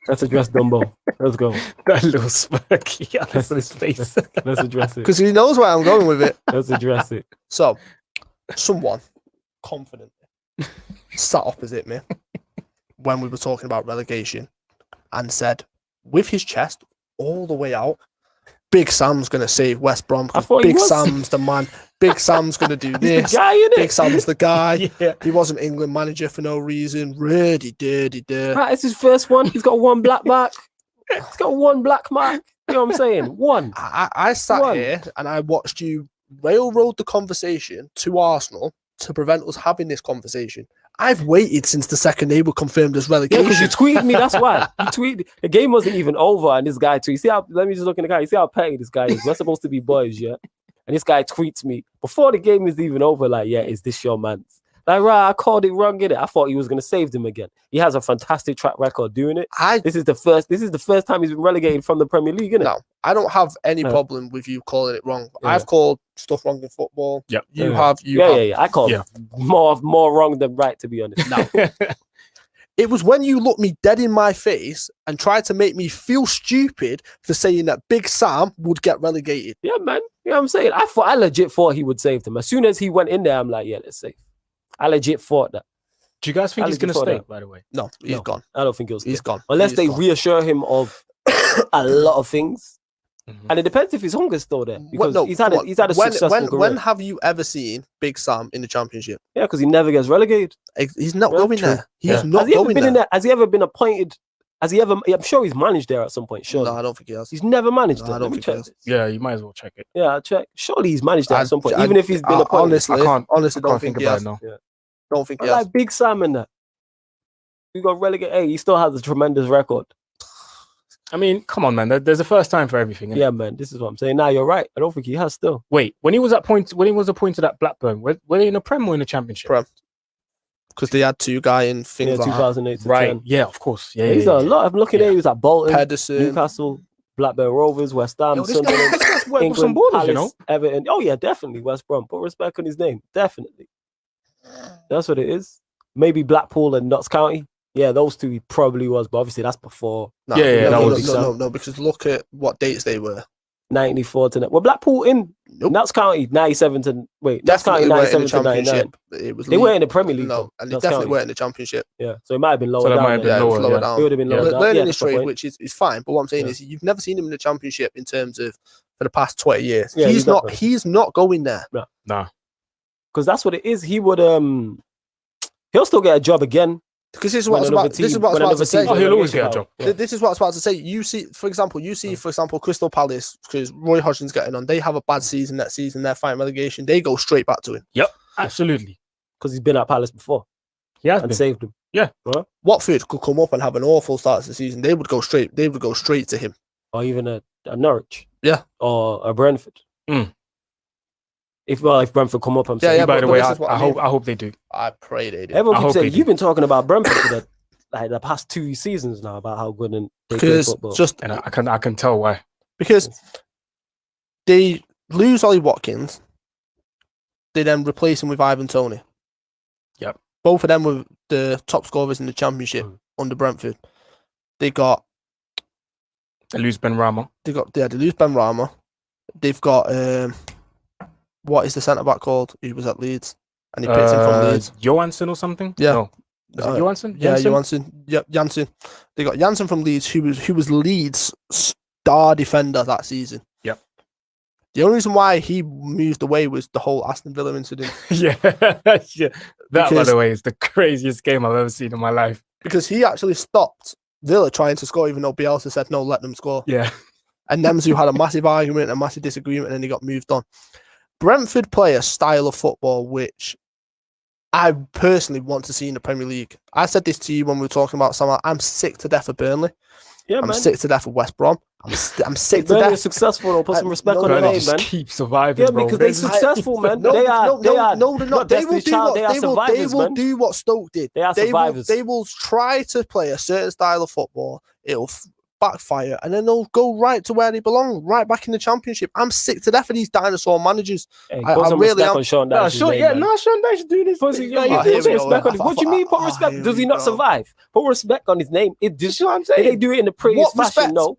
Let's address Dumbo. Let's go. That little smirky on his face. Let's address it. Because he knows where I'm going with it. Let's address it. So, someone confidently sat opposite me when we were talking about relegation and said, with his chest all the way out, Big Sam's going to save West Brom. Big Sam's the man. Big Sam's going to do this. The guy, innit? Big Sam's the guy. Yeah. He wasn't England manager for no reason. Dirty. Right, it's his first one. He's got one black mark. He's got one black mark. You know what I'm saying? One. I sat here and I watched you railroad the conversation to Arsenal to prevent us having this conversation. I've waited since the second they were confirmed as relegation. Yeah, because you tweeted me, that's why. You tweeted. The game wasn't even over, and this guy tweets. You see how, let me just look in the guy. You see how petty this guy is? We're supposed to be boys, yeah? And this guy tweets me before the game is even over, like, yeah, is this your man? Like, right, I called it wrong, innit? I thought he was going to save them again. He has a fantastic track record doing it. This is the first time he's been relegated from the Premier League, innit? No, I don't have any problem with you calling it wrong. Yeah. I've called stuff wrong in football. Yep. You have. I called more wrong than right, to be honest. No. It was when you looked me dead in my face and tried to make me feel stupid for saying that Big Sam would get relegated. Yeah, man. You know what I'm saying? I legit thought he would save them. As soon as he went in there, I'm like, yeah, let's save. I legit thought that. Do you guys think he's going to stay, by the way? No, he's gone. I don't think he'll stay. He's gone. Unless they reassure him of a lot of things. Mm-hmm. And it depends if his hunger's still there. Because he's had a successful career. When have you ever seen Big Sam in the Championship? Yeah, because he never gets relegated. He's not going there. He's not going there. Has he ever been appointed? I'm sure he's managed there at some point. Sure. No, I don't think he has. He's never managed there. I don't think he has. Yeah, you might as well check it. Yeah, I'll check. Surely he's managed there at some point. Even if he's been appointed. Honestly, don't think he has. Don't think he has. Like Big Sam in that. He got relegated. Hey, he still has a tremendous record. I mean, come on, man. There's a first time for everything. Yeah, man. This is what I'm saying. Now you're right. I don't think he has still. Wait, when he was appointed at Blackburn, were they in the Prem or in the Championship? Prem. Because they had two guys in things like 2008 to right. 10. Yeah, of course. Yeah, he's done a lot. I'm looking at. He was at Bolton, Pedersen, Newcastle, Blackburn Rovers, West Ham, Sunderland, England, borders, Palace, you know? Everton. Oh yeah, definitely West Brom. Put respect on his name. Definitely. That's what it is. Maybe Blackpool and Notts County. Yeah, those two he probably was, but obviously that's before. No, because look at what dates they were. 94 to well, Blackpool in Notts County 97 to Notts County 97 to 99. They weren't in the Premier League. No, and they definitely weren't in the Championship. Yeah, so it might have been lower down. Lower down. It would have been lower down. Learning his trade, which is fine. But what I'm saying is, you've never seen him in the Championship in terms of for the past 20 years. Yeah, he's not going there. No, because that's what it is. He would he'll still get a job again. Because this is what I was about to say. Oh, he'll always get a job. Yeah. This is what I was about to say. You see, for example, Crystal Palace, because Roy Hodgson's getting on. They have a bad season that season. They're fighting relegation. They go straight back to him. Yep, absolutely. Because he's been at Palace before. Yeah, and saved him. Yeah. Right? Watford could come up and have an awful start to the season. They would go straight to him. Or even a Norwich. Yeah. Or a Brentford. Mm. If Brentford come up, I'm saying. Yeah, by the way, I hope they do. I pray they do. Everyone keeps saying, you've been talking about Brentford for the past 2 seasons now about how good they play football. And I can tell why. Because they lose Ollie Watkins, they then replace him with Ivan Toney. Yep. Both of them were the top scorers in the Championship under Brentford. They lose Ben Rama. They lose Ben Rama. They've got what is the centre back called? He was at Leeds and he picked him from Leeds. Johansson or something? Yeah. No. Is it Johansson? Yeah, Johansson. Yep, Janssen. They got Janssen from Leeds, who was Leeds' star defender that season. Yep. The only reason why he moved away was the whole Aston Villa incident. Yeah. That, by the way, is the craziest game I've ever seen in my life. Because he actually stopped Villa trying to score, even though Bielsa said, no, let them score. Yeah. And Nemzu had a massive argument, a massive disagreement, and then he got moved on. Brentford play a style of football which I personally want to see in the Premier League. I said this to you when we were talking about summer. I'm sick to death of Burnley. Yeah, I'm sick to death of West Brom. I'm sick to death. Burnley is successful. Though. Put some respect on their name, man. Keep surviving, yeah, because they're successful, man. They are. No, they're not. They will do what Stoke did. They are survivors. They will try to play a certain style of football. It'll backfire, and then they'll go right to where they belong, right back in the Championship. I'm sick to death of these dinosaur managers. Hey, I really am. Sean Dyche Sean Dyche doing this. What do you mean? Put respect. Does he not survive? Put respect on his name. Just what I'm saying. They do it in the previous fashion. No,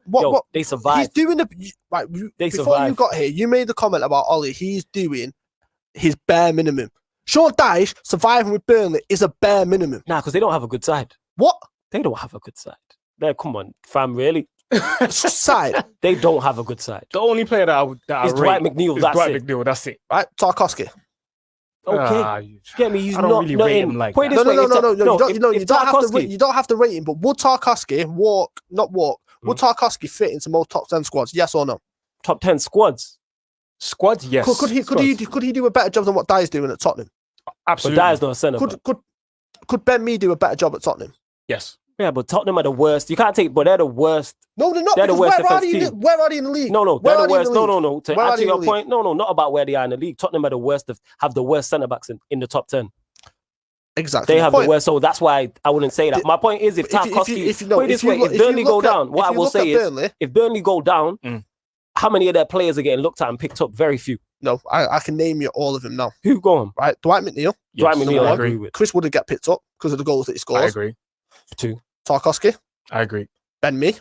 they survive. He's doing the right. Before you got here, you made the comment about Ollie. He's doing his bare minimum. Sean Dyche surviving with Burnley is a bare minimum. Nah, because they don't have a good side. What? They don't have a good side. Come on, fam, really? Side. They don't have a good side. The only player that I rate Dwight McNeil. is That's Dwight it. McNeil. That's it. Right? Tarkowski. Okay. Get me? He's I don't not really not rate in. him like Put it that. this way, You don't have to rate him, but would Tarkowski would Tarkowski fit into most top 10 squads? Yes or no? Top 10 squads. Squads, yes. Could he do a better job than what Dyer's doing at Tottenham? Absolutely. But Dyer's not a centre back. Could Ben Mee do a better job at Tottenham? Yes. Yeah, but Tottenham are the worst. You can't take, but they're the worst. No, they're not. They're the worst defense team. Where are they in the league? No, they're the worst. No. To Where add to your point, league? no, not about where they are in the league. Tottenham are the worst. Have the worst centre backs in the top 10. Exactly. They have the worst. So that's why I wouldn't say that. My point is, if Tarkowski, if Burnley go down, what I will say is, if Burnley go down, how many of their players are getting looked at and picked up? Very few. No, I can name you all of them now. Who gone? Right, Dwight McNeil. Dwight McNeil, I agree with. Chris Wood get picked up because of the goals that he scores. I agree. 2. Tarkowski. I agree. Ben Mee.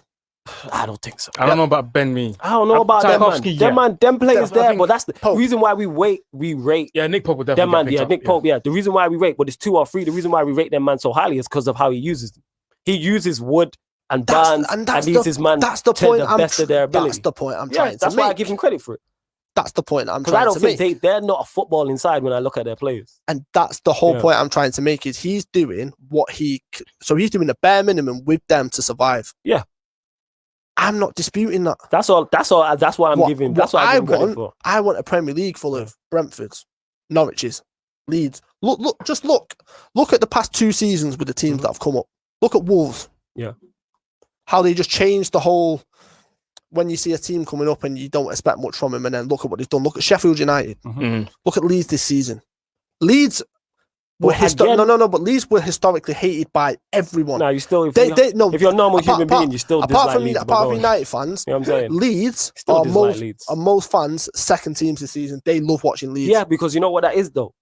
I don't think so. I don't know about Ben Mee. I don't know about them, man. Them players there, but that's the reason why we rate. Yeah, Nick Pope would definitely get picked up. Nick Pope, yeah. The reason why we rate, but it's 2 or 3. The reason why we rate them man so highly is because of how he uses them. He uses Wood and Barnes and leads his man to the best of their ability. That's the point I'm trying to make. That's why I give him credit for it. That's the point I'm trying to make. Because I don't think they're not a football inside when I look at their players. And that's the whole point I'm trying to make is he's doing he's doing the bare minimum with them to survive. Yeah. I'm not disputing that. That's all. That's why I'm giving. That's what I want. For. I want a Premier League full of Brentfords, Norwiches, Leeds. Look at the past 2 seasons with the teams that have come up. Look at Wolves. Yeah. How they just changed the whole. When you see a team coming up and you don't expect much from them, and then look at what they've done. Look at Sheffield United. Look at Leeds this season. Leeds were but Leeds were historically hated by everyone. No, you still if you're a normal human being, you still dislike Leeds. Apart from United fans, you know what I'm saying? Leeds are most fans' second teams this season. They love watching Leeds. Yeah, because you know what that is though.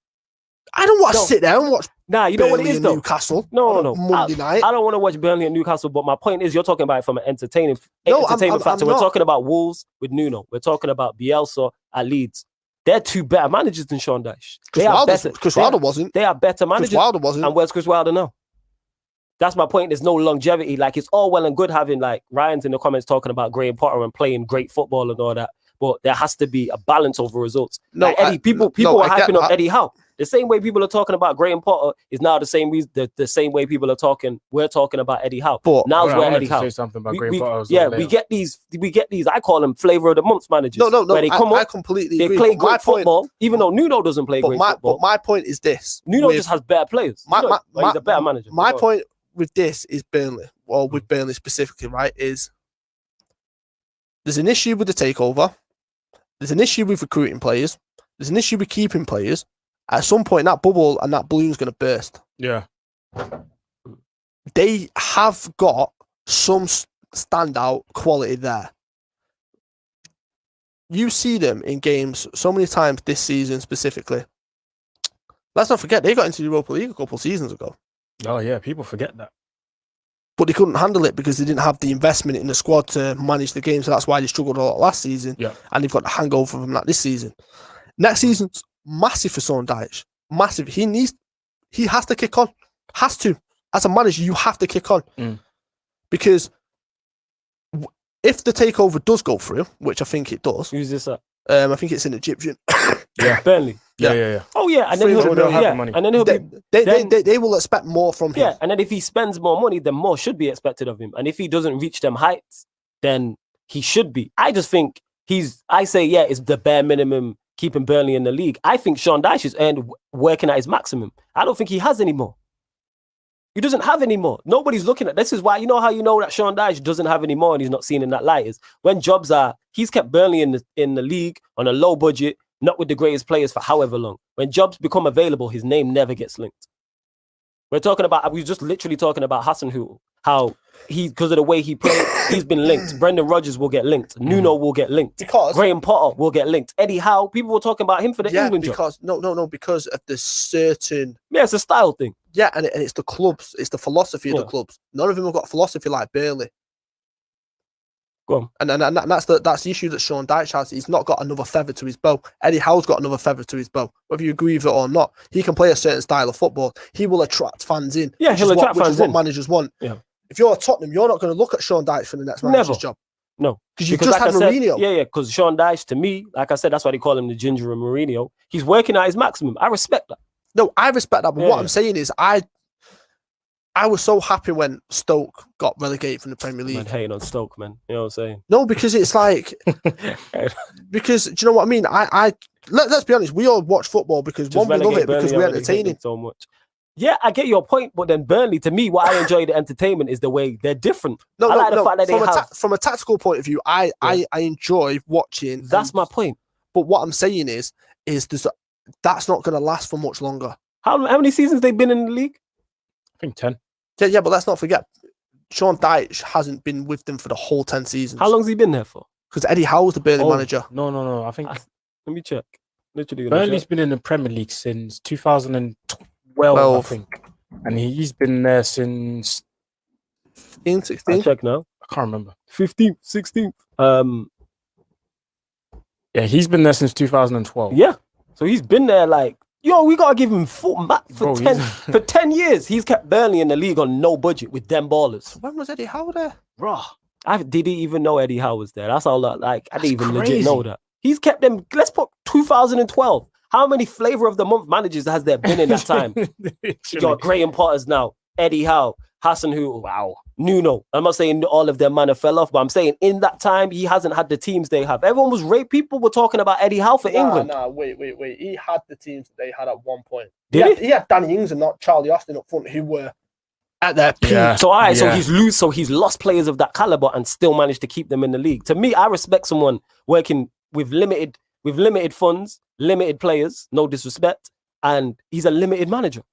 I don't want to sit there and watch. Nah, you know what it is though. Newcastle. No. Monday night. I don't want to watch Burnley and Newcastle, but my point is, you're talking about it from an entertainment factor. We're talking about Wolves with Nuno. We're talking about Bielsa at Leeds. They're 2 better managers than Sean Dyche. Chris Wilder wasn't. They are better managers. Chris Wilder wasn't. And where's Chris Wilder now? That's my point. There's no longevity. Like, it's all well and good having, like, Ryan's in the comments talking about Graham Potter and playing great football and all that. But there has to be a balance over results. No, like Eddie, people are hyping up Eddie Howe. The same way people are talking about Graham Potter is now the same reason. The same way people are talking. We're talking about Eddie Howe. But now's where Eddie Howe. Say something about Graham Potter. We get these. I call them flavor of the month managers. No. Where they come I completely agree. They play good football, even though Nuno doesn't play great football. But my point is this: Nuno just has better players. He's a better manager. My point with this is Burnley, or with Burnley specifically, right? Is there's an issue with the takeover. There's an issue with recruiting players. There's an issue with keeping players. At some point, that bubble and that balloon's going to burst. Yeah. They have got some standout quality there. You see them in games so many times this season specifically. Let's not forget, they got into the Europa League a couple of seasons ago. Oh, yeah, people forget that. But they couldn't handle it because they didn't have the investment in the squad to manage the game. So that's why they struggled a lot last season. Yeah. And they've got the hangover from that this season. Next season's massive for Sean Dyche. Massive. He has to kick on. Has to. As a manager, you have to kick on. Because if the takeover does go through, which I think it does. Who's this at? I think it's an Egyptian. Yeah. Burnley. Yeah. Oh, yeah. And then they will expect more from him. Yeah. And then if he spends more money, then more should be expected of him. And if he doesn't reach them heights, then he should be. I just think it's the bare minimum keeping Burnley in the league. I think Sean Dyche is working at his maximum. I don't think he has any more. He doesn't have any more. Nobody's looking at this. Is why you know how you know that Sean Dyche doesn't have any more and he's not seen in that light is when he's kept Burnley in the league on a low budget, not with the greatest players for however long. When jobs become available, his name never gets linked. We were just literally talking about Hasenhüttl, how because of the way he played, he's been linked. Brendan Rodgers will get linked. Nuno will get linked. Because Graham Potter will get linked. Eddie Howe, people were talking about him for the England job. Because of the certain... Yeah, it's a style thing. Yeah, and it's the clubs. It's the philosophy of the clubs. None of them have got a philosophy like Burnley. Go on. And that's the issue that Sean Dyche has. He's not got another feather to his bow. Eddie Howe's got another feather to his bow. Whether you agree with it or not, he can play a certain style of football. He will attract fans in. Yeah, he'll attract fans in. Which is what managers want. Yeah. If you're a Tottenham, you're not going to look at Sean Dyche for the next manager's job. No. Because you've just had Mourinho. Yeah, because Sean Dyche, to me, like I said, that's why they call him the Ginger and Mourinho. He's working at his maximum. I respect that. No, I respect that. But what I'm saying is, I was so happy when Stoke got relegated from the Premier League. Man, hating on Stoke, man. You know what I'm saying? No, because it's like, because do you know what I mean? Let's be honest. We all watch football because we love it because we're entertaining so much. Yeah, I get your point, but then Burnley, to me, what I enjoy the entertainment is the way they're different. The fact that from a tactical point of view, I enjoy watching. That's my point. But what I'm saying is that's not going to last for much longer. How many seasons they've been in the league? I think 10. Yeah, but let's not forget, Sean Dyche hasn't been with them for the whole 10 seasons. How long's he been there for? Because Eddie Howe's the Burnley manager. No. I think. Let me check. Literally, Burnley's been in the Premier League since 2012, I think. And he's been there since 15, 16? I'll check now. I can't remember. 15th, 16th. Yeah, he's been there since 2012. Yeah. So he's been there like, we got to give him for 10 years. He's kept Burnley in the league on no budget with them ballers. When was Eddie Howe there? Bro, I didn't even know Eddie Howe was there. That's all I didn't even legit know that. He's kept them, let's put 2012. How many flavor of the month managers has there been in that time? You got Graham Potters now, Eddie Howe, Hassan Nuno. I'm not saying all of them man have fell off, but I'm saying in that time, he hasn't had the teams they have. Everyone was people were talking about Eddie Howe for England. Wait. He had the teams that they had at one point. Did he? He had Danny Ings and not Charlie Austin up front, who were at their peak. Yeah. So he's lost players of that caliber and still managed to keep them in the league. To me, I respect someone working with limited funds, limited players, no disrespect, and he's a limited manager.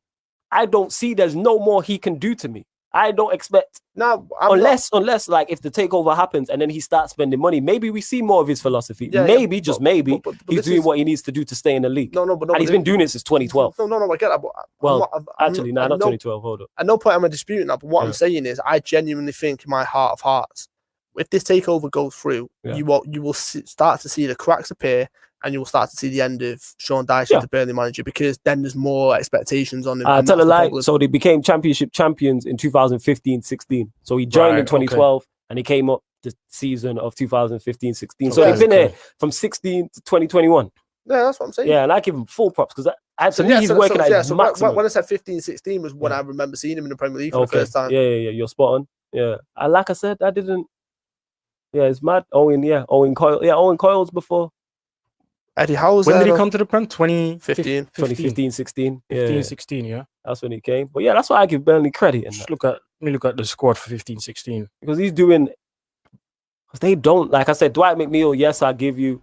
I don't see there's no more he can do to me. I don't expect unless like if the takeover happens and then he starts spending money, maybe we see more of his philosophy. Maybe he's doing what he needs to do to stay in the league. And he's been doing it since 2012. No, I get that. But not 2012. Hold on. At no point am I disputing that. But what I'm saying is, I genuinely think in my heart of hearts, if this takeover goes through, you will start to see the cracks appear. And you will start to see the end of Sean Dyche as the Burnley manager, because then there's more expectations on him. I tell a lie. So they became championship champions in 2015-16. So he joined in 2012 and he came up the season of 2015-16. So they've been there from 16 to 2021. Yeah, that's what I'm saying. Yeah, and I give him full props because he's working at his maximum. When I said 15-16 was when I remember seeing him in the Premier League for the first time. Yeah, you're spot on. Yeah, like I said, I didn't. Yeah, it's mad. Owen Coyle. Yeah, Owen Coyle's before. Eddie Howe's when did he come to the Prem? 2015, 16. 15, 16, yeah. That's when he came. But yeah, that's why I give Burnley credit. Let me look at the squad for 15, 16. Because he's doing, because they don't, like I said, Dwight McNeil, yes, I give you,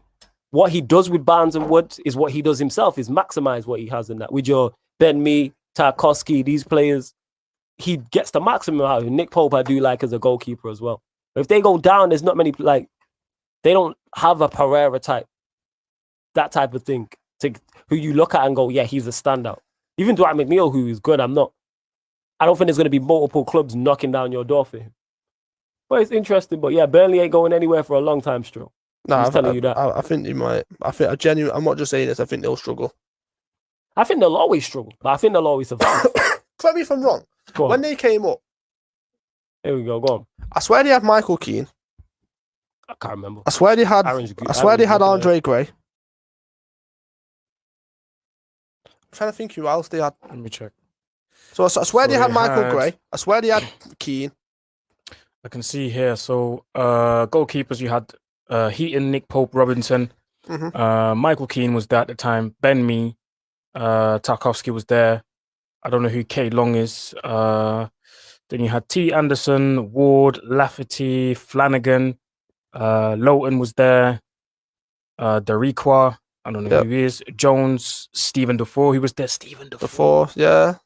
what he does with Barnes and Wood is what he does himself, is maximize what he has in that. With your Ben Mee, Tarkowski, these players, he gets the maximum out of it. Nick Pope, I do like as a goalkeeper as well. But if they go down, there's not many, like, they don't have a Pereira type. That type of thing, who you look at and go, yeah, he's a standout. Even Dwight McNeil, who is good, I don't think there's going to be multiple clubs knocking down your door for him. But it's interesting. But yeah, Burnley ain't going anywhere for a long time, Stro. I'm telling you that. I think he might. I'm not just saying this. I think they'll struggle. I think they'll always struggle, but I think they'll always survive. Correct me if I'm wrong. When they came up, here we go. Go on. I swear they had Michael Keane. I can't remember. I swear they had Andre Gray. I'm trying to think who else they had. Let me check. So I swear they had Michael Gray. I swear they had Keane. I can see here. So goalkeepers, you had Heaton, Nick Pope, Robinson. Mm-hmm. Michael Keane was there at the time. Ben Mee, Tarkowski was there. I don't know who Kay Long is. Then you had T. Anderson, Ward, Lafferty, Flanagan. Lowton was there. Darikwa. I don't know who he is. Jones, Stephen Defoe. He was there. Stephen Defoe, yeah.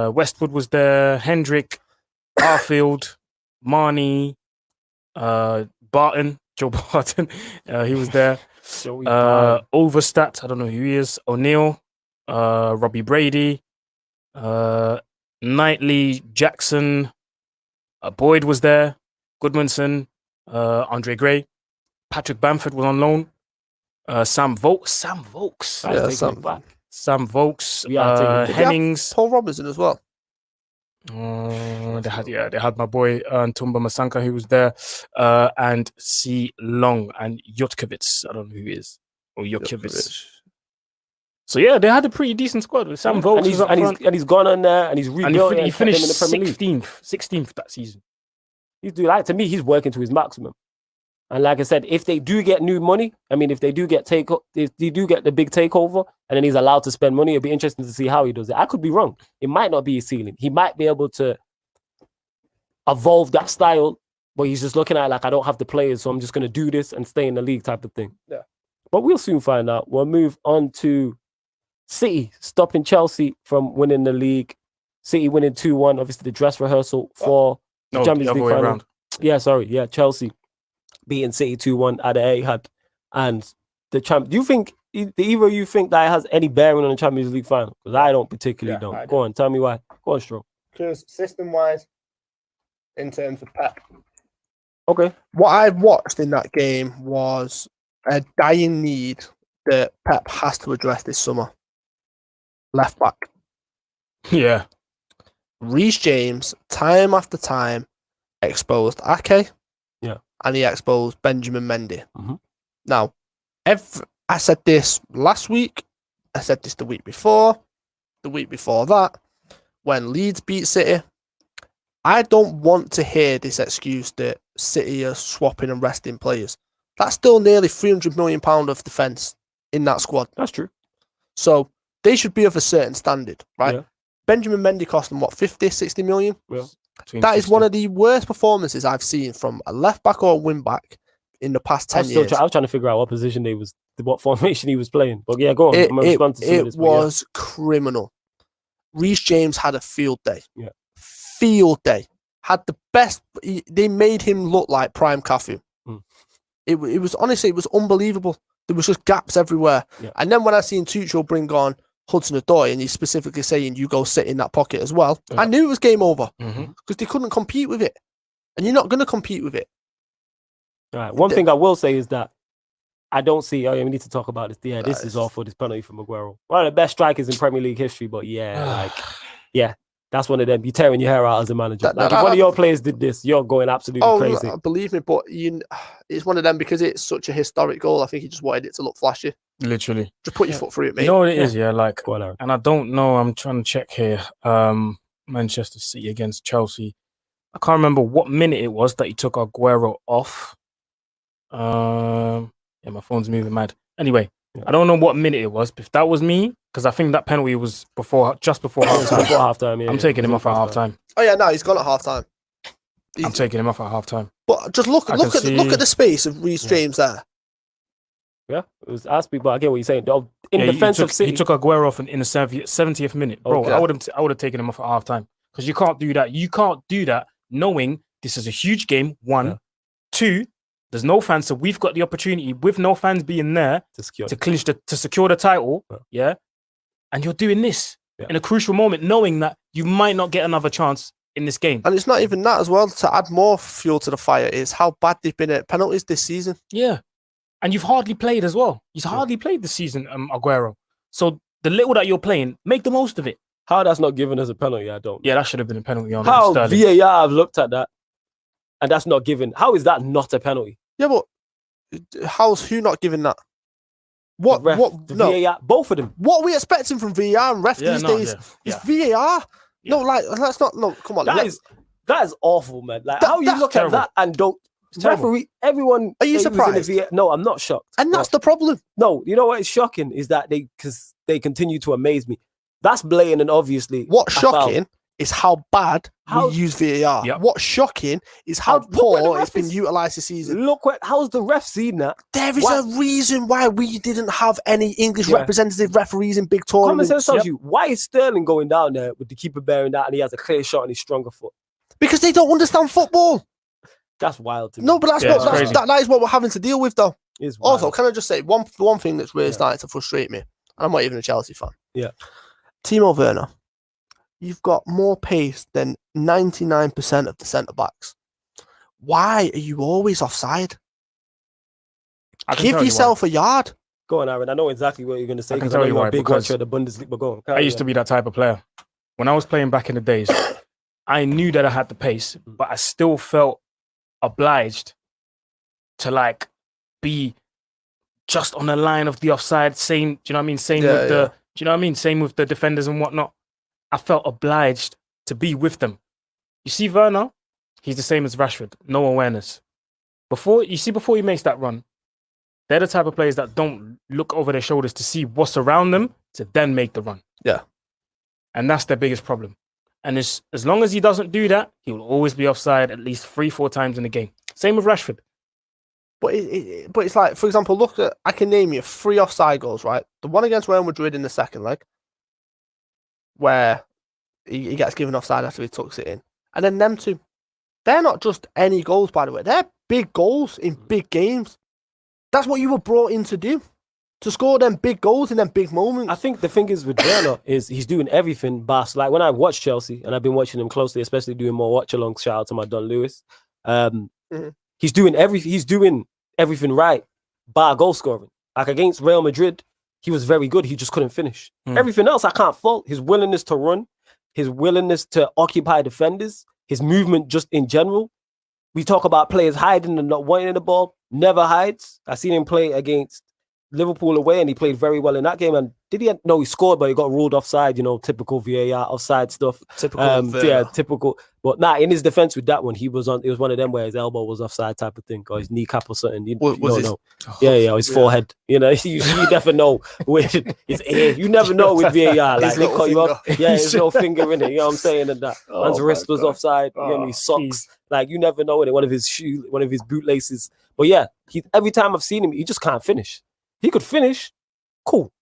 Westwood was there. Hendrick, Arfield, Marnie, Barton, Joe Barton. He was there. Overstat. I don't know who he is. O'Neill, Robbie Brady, Knightley, Jackson. Boyd was there. Goodmanson, Andre Gray, Patrick Bamford was on loan. Sam Vokes. Sam Vokes. Hennings. Paul Robinson as well. They had my boy Tumba Masanka who was there, and C Long and Jutkiewicz. I don't know who he is, or Jutkiewicz. So yeah, they had a pretty decent squad with Sam Vokes, and he's gone on there and he's rebuilt. And he finished in the Premier League. 16th that season. To me, he's working to his maximum. And like I said, if they do get new money, if they do get the big takeover, and then he's allowed to spend money, it'll be interesting to see how he does it. I could be wrong. It might not be his ceiling. He might be able to evolve that style, but he's just looking at it like, I don't have the players, so I'm just going to do this and stay in the league type of thing. Yeah. But we'll soon find out. We'll move on to City stopping Chelsea from winning the league. City winning 2-1, obviously the dress rehearsal for the Champions League final. Around. Chelsea beating City 2-1 at the Etihad. And the champ. Do you think either of you think that has any bearing on the Champions League final? Because I don't particularly don't. Go on, tell me why. Go on, Stro. Because system-wise, in terms of Pep. Okay. What I watched in that game was a dying need that Pep has to address this summer. Left back. Yeah. Reece James, time after time, exposed Ake. Yeah. And he exposed Benjamin Mendy. Mm-hmm. Now, I said this last week. I said this the week before that, when Leeds beat City. I don't want to hear this excuse that City are swapping and resting players. That's still nearly £300 million of defence in that squad. That's true. So they should be of a certain standard, right? Yeah. Benjamin Mendy cost them, 50, 60 million? Yeah. That is one of the worst performances I've seen from a left back or a wing back in the past 10 years. I was trying to figure out what formation he was playing. But yeah, go on. It was criminal. Reece James had a field day. Yeah. Field day. Had the best. They made him look like prime Cafu. It was honestly, it was unbelievable. There was just gaps everywhere. Yeah. And then when I seen Tuchel bring on Hudson-Odoi and he's specifically saying you go sit in that pocket as well, I knew it was game over because they couldn't compete with it. And you're not going to compete with it. All right. One thing I will say is that I don't see. We need to talk about this. Yeah, this is awful. This penalty from Aguero. One of the best strikers in Premier League history. But that's one of them. You're tearing your hair out as a manager. If one of your players did this, you're going absolutely crazy. Believe me, but it's one of them because it's such a historic goal. I think he just wanted it to look flashy. Literally. Just put your foot through it, mate. You know what it is, and I don't know. I'm trying to check here. Manchester City against Chelsea. I can't remember what minute it was that he took Aguero off. My phone's moving mad. Anyway, I don't know what minute it was. But if that was me, because I think that penalty was just before half-time. Before half-time, yeah. I'm taking him off at half-time. Oh yeah, no, he's gone at half-time. I'm taking him off at half-time. But just look at the space of Reece James there. Yeah, it was Aspie, but I get what you're saying. In defense of City, he took Aguero off in the 70th minute, bro. Okay. I would have taken him off at half-time because you can't do that. You can't do that knowing this is a huge game. 1, 2. There's no fans, so we've got the opportunity with no fans being there to secure the title. Yeah, and you're doing this in a crucial moment, knowing that you might not get another chance in this game. And it's not even that as well. To add more fuel to the fire is how bad they've been at penalties this season. Yeah, and you've hardly played as well. He's hardly played this season, Aguero. So the little that you're playing, make the most of it. How that's not given as a penalty, I don't know. Yeah, that should have been a penalty on how Sterling. VAR have looked at that, and that's not given. How is that not a penalty? Yeah, but how's who not giving that? What? VAR, both of them. What are we expecting from VAR and ref these days? It's VAR. No, let's not. No, come on. That is awful, man. Like, how you look at that and don't referee? Everyone. Are you surprised? No, I'm not shocked. And that's the problem. No, you know what is shocking is that they continue to amaze me. That's blatant and obviously. What's shocking is how bad we use VAR. Yep. What's shocking is how poor it's been utilised this season. How's the ref seen that? There is a reason why we didn't have any English representative referees in big tournaments. Common sense tells you, why is Sterling going down there with the keeper bearing that and he has a clear shot on his stronger foot? Because they don't understand football. That's wild to me. No, but that is what we're having to deal with, though. Also, can I just say, one thing that's really starting to frustrate me, and I'm not even a Chelsea fan. Yeah. Timo Werner. You've got more pace than 99% of the centre-backs. why are you always offside? Give yourself a yard. Go on, Aaron. I know exactly what you're going to say. I can tell you why. A big Because watcher of the Bundesliga. Go on. I used to be that type of player. When I was playing back in the days, I knew that I had the pace, but I still felt obliged to like be just on the line of the offside. Same, do you know what I mean? Same with the, do you know what I mean? Same with the defenders and whatnot. I felt obliged to be with them. You see, Werner, he's the same as Rashford. No awareness. Before he makes that run, they're the type of players that don't look over their shoulders to see what's around them to then make the run. Yeah. And that's their biggest problem. And as long as he doesn't do that, he will always be offside at least 3-4 times in a game. Same with Rashford. But it's like, for example, I can name you 3 offside goals, right? The one against Real Madrid in the second leg, where he gets given offside after he tucks it in. And then them 2, they're not just any goals, by the way. They're big goals in big games. That's what you were brought in to do. To score them big goals in them big moments. I think the thing is with Werner is he's doing everything boss. Like when I watch Chelsea, and I've been watching him closely, especially doing more watch-alongs, shout out to my Don Lewis. He's doing everything right, bar goal scoring. Like against Real Madrid, he was very good. He just couldn't finish. Everything else I can't fault. His willingness to run, his willingness to occupy defenders, his movement just in general. We talk about players hiding and not wanting the ball. Never hides. I seen him play against Liverpool away, and he played very well in that game. And he scored, but he got ruled offside. Typical VAR offside stuff. Typical. But in his defense with that one, it was one of them where his elbow was offside type of thing, or his kneecap or something. You don't know. His forehead. You never know with his ear. You never know with VAR. Like they cut you off. Yeah, there's no finger in it. You know what I'm saying? And that man's wrist was offside. His socks. Like you never know. One of his shoes, one of his bootlaces. But yeah, every time I've seen him, he just can't finish. He could finish, cool,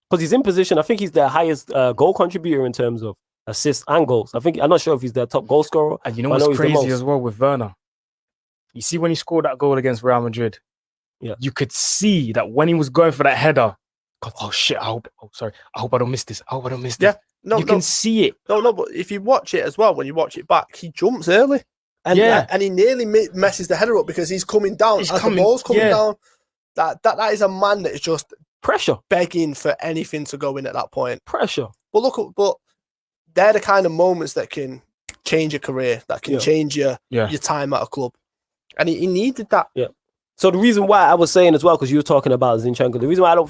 because he's in position. I think he's their highest goal contributor in terms of assists and goals. I'm not sure if he's their top goal scorer. And you know what's crazy as well with Werner? You see when he scored that goal against Real Madrid, you could see that when he was going for that header, oh shit, I hope I don't miss this. Yeah, you can see it. No, but if you watch it as well, when you watch it back, he jumps early. And he nearly messes the header up because he's coming down. The ball's coming down. That is a man that is just pressure, begging for anything to go in at that point. Pressure. But they're the kind of moments that can change your career, that can change your time at a club. And he needed that. Yeah. So the reason why I was saying as well, because you were talking about Zinchenko, the reason why I don't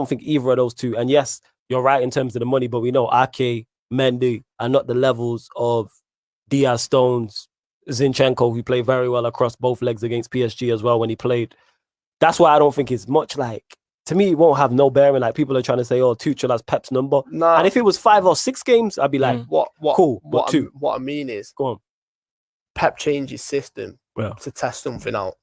think either of those two, and yes, you're right in terms of the money, but we know Ake, Mendy are not the levels of Diaz, Stones, Zinchenko, who played very well across both legs against PSG as well when he played. That's why I don't think it's much like, to me, it won't have no bearing. Like people are trying to say, Tuchel has Pep's number. Nah. And if it was 5 or 6 games, I'd be like, cool, but 2. What I mean is, go on. Pep changed his system to test something out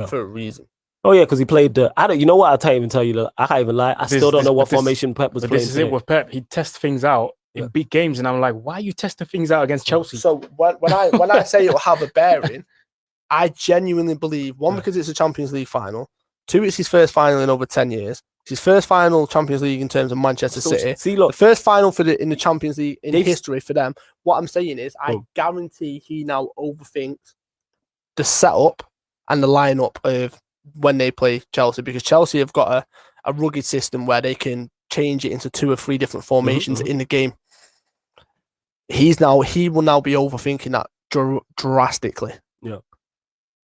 for a reason. Oh yeah, because he played you know what? I can't even tell you. I can't even lie. I still don't know what formation Pep was playing. This is it with Pep. He tests things out in big games, and I'm like, why are you testing things out against Chelsea? So when I say it'll have a bearing, I genuinely believe, one, because it's a Champions League final. 2, it's his first final in over 10 years. It's his first final Champions League in terms of Manchester City. See, look, the first final in the Champions League in history for them. What I'm saying is, I guarantee he now overthinks the setup and the lineup of when they play Chelsea, because Chelsea have got a rugged system where they can change it into 2 or 3 different formations in the game. He will now be overthinking that drastically. Yeah.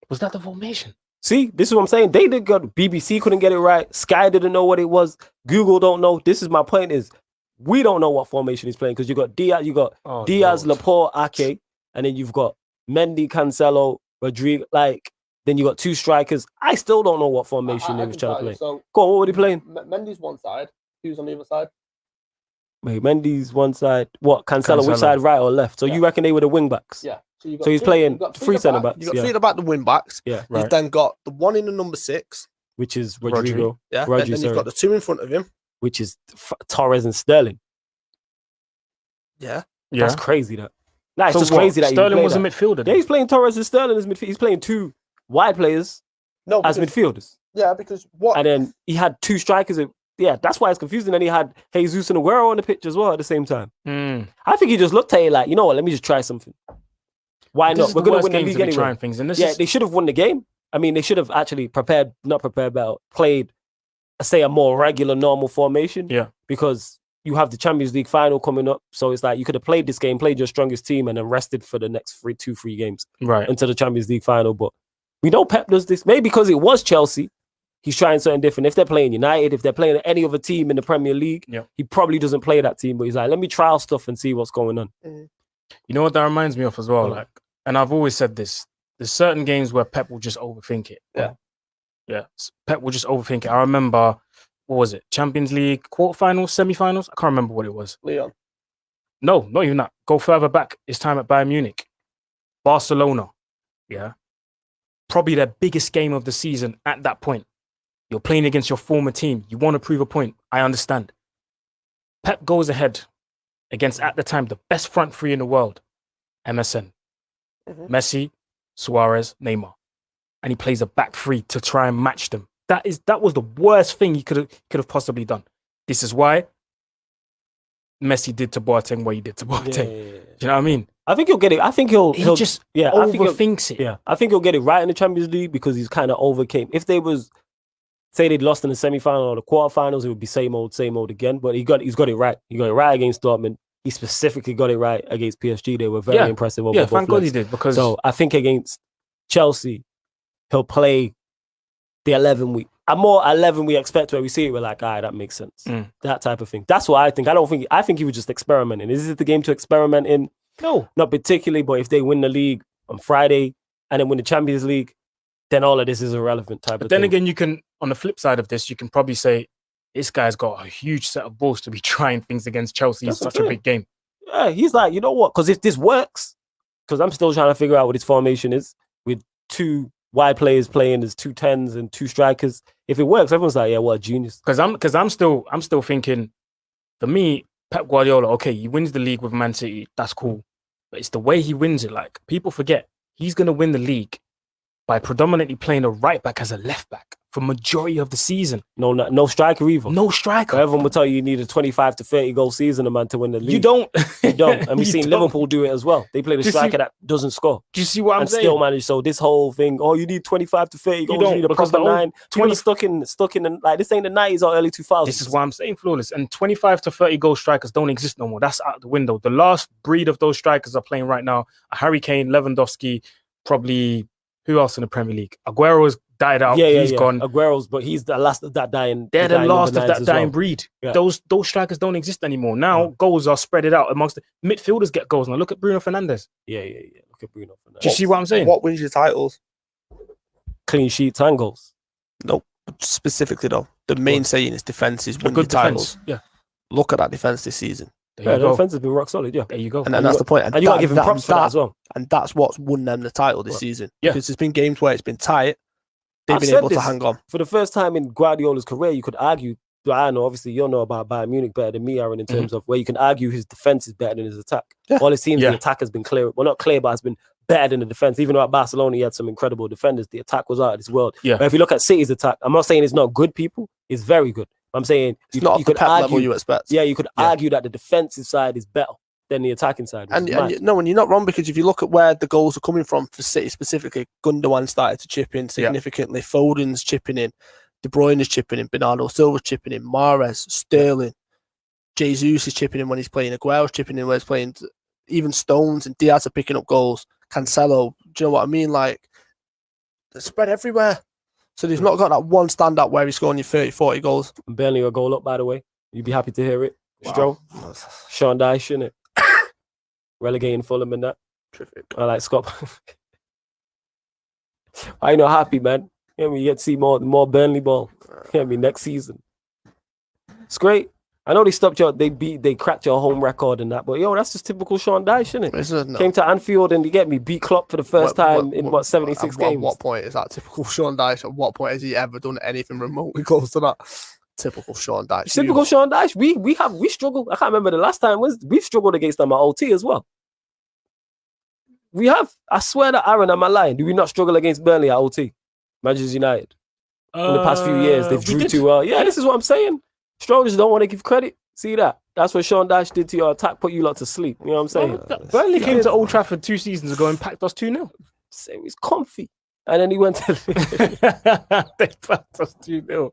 Was that the formation? See, this is what I'm saying. They did good. BBC couldn't get it right. Sky didn't know what it was. Google don't know. This is my point is, we don't know what formation he's playing because you got Diaz, Laporte, Ake, and then you've got Mendy, Cancelo, Rodrigo. Then you got 2 strikers. I still don't know what formation he was trying to play. So, go on, what were they playing? Mendy's one side. Who's on the other side? Wait, Mendy's one side. What? Cancelo, which side, right or left? So you reckon they were the wing backs? Yeah. So he's playing 3 centre backs. You've got 3 at the back, the wing backs. Yeah. Right. You've then got the one in the number 6, which is Rodrigo. Yeah. Then you've got the 2 in front of him, which is Torres and Sterling. Yeah. That's crazy. It's just crazy that Sterling was a midfielder. Yeah, he's playing Torres and Sterling as midfield. He's playing 2 wide players as midfielders. Yeah, because what? And then he had 2 strikers. Yeah, that's why it's confusing. And he had Jesus and Aguero on the pitch as well at the same time. I think he just looked at it like, you know what, let me just try something. Why not? We're going to win the league anyway. Trying things, and they should have won the game. I mean, they should have actually played say a more regular, normal formation. Yeah. Because you have the Champions League final coming up. So it's like you could have played this game, played your strongest team, and then rested for the next 3 games. Right. Into the Champions League final. But we know Pep does this. Maybe because it was Chelsea, he's trying something different. If they're playing United, if they're playing any other team in the Premier League, he probably doesn't play that team. But he's like, let me trial stuff and see what's going on. You know what that reminds me of as well? Like, and I've always said this, there's certain games where Pep will just overthink it. Yeah. Pep will just overthink it. I remember, what was it? Champions League quarterfinals, semi-finals? I can't remember what it was. Leon. No, not even that. Go further back. It's time at Bayern Munich. Barcelona. Yeah. Probably their biggest game of the season at that point. You're playing against your former team. You want to prove a point. I understand. Pep goes ahead against, at the time, the best front three in the world. MSN. Messi, Suarez, Neymar. And he plays a back three to try and match them. That was the worst thing he could have possibly done. This is why Messi did to Boateng what he did to Boateng. Do you know what I mean? I think he'll get it. I think he'll just overthinks it. Yeah, I think he'll get it right in the Champions League because he's kind of overcame. If they was, say they'd lost in the semi-final or the quarterfinals, it would be same old again. But he's got it right. He got it right against Dortmund. He specifically got it right against PSG. They were very impressive. Over thank God he did. Because so I think against Chelsea, he'll play the 11 we expect where we see it. We're like, all right, that makes sense. That type of thing. That's what I think. I think he was just experimenting. Is it the game to experiment in? No. Not particularly, but if they win the league on Friday and then win the Champions League, then all of this is irrelevant type of thing. But then again, you can, on the flip side of this, you can probably say, this guy's got a huge set of balls to be trying things against Chelsea in such a big game. Yeah, he's like, you know what? Because if this works, because I'm still trying to figure out what his formation is with 2 wide players playing as 2 10s and 2 strikers. If it works, everyone's like, yeah, what a genius. Because I'm still thinking, for me, Pep Guardiola, okay, he wins the league with Man City, that's cool. But it's the way he wins it. Like, people forget, he's going to win the league by predominantly playing a right back as a left back for majority of the season. No striker either. No striker. Everyone will tell you need a 25 to 30 goal season, man, to win the league. You don't. You don't. And we've seen Liverpool do it as well. They play the striker that doesn't score. Do you see what I'm saying? Still manage. So this whole thing, you need 25 to 30 goals, you need a proper 9. 20 stuck in like this ain't the 90s or early 2000s. This is why I'm saying flawless. And 25 to 30 goal strikers don't exist no more. That's out the window. The last breed of those strikers are playing right now are Harry Kane, Lewandowski, probably who else in the Premier League? Aguero's died out. He's gone. Aguero's, but he's the last of that dying. They're the last of that dying breed. Yeah. Those strikers don't exist anymore. Now goals are spread out amongst the midfielders. Get goals now. Look at Bruno Fernandes. Yeah. Look at Bruno Fernandes. Do you see what I'm saying? What wins your titles? Clean sheets and goals. No, specifically though. The main saying is defense is winning titles. Yeah. Look at that defense this season. The defense has been rock solid. Yeah, there you go. And that's the point. And you got to give him props for that as well. And that's what's won them the title this season. Yeah, because there's been games where it's been tight. They've been able to hang on. For the first time in Guardiola's career, you could argue. I know, obviously, you'll know about Bayern Munich better than me, Aaron, in terms of where you can argue his defense is better than his attack. Yeah. All it seems the attack has been clear. Well, not clear, but it's been better than the defense. Even though at Barcelona, he had some incredible defenders, the attack was out of this world. Yeah. But if you look at City's attack, I'm not saying it's not good people. It's very good. I'm saying it's not the Pep level you expect. Yeah, you could argue that the defensive side is better than the attacking side. And you're not wrong, because if you look at where the goals are coming from for City specifically, Gundogan started to chip in significantly. Yeah. Foden's chipping in. De Bruyne is chipping in. Bernardo Silva's chipping in. Mahrez, Sterling, Jesus is chipping in when he's playing. Aguero's chipping in when he's playing. Even Stones and Diaz are picking up goals. Cancelo, do you know what I mean? Like, they're spread everywhere. So they've not got that one standout where he's scoring you 30, 40 goals. Barely a goal up, by the way. You'd be happy to hear it. Wow. Stroll. Sean Dyche, shouldn't it? Relegating Fulham and that. Terrific. I like Scott. I know, happy, man. You get to see more Burnley ball. Next season. It's great. I know they stopped they cracked your home record and that, but that's just typical Sean Dyche, isn't it? No. Came to Anfield and beat Klopp for the first time in 76 games. At what point is that typical Sean Dyche? At what point has he ever done anything remotely close to that? Typical Sean Dyche. Typical Sean Dyche. We struggled. I can't remember the last time we've struggled against them at OT as well. We have. I swear that Aaron, am I lying? Do we not struggle against Burnley at OT? Manchester United. In the past few years, they've drew too well. Yeah, this is what I'm saying. Stroll just don't want to give credit. See that? That's what Sean Dyche did to your attack, put you lot to sleep. You know what I'm saying? Burnley came to Old Trafford 2 seasons ago and packed us 2-0. Same, he's comfy. And then he went to... They packed us 2-0.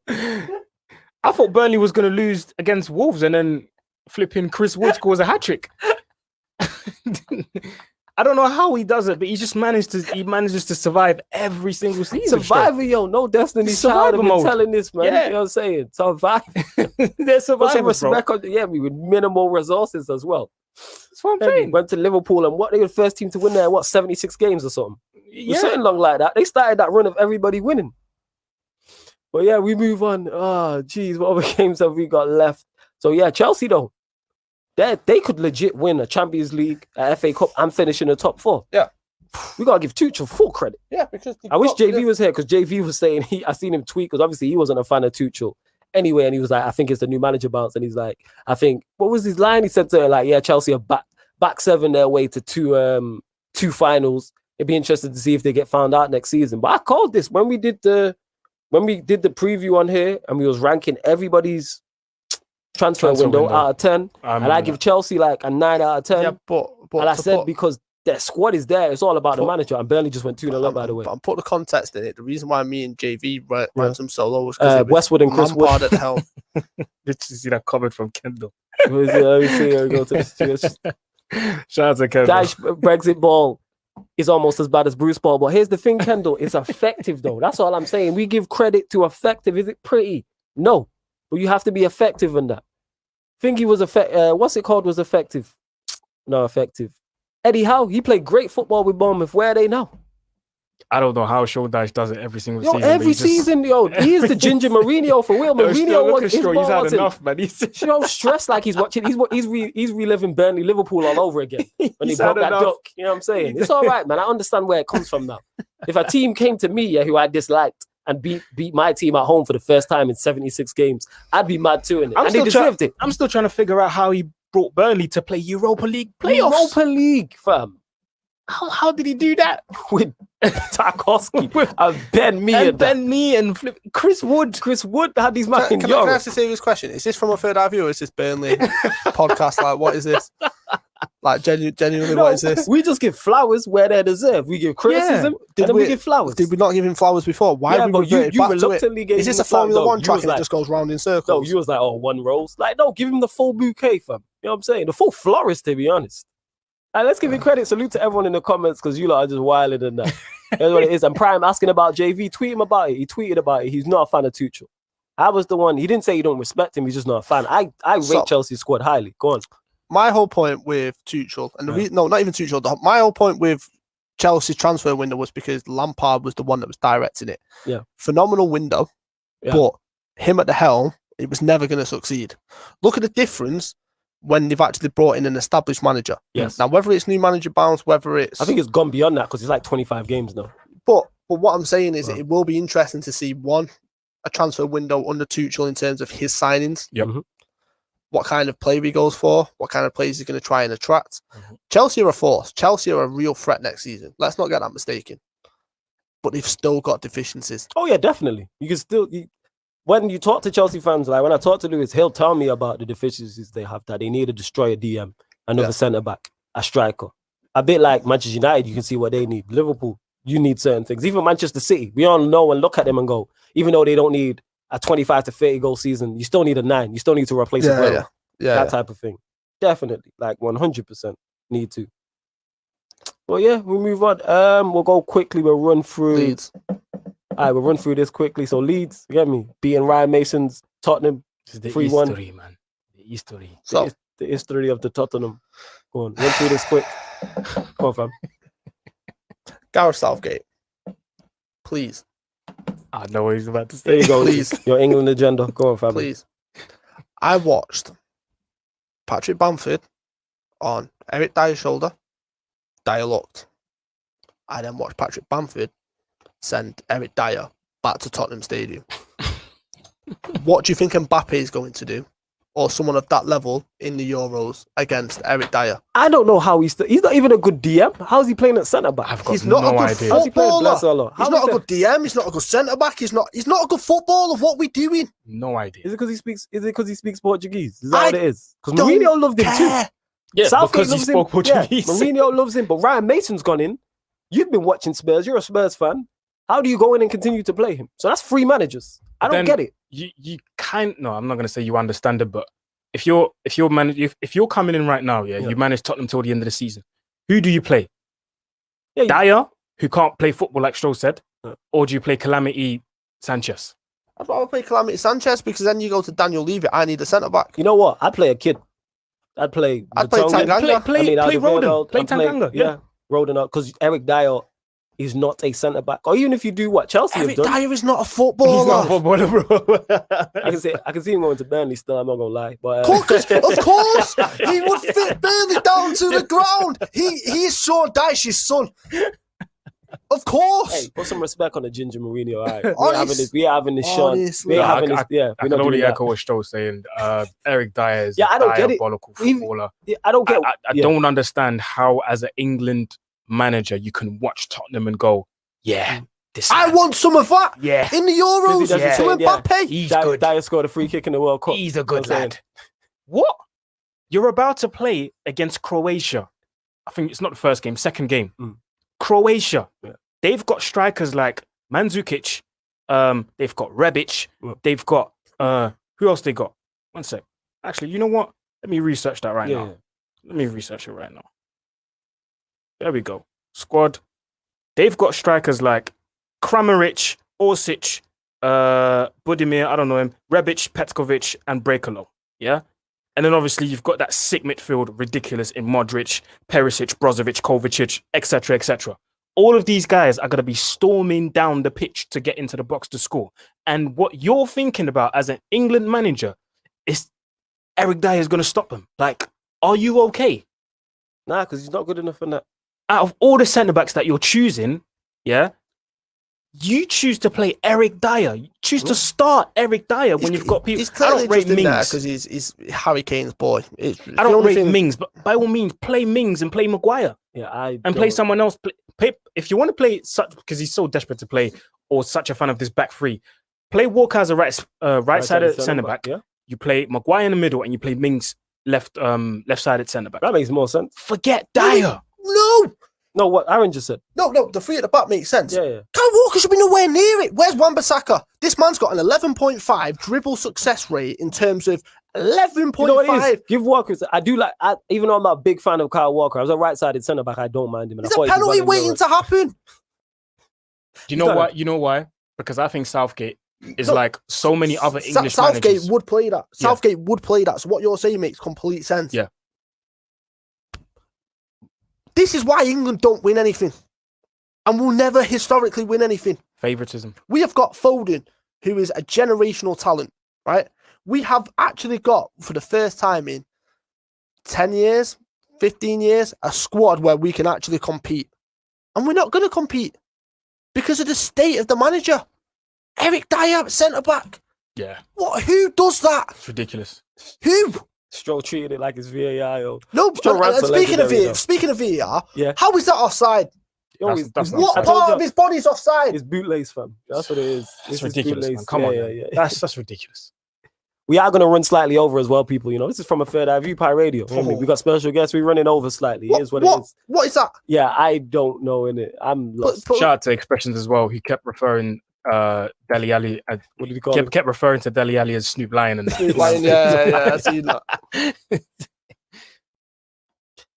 I thought Burnley was going to lose against Wolves and then flipping Chris Wood scores a hat-trick. I don't know how he does it, but he manages to survive every single season. Survivor, yo, no Destiny's Child have been telling this, man. Yeah. You know what I'm saying? Survive. They're survivors, bro. Record, yeah, with minimal resources as well. That's what I'm saying. Went to Liverpool and they were the first team to win there, 76 games or something? Yeah. Something long like that. They started that run of everybody winning. But yeah, we move on. Oh, geez, what other games have we got left? So yeah, Chelsea though. They could legit win a Champions League, a FA Cup, and finish in the top 4. Yeah. We got to give Tuchel full credit. Yeah, because... I wish JV was here because JV was saying, I seen him tweet because obviously he wasn't a fan of Tuchel anyway. And he was like, I think it's the new manager bounce. And he's like, I think, what was his line? He said to her, like, yeah, Chelsea are back 7 their way to two finals. It'd be interesting to see if they get found out next season. But I called this when we did the preview on here and we was ranking everybody's transfer window out of 10, and I give Chelsea like a 9 out of 10. Yeah, but and I said because their squad is there, it's all about the manager. And Burnley just went 2-0 up, by the way. But I'm putting the context in it. The reason why me and JV ranked them so low was because Westwood and Chris Wood at the helm. Did you see that comment from Kendall? Let me see. Go to Shout out to Kendall. Dash Brexit ball is almost as bad as Bruce Ball. But here's the thing, Kendall, it's effective though. That's all I'm saying. We give credit to effective. Is it pretty? No. But you have to be effective in that. Think he was what's it called was effective? No, effective. Eddie Howe, he played great football with Bournemouth. Where are they now? I don't know how Sean Dyche does it every single season. Every season, he is the ginger Mourinho for real. Mourinho he's had enough, man. He's stressed like he's watching. He's reliving Burnley, Liverpool all over again when he broke that duck. You know what I'm saying? It's all right, man. I understand where it comes from now. If a team came to me, who I disliked, and beat my team at home for the first time in 76 games, I'd be mad too in it. And they deserved it. I'm still trying to figure out how he brought Burnley to play Europa League playoffs. Europa League, fam. How did he do that? With Tarkowski and Ben Mee and Chris Wood. Chris Wood had these man in Can I ask a serious question? Is this from a third eye view or is this Burnley podcast? Like, what is this? Like, genuinely, what is this? We just give flowers where they deserve. We give criticism, and then we give flowers. Did we not give him flowers before? Why we but you reluctantly gave him. Is this a Formula 1 track and it just goes round in circles? No, you was like, 1 rose. Like, no, give him the full bouquet, fam. You know what I'm saying? The full florist, to be honest. And let's give him credit. Salute to everyone in the comments because you lot are just wilding than that. That's what it is. And Prime asking about JV. Tweet him about it. He tweeted about it. He's not a fan of Tuchel. I was the one. He didn't say you don't respect him. He's just not a fan. I rate Chelsea's squad highly. Go on. My whole point with Tuchel, and the reason, no, not even Tuchel. My whole point with Chelsea's transfer window was because Lampard was the one that was directing it. Yeah. Phenomenal window, but him at the helm, it was never going to succeed. Look at the difference when they've actually brought in an established manager. Yes. Now, whether it's new manager bounce, whether it's... I think it's gone beyond that because it's like 25 games now. But what I'm saying is it will be interesting to see, one, a transfer window under Tuchel in terms of his signings. Yep. Mm-hmm. What kind of player he goes for, what kind of players he's going to try and attract. Mm-hmm. Chelsea are a force. Chelsea are a real threat next season. Let's not get that mistaken. But they've still got deficiencies. Oh, yeah, definitely. You can still... When you talk to Chelsea fans, like when I talk to Lewis, he'll tell me about the deficiencies they have, that they need to destroy a DM, another centre-back, a striker. A bit like Manchester United, you can see what they need. Liverpool, you need certain things. Even Manchester City, we all know and look at them and go, even though they don't need a 25 to 30 goal season, you still need a 9. You still need to replace a that type of thing. Definitely, like 100% need to. Well, yeah, we'll move on. We'll go quickly. We'll run through Leeds. All right, we'll run through this quickly. So Leeds, you get me? Beating Ryan Mason's Tottenham 3-1. History, man. The history. So the history of the Tottenham. Go on, run through this quick. Come on, fam. Gareth Southgate. Please. I know what he's about to say. There you go. Please. Your England agenda. Go on, fam. Please. I watched Patrick Bamford on Eric Dyer's shoulder. Dyer looked. I then watched Patrick Bamford send Eric Dyer back to Tottenham Stadium. What do you think Mbappe is going to do or someone of that level in the Euros against Eric Dyer. I don't know how he's not even a good DM. How's he playing at centre back? I've got He's not no a good idea. footballer. He's not a good DM. He's not a good centre back. He's not a good footballer. What are we doing? No idea. Is it because he speaks Portuguese? Is that what it is? Because Mourinho loved him too. Yeah, Southgate because he spoke Portuguese. Yeah, Mourinho loves him, but Ryan Mason's gone in. You've been watching Spurs. You're a Spurs fan. How do you go in and continue to play him? So that's 3 managers. I don't get it. You can't. No, I'm not going to say you understand it, but if you're coming in right now, you manage Tottenham till the end of the season. Who do you play? Dyer, who can't play football like Stroll said, or do you play Calamity Sanchez? I'd rather play Calamity Sanchez because then you go to Daniel Levy. I need a centre back. You know what? I'd play a kid. I'd play Tanganga. Play Rodon. Play Tanganga. Yeah, Rodon because Eric Dyer is not a centre back. Or even if you do what Chelsea have done. Eric Dyer is not a footballer. He's not a footballer, bro. I can see him going to Burnley still. I'm not gonna lie, but of course, he would fit Burnley down to the ground. He is Sean Dyche's son. Of course. Hey, put some respect on the Ginger Mourinho. All right, we're having this Sean. I can only echo what Stowe's saying. Eric Dyer is I don't get it. Diabolical footballer. I don't get. I don't understand how, as an England manager, you can watch Tottenham and go, I want some of that. Yeah, in the Euros. Some Mbappe. He's good. Dyer scored a free kick in the World Cup. He's a good lad. What? You're about to play against Croatia. I think it's not the first game, second game. Croatia. Yeah. They've got strikers like Mandzukic. They've got Rebic. They've got who else they got? One sec. Actually, you know what? Let me research that right now. Let me research it right now. There we go. Squad. They've got strikers like Kramaric, Orsic, Budimir, I don't know him, Rebic, Petkovic, and Brekalo. Yeah? And then obviously you've got that sick midfield, ridiculous in Modric, Perisic, Brozovic, Kovacic, etc., etc. All of these guys are going to be storming down the pitch to get into the box to score. And what you're thinking about as an England manager is Eric Dyer is going to stop them. Like, are you okay? Nah, because he's not good enough for that. Out of all the centre-backs that you're choosing, you choose to play Eric Dyer. You choose to start Eric Dyer when you've got people. He's clearly just in there because he's Harry Kane's boy. I don't rate Mings, but by all means, play Mings and play Maguire. Yeah, play someone else. If you want to play such, because he's so desperate to play, or such a fan of this back three, play Walker as a right-sided centre-back. Yeah? You play Maguire in the middle, and you play Mings left-sided centre-back. That makes more sense. Forget Dyer. No, what Aaron just said. No, the three at the back makes sense. Yeah. Kyle Walker should be nowhere near it. Where's Wan-Bissaka? This man's got an 11.5 dribble success rate in terms of 11.5. You know what it is? Give Walker. Even though I'm not a big fan of Kyle Walker, I was a right-sided centre back. I don't mind him. There's a penalty waiting to happen. Do you know why? You know why? Because I think Southgate is like so many other English Southgate managers. would play that. Southgate would play that. So what you're saying makes complete sense. Yeah. This is why England don't win anything. And will never historically win anything. Favoritism. We have got Foden, who is a generational talent, right? We have actually got, for the first time in 10 years, 15 years, a squad where we can actually compete. And we're not going to compete because of the state of the manager. Eric Dyer, centre-back. Yeah. What? Who does that? It's ridiculous. Who? Stroll treated it like it's VAR. No, speaking of VAR, how is that offside? That's what part of his body's offside? It's bootlace, fam. That's what it is. It's ridiculous, man. Come on, man. That's ridiculous. We are going to run slightly over as well, people. You know, this is from a Third Eye View Pie Radio. We got special guests. We're running over slightly. Here's what it is. What is that? Yeah, I don't know, innit? I'm lost. Shout out to Expressions as well. He kept referring Dele Alli. What did he call him? Kept referring to Dele Alli as Snoop Lion. And Snoop Lion, yeah, I see that.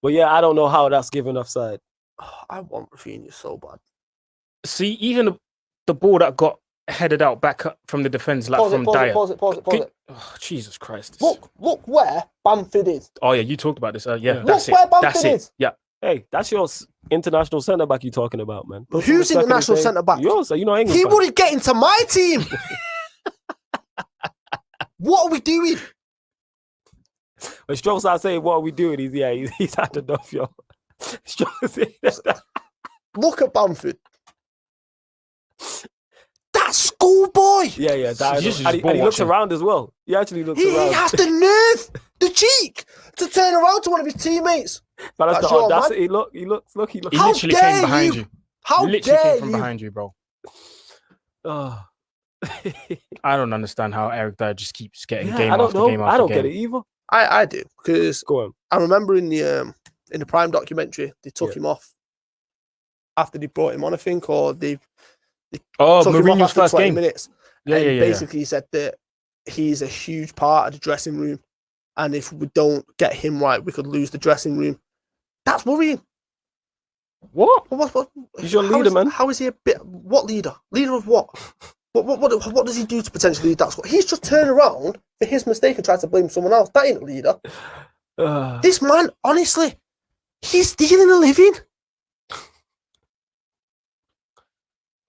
But yeah, I don't know how that's given offside. Oh, I want Rafinha so bad. See, even the ball that got headed out back up from the defence, like from Dyer. Pause it. Oh, Jesus Christ. Look where Bamford is. Oh, yeah, you talked about this. Yeah, that's it. Where Bamford is. Yeah. Hey, that's your international centre-back you're talking about, man. Who's international centre-back? Yours, you know England. He wouldn't get into my team. What are we doing? When Stroll starts saying, what are we doing? He's had enough, yo. Look at Bamford. That schoolboy. boy. Yeah. just And he looks around as well. He actually looks around. He has the nerve, the cheek to turn around to one of his teammates. But that's the audacity. Look. He literally came behind you. How literally dare came from you? behind you, bro. Oh. I don't understand how Eric Dyer just keeps getting game game after game after game. I don't get it either. I do, because Go on. I remember in the Prime documentary, they took him off after they brought him on, I think, or they took him off Mourinho's after first 20 game. minutes. And basically he said that he's a huge part of the dressing room, and if we don't get him right, we could lose the dressing room. That's worrying. What? What? He's your leader, man. How is he a bit? What leader? Leader of what? What does he do to potentially lead that squad? He's just turned around for his mistake and tried to blame someone else. That ain't a leader. This man, honestly, he's stealing a living.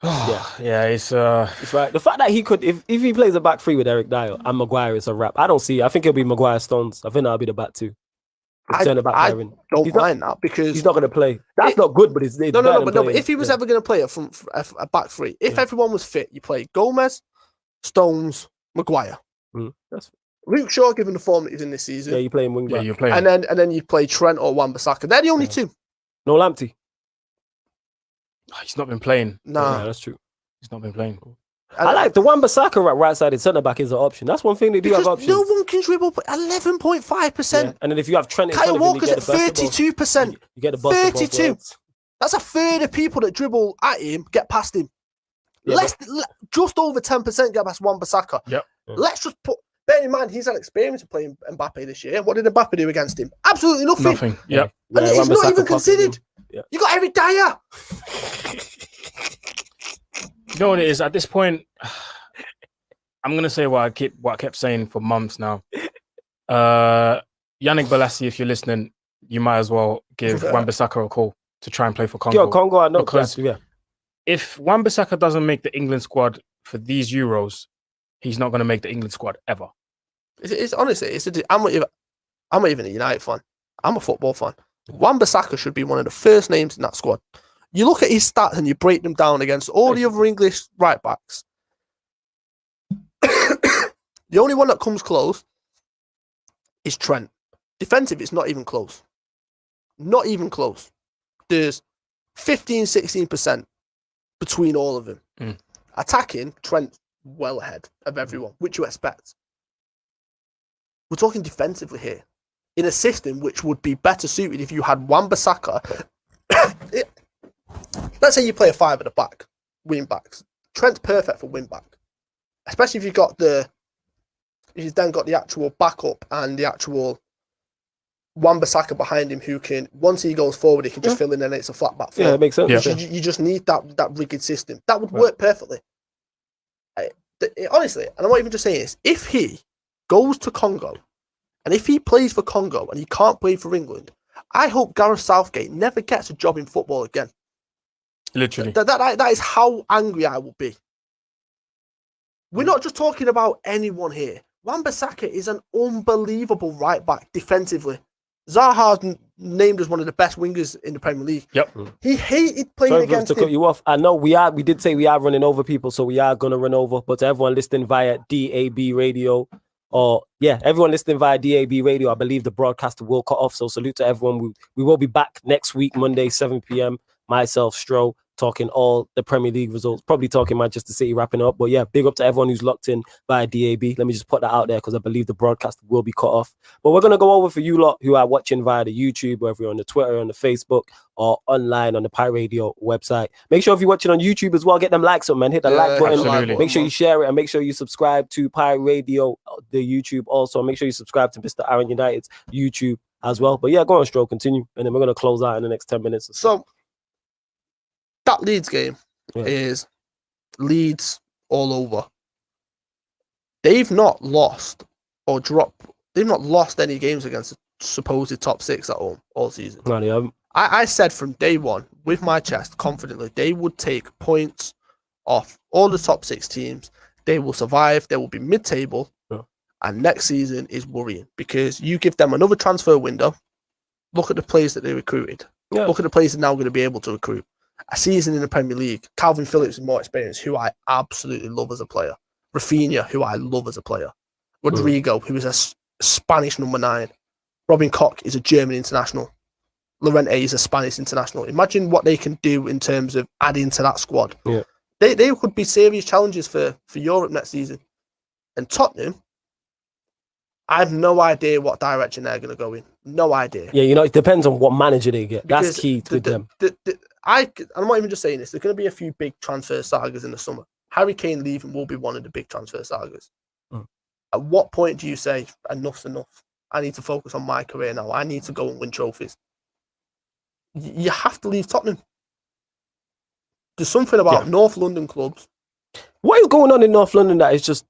It's right. The fact that he could, if he plays a back three with Eric Dyer and Maguire, it's a wrap. I don't see. I think it'll be Maguire Stones. I think that'll be the back two. I don't mind that, because he's not going to play. That's not good, but it's no. But if he was ever going to play a back three, if everyone was fit, you play Gomez, Stones, Maguire. Luke Shaw, given the form that he's in this season, you're playing wing back. Yeah, you're playing, and then you play Trent or Wan-Bissaka. They're the only two. No Lamptey. He's not been playing. Nah, that's true. He's not been playing. I like the Wan-Bissaka at right-sided centre-back is an option. That's one thing they do have options. No one can dribble 11.5%. And then if you have Trent in Kyle front of him, Walker's at 32%. You get the bust 32. That's a third of people that dribble at him get past him. Just over 10% get past Wan-Bissaka. Yep. Let's just bear in mind, he's had experience of playing Mbappe this year. What did Mbappe do against him? Absolutely nothing. Nothing. Yeah. And he's not even considered. You got Eric Dyer. You know what it is? At this point, I'm gonna say what I kept saying for months now. Yannick Bolasie, if you're listening, you might as well give Wan-Bissaka a call to try and play for Congo. Congo, I know. Because if Wan-Bissaka doesn't make the England squad for these Euros, he's not going to make the England squad ever. It's honestly, I'm not even a United fan. I'm a football fan. Wan-Bissaka should be one of the first names in that squad. You look at his stats and you break them down against all the other English right backs. The only one that comes close is Trent. Defensive, it's not even close. Not even close. There's 15-16% between all of them. Attacking, Trent well ahead of everyone, which you expect. We're talking defensively here, in a system which would be better suited if you had Wan-Bissaka. Let's say you play a five at the back, wing backs. Trent's perfect for wing back, especially if you've then got the actual backup and the actual Wan-Bissaka behind him, who can, once he goes forward, he can just fill in and it's a flat back. Yeah, that makes sense. Yeah. You just need that rigid system. That would work perfectly. Honestly, and I'm not even just saying this, if he goes to Congo, and if he plays for Congo and he can't play for England, I hope Gareth Southgate never gets a job in football again. Literally. That is how angry I will be. We're not just talking about anyone here. Wan-Bissaka is an unbelievable right back defensively. Zaha's named as one of the best wingers in the Premier League. Yep. He hated playing against him. To cut you off, I know we did say we are running over people, so we are going to run over. But to everyone listening via DAB radio, everyone listening via DAB radio, I believe the broadcaster will cut off. So salute to everyone. We will be back next week, Monday, 7 p.m. Myself, Stro, talking all the Premier League results, probably talking Manchester City wrapping up. But yeah, big up to everyone who's locked in via DAB. Let me just put that out there because I believe the broadcast will be cut off. But we're going to go over for you lot who are watching via the YouTube, whether you're on the Twitter, on the Facebook, or online on the Pi Radio website. Make sure if you're watching on YouTube as well, get them likes up, man. Hit the like button. Absolutely. Make sure you share it and make sure you subscribe to Pi Radio, the YouTube also. Make sure you subscribe to Mr. Aaron United's YouTube as well. But yeah, go on, Stro, continue. And then we're going to close out in the next 10 minutes or so. That Leeds game is Leeds all over. They've not lost or dropped. They've not lost any games against the supposed top six at home all season. I said from day one, with my chest, confidently, they would take points off all the top six teams. They will survive. They will be mid-table. And next season is worrying because you give them another transfer window. Look at the players that they recruited. Look at the players that are now going to be able to recruit. A season in the Premier League, Calvin Phillips is more experienced, who I absolutely love as a player. Rafinha, who I love as a player. Rodrigo, who is a Spanish number 9. Robin Koch is a German international. Llorente is a Spanish international. Imagine what they can do in terms of adding to that squad. Yeah. They could be serious challenges for Europe next season. And Tottenham, I have no idea what direction they're going to go in. No idea. Yeah, it depends on what manager they get. Because that's key with them. I'm not even just saying this. There's going to be a few big transfer sagas in the summer. Harry Kane leaving will be one of the big transfer sagas. At what point do you say, enough's enough? I need to focus on my career now. I need to go and win trophies. You have to leave Tottenham. There's something about North London clubs. What is going on in North London that is just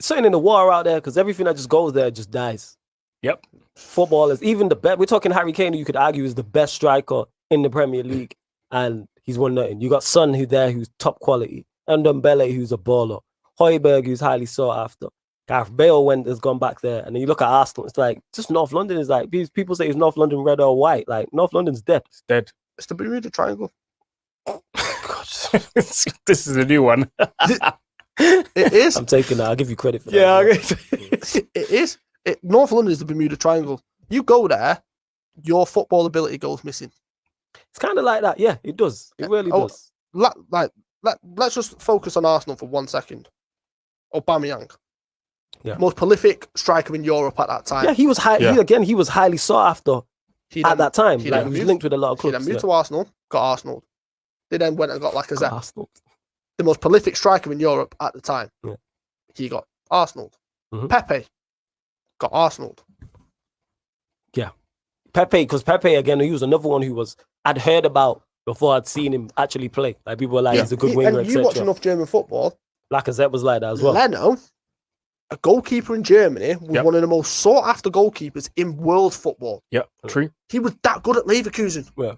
something in the war out there? Because everything that just goes there just dies. Yep. Footballers, even the best. We're talking Harry Kane, who you could argue is the best striker in the Premier League, and he's won nothing. You got Son, who's top quality, and Ndombele, who's a baller. Højbjerg, who's highly sought after. Gareth Bale has gone back there, and then you look at Arsenal. It's like just North London is like people say, is North London red or white? Like North London's dead. It's dead. It's the Bermuda Triangle. This is a new one. It is. I'm taking that. I'll give you credit for that. Yeah, it is. North London is the Bermuda Triangle. You go there, your football ability goes missing. It's kind of like that. Yeah, it does. It really does. Let's just focus on Arsenal for 1 second. Aubameyang. Yeah. Most prolific striker in Europe at that time. Yeah, he was high. Yeah. He was highly sought after at that time. He was linked with a lot of clubs. He then moved to Arsenal, got Arsenal. They then went and got Lacazette. The most prolific striker in Europe at the time. Yeah. He got Arsenal. Mm-hmm. Pepe got Arsenal. Yeah. Because Pepe, again, he was another one who I'd heard about before I'd seen him actually play. Like people were like, he's a good winger, and you watch enough German football. Lacazette was like that as well. Leno, a goalkeeper in Germany, was one of the most sought after goalkeepers in world football. Yeah, true. He was that good at Leverkusen. Yeah.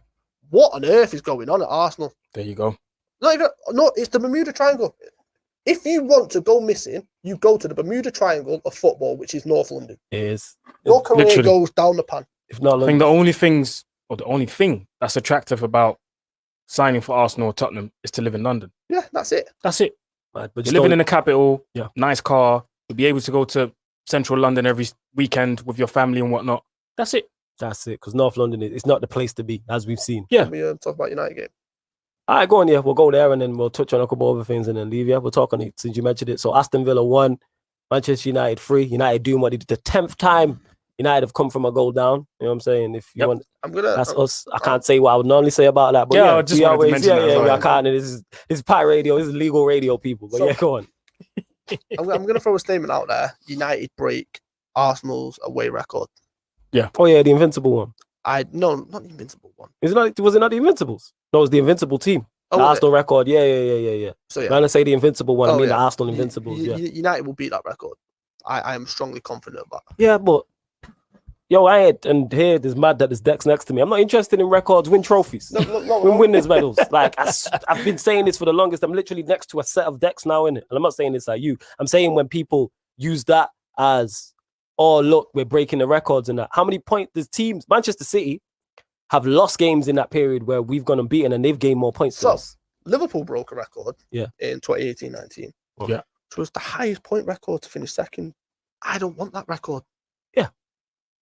What on earth is going on at Arsenal? There you go. It's the Bermuda Triangle. If you want to go missing, you go to the Bermuda Triangle of football, which is North London. It is. Your career goes down the pan. If not, I think the only thing that's attractive about signing for Arsenal or Tottenham is to live in London. Yeah, that's it. That's it. But you're living in the capital, nice car, you'll be able to go to central London every weekend with your family and whatnot. That's it. That's it. Because North London it's not the place to be, as we've seen. Yeah. We talk about United game. All right, go on, we'll go there and then we'll touch on a couple other things and then leave. We'll talk on it since you mentioned it. So Aston Villa 1, Manchester United 3. United doing what they did the 10th time. United have come from a goal down. You know what I'm saying? If you want, that's us. I can't say what I would normally say about that. But I just wanted to mention that. I can't. This is pirate radio. This is legal radio, people. But go on. I'm going to throw a statement out there. United break Arsenal's away record. Yeah. Oh, yeah, the invincible one. No, not the invincible one. Was it not the Invincibles? No, it was the invincible team. The Arsenal record. Yeah. So When I say the invincible one, I mean the Arsenal Invincibles. United will beat that record. I am strongly confident of that. Yeah, but there's mad that there's decks next to me. I'm not interested in records, win trophies. Win winners medals. Like I've been saying this for the longest. I'm literally next to a set of decks now, innit? And I'm not saying this like you. I'm saying when people use that as, oh look, we're breaking the records and that. How many points does teams, Manchester City, have lost games in that period where we've gone unbeaten and they've gained more points than us? Liverpool broke a record in 2018-19. Yeah. Which was the highest point record to finish second. I don't want that record. Yeah.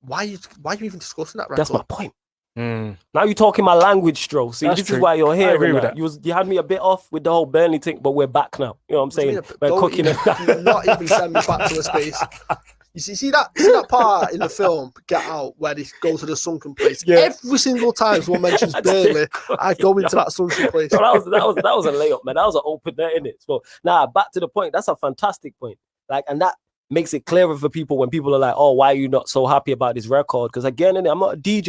Why are you even discussing that record? That's my point. Now you're talking my language, Stro. See, this is why you're here. I agree with that. You had me a bit off with the whole Burnley thing, but we're back now. You know what I'm saying? We're cooking it. Not even send me back to the space. You see that part in the film, Get Out, where they go to the sunken place? Yeah. Every single time someone mentions Burnley, I go into that sunken place. So that was a layup, man. That was an open net, innit? So now back to the point. That's a fantastic point. Like, and that makes it clearer for people when people are like, oh, why are you not so happy about this record? Because again, I'm not a DJ.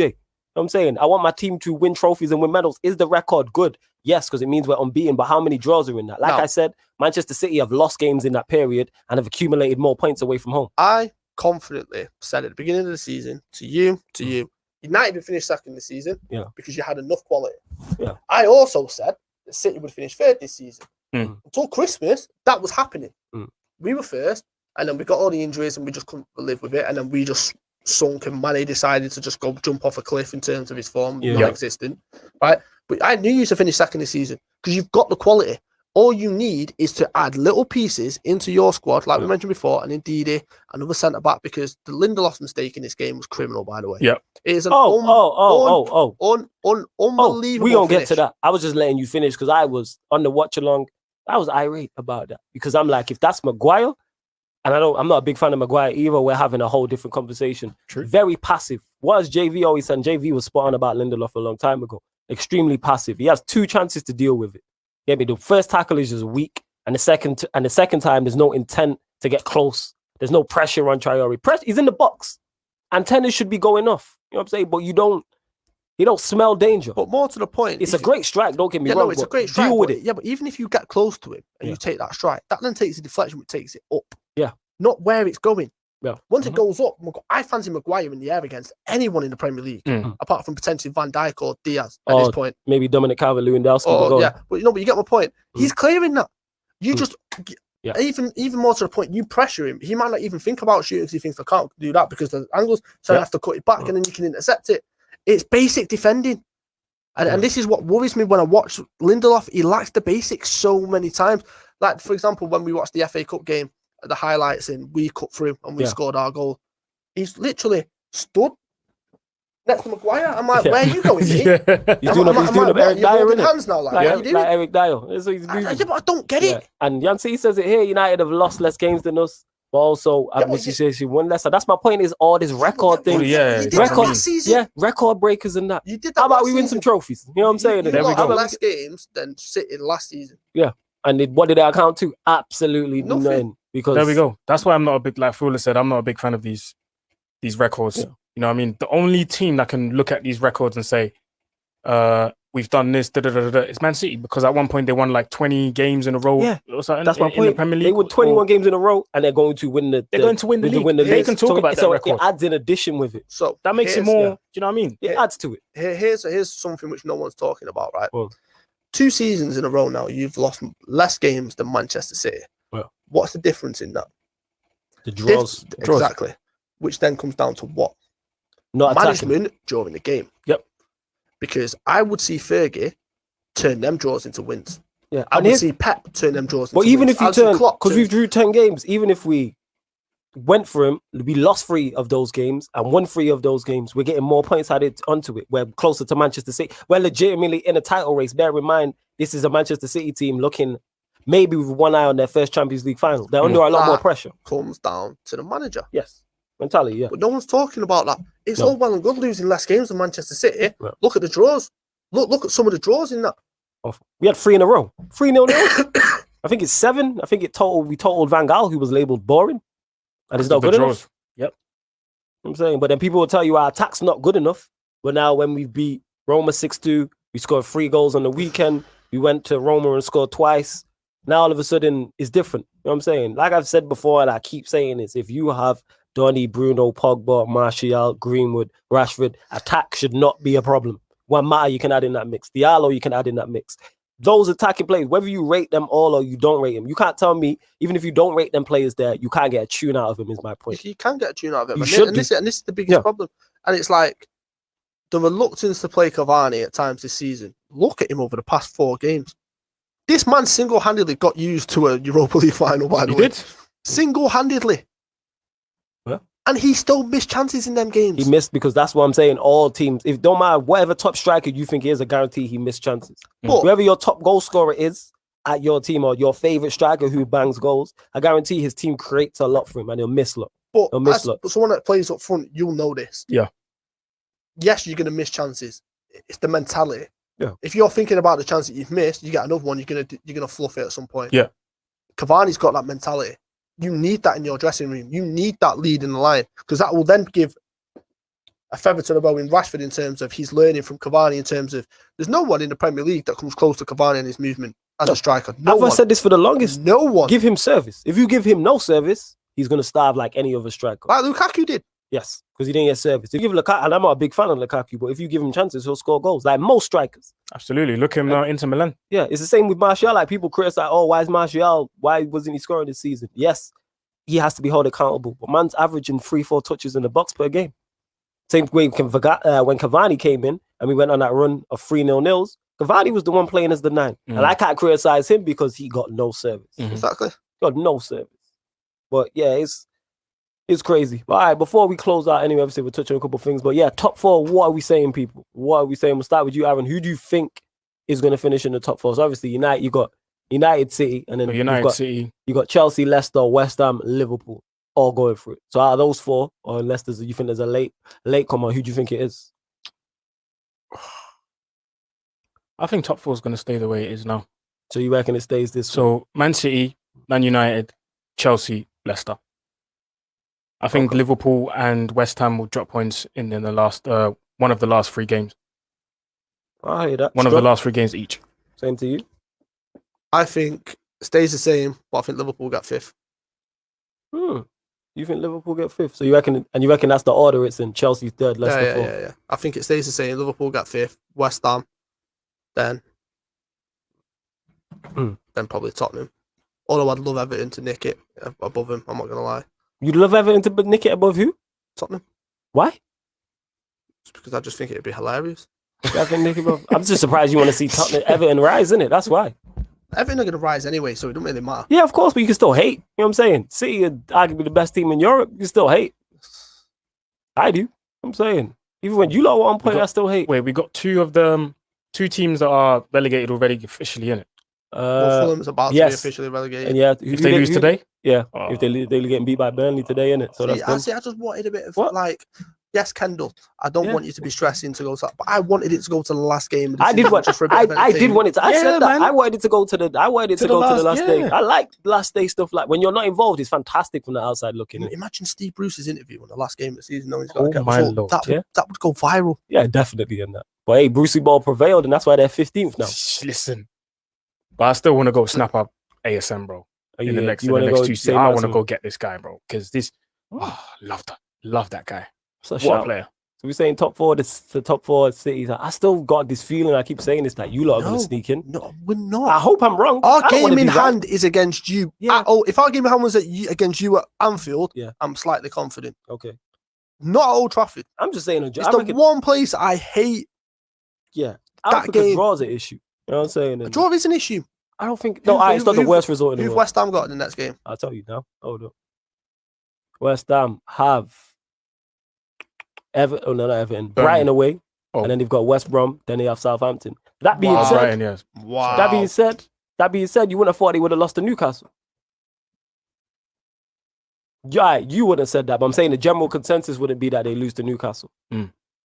You know what I'm saying? I want my team to win trophies and win medals. Is the record good? Yes, because it means we're unbeaten. But how many draws are in that? Like I said, Manchester City have lost games in that period and have accumulated more points away from home. I confidently said at the beginning of the season to you, United would finish second this season because you had enough quality. Yeah. I also said that City would finish third this season. Until Christmas, that was happening. We were first, and then we got all the injuries and we just couldn't live with it, and then we just sunk, and Mane decided to just go jump off a cliff in terms of his form, non-existent, right? But I knew you to finish second this season because you've got the quality. All you need is to add little pieces into your squad, like we mentioned before, and indeed another centre back, because the Lindelof's mistake in this game was criminal, by the way. Yeah. It is an unbelievable. We gonna get to that. I was just letting you finish because I was on the watch along. I was irate about that because I'm like, if that's Maguire, and I'm not a big fan of Maguire either. We're having a whole different conversation. True. Very passive. What has JV always said? JV was spot on about Lindelof a long time ago. Extremely passive. He has 2 chances to deal with it. Yeah, but the first tackle is just weak, and the second time there's no intent to get close. There's no pressure on Traore. He's in the box. Antennas should be going off. You know what I'm saying? But you don't smell danger. But more to the point, it's a great strike. Don't get me wrong. No, it's a great strike. Deal with it. Yeah, but even if you get close to him and you take that strike, that then takes the deflection, which takes it up. Yeah. Not where it's going. Yeah. Once it goes up, I fancy Maguire in the air against anyone in the Premier League, apart from potentially Van Dijk or Diaz at this point. Maybe Dominic Calvert-Lewandowski. Yeah, but you get my point. He's clearing that. You just, even more to the point, you pressure him. He might not even think about shooting because he thinks I can't do that because there's angles, so I have to cut it back and then you can intercept it. It's basic defending. And this is what worries me when I watch Lindelof. He lacks the basics so many times. Like, for example, when we watched the FA Cup game, the highlights in, we cut through and we scored our goal. He's literally stood next to Maguire. I'm like, where are you going, mate? He's doing a Eric Dyer, hands now, like, what are you doing? Like Eric Dyer. That's what he's doing. But I don't get it. And Yancy says it here, United have lost less games than us. But also, she won less. So that's my point, is all this record thing. Record breakers and that. You did that. How about we win some trophies? You know what I'm saying? You lost less games than City last season. Yeah. And what did that account to? Absolutely nothing. Because there we go. That's why I'm not a big, like Fula said, I'm not a big fan of these records. Yeah. You know what I mean? The only team that can look at these records and say, we've done this, it's Man City, because at one point they won like 20 games in a row. Yeah, or something, that's my point. In the Premier League. They won 21 games in a row, and they're going to win the. They're going to win the league. They can talk about that record. It adds in addition with it, so that makes it more. Do you know what I mean? It adds to it. Here's something which no one's talking about, right? Well, 2 seasons in a row now, you've lost less games than Manchester City. Well, what's the difference in that? The draws. Exactly. Which then comes down to what? Not management during the game. Yep. Because I would see Fergie turn them draws into wins. Yeah. I would see Pep turn them draws into wins. But even if you turn, because we've drew 10 games, even if we went for him, we lost 3 of those games and won 3 of those games, we're getting more points added onto it. We're closer to Manchester City. We're legitimately in a title race. Bear in mind, this is a Manchester City team looking maybe with one eye on their first Champions League final. They're under a lot more pressure. Comes down to the manager. Yes. Mentality, yeah. But no one's talking about that. It's all well and good losing less games than Manchester City. No. Look at the draws. Look at some of the draws in that. We had 3 in a row. 3-0. I think it's 7. I think we totaled Van Gaal, who was labelled boring. And it's not good enough. Yep. I'm saying. But then people will tell you our attack's not good enough. But now when we beat Roma 6-2, we scored 3 goals on the weekend. We went to Roma and scored twice. Now all of a sudden it's different. You know what I'm saying? Like I've said before, and I keep saying this, if you have Donny, Bruno, Pogba, Martial, Greenwood, Rashford, attack should not be a problem. One matter you can add in that mix. Diallo you can add in that mix. Those attacking players, whether you rate them all or you don't rate them, you can't tell me, even if you don't rate them players there, you can't get a tune out of him, is my point. You can get a tune out of him. And this is the biggest problem. And it's like the reluctance to play Cavani at times this season. Look at him over the past 4 games. This man single-handedly got used to a Europa League final, by the way. Did? Single-handedly. Yeah. And he still missed chances in them games. He missed because that's what I'm saying. All teams, if don't matter whatever top striker you think is, a guarantee he missed chances. But whoever your top goal scorer is at your team or your favorite striker who bangs goals, I guarantee his team creates a lot for him and he'll miss a lot. But someone that plays up front, you'll know this. Yeah. Yes, you're going to miss chances. It's the mentality. Yeah. If you're thinking about the chance that you've missed, you get another one. You're gonna fluff it at some point. Yeah. Cavani's got that mentality. You need that in your dressing room. You need that lead in the line because that will then give a feather to the bow in Rashford in terms of he's learning from Cavani. In terms of there's no one in the Premier League that comes close to Cavani in his movement as a striker. I said this for the longest. No one. Give him service. If you give him no service, he's gonna starve like any other striker. Like Lukaku did. Yes, because he didn't get service. If you give Lukaku, and I'm not a big fan of Lukaku, but if you give him chances, he'll score goals. Like most strikers. Absolutely. Look at him now, Inter Milan. Yeah, it's the same with Martial. Like people criticize, why is Martial? Why wasn't he scoring this season? Yes, he has to be held accountable. But man's averaging 3-4 touches in the box per game. Same way when Cavani came in and we went on that run of 3-0 nils. Vardy was the one playing as the 9. And I can't criticize him because he got no service. Exactly. Got no service. But yeah, it's crazy. But all right, before we close out, anyway, obviously we're touching a couple of things. But yeah, top 4, what are we saying, people? What are we saying? We'll start with you, Aaron. Who do you think is going to finish in the top 4? So obviously, you got United, City, and then City. You got Chelsea, Leicester, West Ham, Liverpool, all going through it. So out of those 4, or unless you think there's a late comer, who do you think it is? I think top 4 is going to stay the way it is now. So you reckon it stays this way? So Man City, Man United, Chelsea, Leicester. I think Liverpool and West Ham will drop points in the last one of the last 3 games. I hear that. One of the last 3 games each. Same to you? I think it stays the same, but I think Liverpool got 5th. You think Liverpool get 5th? So you reckon that's the order it's in? Chelsea 3rd, Leicester 4th? Yeah. I think it stays the same. Liverpool got 5th, West Ham, then probably Tottenham. Although I'd love Everton to nick it above him, I'm not going to lie. You'd love Everton to nick it above who? Tottenham. Why? It's because I just think it'd be hilarious. I'm just surprised you want to see Everton rise, innit? That's why. Everton are going to rise anyway, so it don't really matter. Yeah, of course, but you can still hate. You know what I'm saying? City are arguably the best team in Europe. You can still hate. I do. I'm saying. Even when you lot were on point, I still hate. Wait, we got 2 teams that are relegated already officially, innit? Fulham's about to be officially relegated. And yeah, if they lose today? Yeah. If they're getting beat by Burnley today, innit? So I just wanted a bit of yes, Kendall. I don't want you to be stressing to go to, but I wanted it to go to the last game. I did want it to. I said that. Man. I wanted it to go to the. I wanted it to go to the last day. I like last day stuff. Like when you're not involved, it's fantastic from the outside looking. Imagine Steve Bruce's interview on the last game of the season. Knowing he's got that would go viral. Yeah, definitely in that. But hey, Brucey Ball prevailed, and that's why they're 15th now. Listen, but I still want to go snap up ASM, bro. In the next 2 seasons, I want to go get this guy, bro, because love that guy. What a player. So we're saying top 4, the top 4 cities. I still got this feeling, I keep saying this, that you lot are going to sneak in. No, we're not. I hope I'm wrong. Our game in hand is against you. Yeah. If our game in hand was against you at Anfield, I'm slightly confident. Okay. Not at Old Trafford. I'm just saying. It's the one place I hate. Yeah. I don't think a draw is an issue. You know what I'm saying? A draw is an issue. I don't think. No, it's not the worst result in the world. Who's West Ham got in the next game? I'll tell you now. Hold up. West Ham have Everton. Oh, no, not Everton. Brighton away. And then they've got West Brom. Then they have Southampton. That being said, Brighton, yes. Wow. That being said, you wouldn't have thought they would have lost to Newcastle. Yeah, you wouldn't have said that, but I'm saying the general consensus wouldn't be that they lose to Newcastle.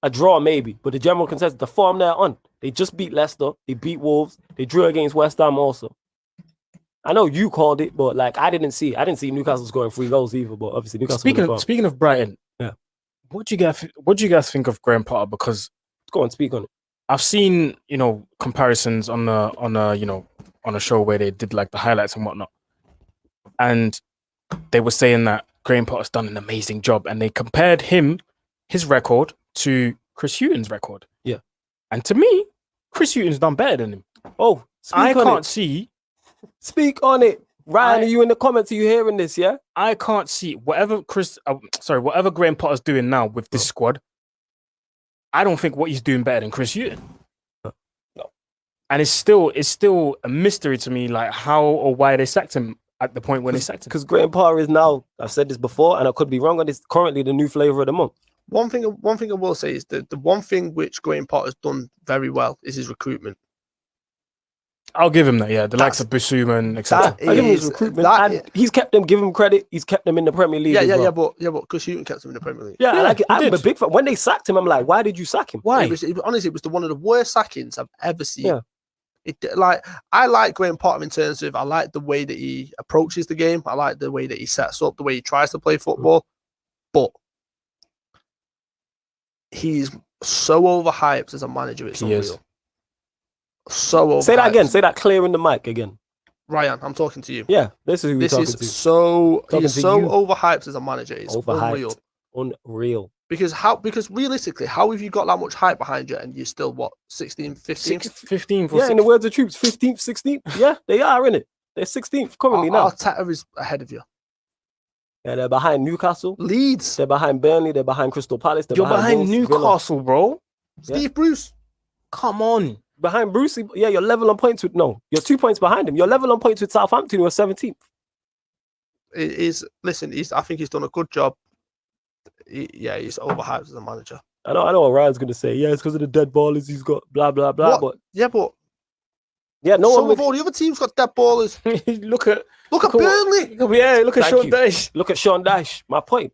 A draw maybe, but the general consensus, the form they're on, they just beat Leicester, they beat Wolves, they drew against West Ham also. I know you called it, but like I didn't see Newcastle scoring 3 goals either. But obviously Newcastle. Speaking of Brighton, what do you guys think of Graham Potter? Because go on, speak on it. I've seen comparisons on a show where they did like the highlights and whatnot, and they were saying that Graham Potter's done an amazing job, and they compared his record to Chris Hughton's record. Yeah, and to me, Chris Hughton's done better than him. Oh, I can't see. Speak on it. Ryan, are you in the comments? Are you hearing this? Yeah? I can't see whatever Graham Potter's doing now with this squad. I don't think what he's doing better than Chris Hughton. No. And it's still a mystery to me, like how or why they sacked him at the point when they sacked him. Because Graham Potter is now, I've said this before, and I could be wrong on this, currently the new flavour of the month. One thing I will say is that the one thing which Graham Potter's done very well is his recruitment. I'll give him that, yeah. The likes of Bissouma and etc. I give him his recruitment. And he's kept them, give him credit, he's kept them in the Premier League. Yeah, but Chris Hughton kept him in the Premier League. Yeah, I'm a big fan. When they sacked him, I'm like, why did you sack him? Why? Honestly, it was one of the worst sackings I've ever seen. Yeah. I like Graham Potter in terms of I like the way that he approaches the game. I like the way that he sets up, the way he tries to play football. But he's so overhyped as a manager, it's unreal. So overhyped. Say that again. Say that clear in the mic again. Ryan, I'm talking to you. Yeah, this is who we're talking to. He's so overhyped as a manager. It's unreal. Because realistically, how have you got that much hype behind you and you're still, 16th, 15th? 15th. Yeah, in the words of troops, 15th, 16th. Yeah, they are, innit? They're 16th currently now. Arteta is ahead of you. Yeah, they're behind Newcastle. Leeds. They're behind Burnley. They're behind Crystal Palace. You're behind Newcastle, bro. Steve Bruce. Come on. behind Brucey. Yeah, you're level on points with you're 2 points behind him. You're level on points with Southampton, who are 17th. I think he's done a good job. He's overhyped as a manager. I know what Ryan's gonna say. Yeah, it's because of the dead ballers he's got. Blah blah blah. But some of all the other teams got dead ballers. look at Burnley. Look at Sean Dyche. Look at Sean Dyche. My point.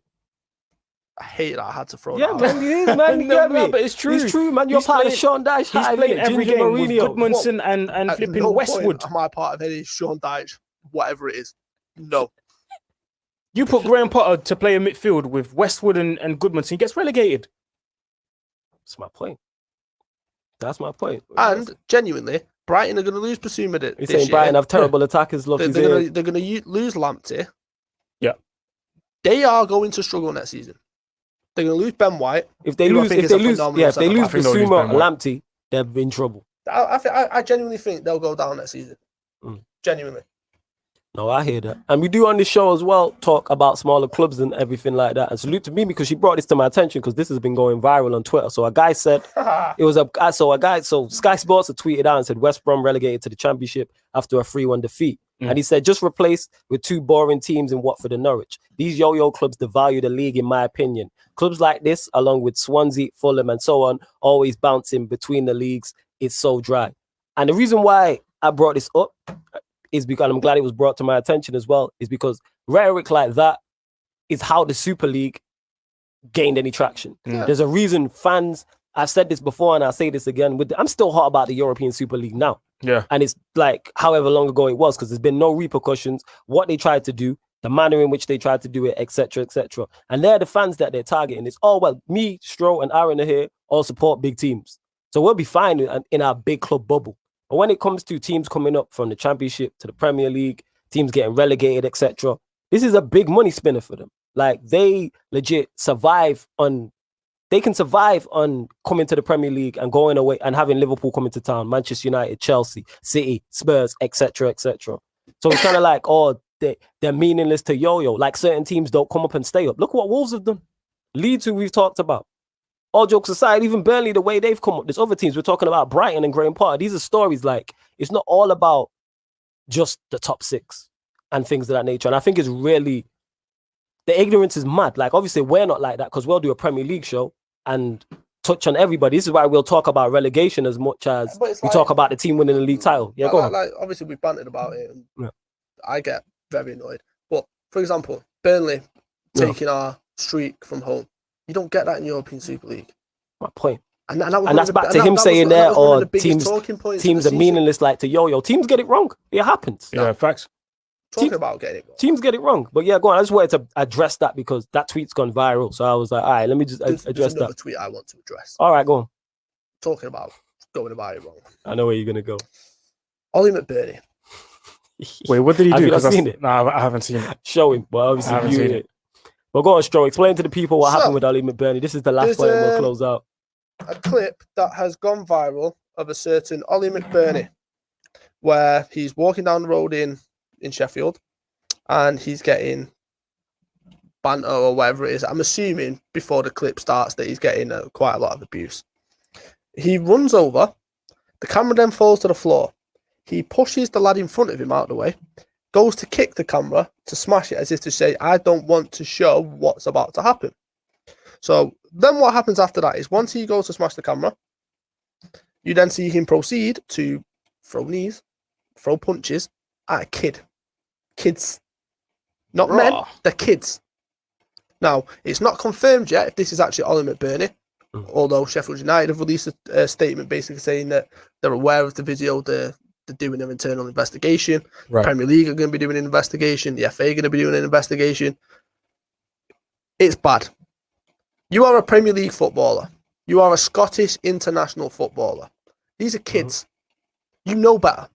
I hate that I had to throw that. Yeah, man, it is, man. You get me? But it's true. It's true, man. You're part of Sean Dyche. He's playing every game with Goodmanson and flipping no Westwood. Am I part of any Sean Dyche, whatever it is? No. You put Graham Potter to play a midfield with Westwood and Goodmanson, he gets relegated. That's my point. That's my point. And genuinely, Brighton are going to lose Basuma this You're saying Brighton have terrible attackers. Look, they're going to lose Lamptey. Yeah. They are going to struggle next season. They're going to lose Ben White. If they lose Basuma and Lamptey, they're in trouble. I genuinely think they'll go down next season. Genuinely. No, I hear that. And we do on this show as well talk about smaller clubs and everything like that. And salute to Mimi because she brought this to my attention because this has been going viral on Twitter. So a guy said, so Sky Sports had tweeted out and said West Brom relegated to the Championship after a 3-1 defeat. And he said, just replaced with two boring teams in Watford and Norwich. These yo-yo clubs devalue the league, in my opinion. Clubs like this, along with Swansea, Fulham, and so on, always bouncing between the leagues. It's so dry. And the reason why I brought this up is because I'm glad it was brought to my attention as well, is because rhetoric like that is how the Super League gained any traction. There's a reason fans, I've said this before and I'll say this again, I'm still hot about the European Super League now. Yeah. And it's like however long ago it was, because there's been no repercussions, what they tried to do, the manner in which they tried to do it, etc., etc. And they're the fans that they're targeting. It's me, Stro, and Aaron are here, all support big teams. So we'll be fine in our big club bubble. But when it comes to teams coming up from the Championship to the Premier League, teams getting relegated, etc., this is a big money spinner for them. Like, they legit they can survive on coming to the Premier League and going away and having Liverpool coming to town, Manchester United, Chelsea, City, Spurs, etc., etc. So it's kind of like, they're meaningless to yo-yo. Like, certain teams don't come up and stay up. Look what Wolves have done. Leeds, who we've talked about. All jokes aside, even Burnley, the way they've come up, there's other teams. We're talking about Brighton and Graham Potter. These are stories like, it's not all about just the top six and things of that nature. And I think it's really, the ignorance is mad. Like, obviously, we're not like that because we'll do a Premier League show and touch on everybody. This is why we'll talk about relegation as much as we talk about the team winning the league title. Yeah, go on. Like, obviously, we've bantered about it. And I get very annoyed. But, for example, Burnley taking our streak from home. You don't get that in European Super League. My point. And that's back to him saying there, or teams are meaningless like to yo-yo. Teams get it wrong. It happens. Yeah, facts. Talking about getting it wrong. Teams get it wrong. But yeah, go on. I just wanted to address that because that tweet's gone viral. So I was like, all right, let me just address that. Tweet I want to address. All right, go on. Talking about going about it wrong. I know where you're going to go. Ollie McBurney. Wait, what did he do? Have you seen it? No, I haven't seen it. Show him. But obviously, I haven't seen it. But go on, Stro. Explain to the people what happened with Ollie McBurney. This is the last point and we'll close out. A clip that has gone viral of a certain Ollie McBurney where he's walking down the road in Sheffield and he's getting banter or whatever it is. I'm assuming before the clip starts that he's getting quite a lot of abuse. He runs over. The camera then falls to the floor. He pushes the lad in front of him out of the way, goes to kick the camera to smash it as if to say, I don't want to show what's about to happen. So then what happens after that is once he goes to smash the camera, you then see him proceed to throw knees, throw punches at a kid. Kids. Not men, they're kids. Now, it's not confirmed yet if this is actually Ollie McBurney, although Sheffield United have released a statement basically saying that they're aware of the video, they're doing an internal investigation. Right. Premier League are going to be doing an investigation. The FA are going to be doing an investigation. It's bad. You are a Premier League footballer. You are a Scottish international footballer. These are kids. You know better.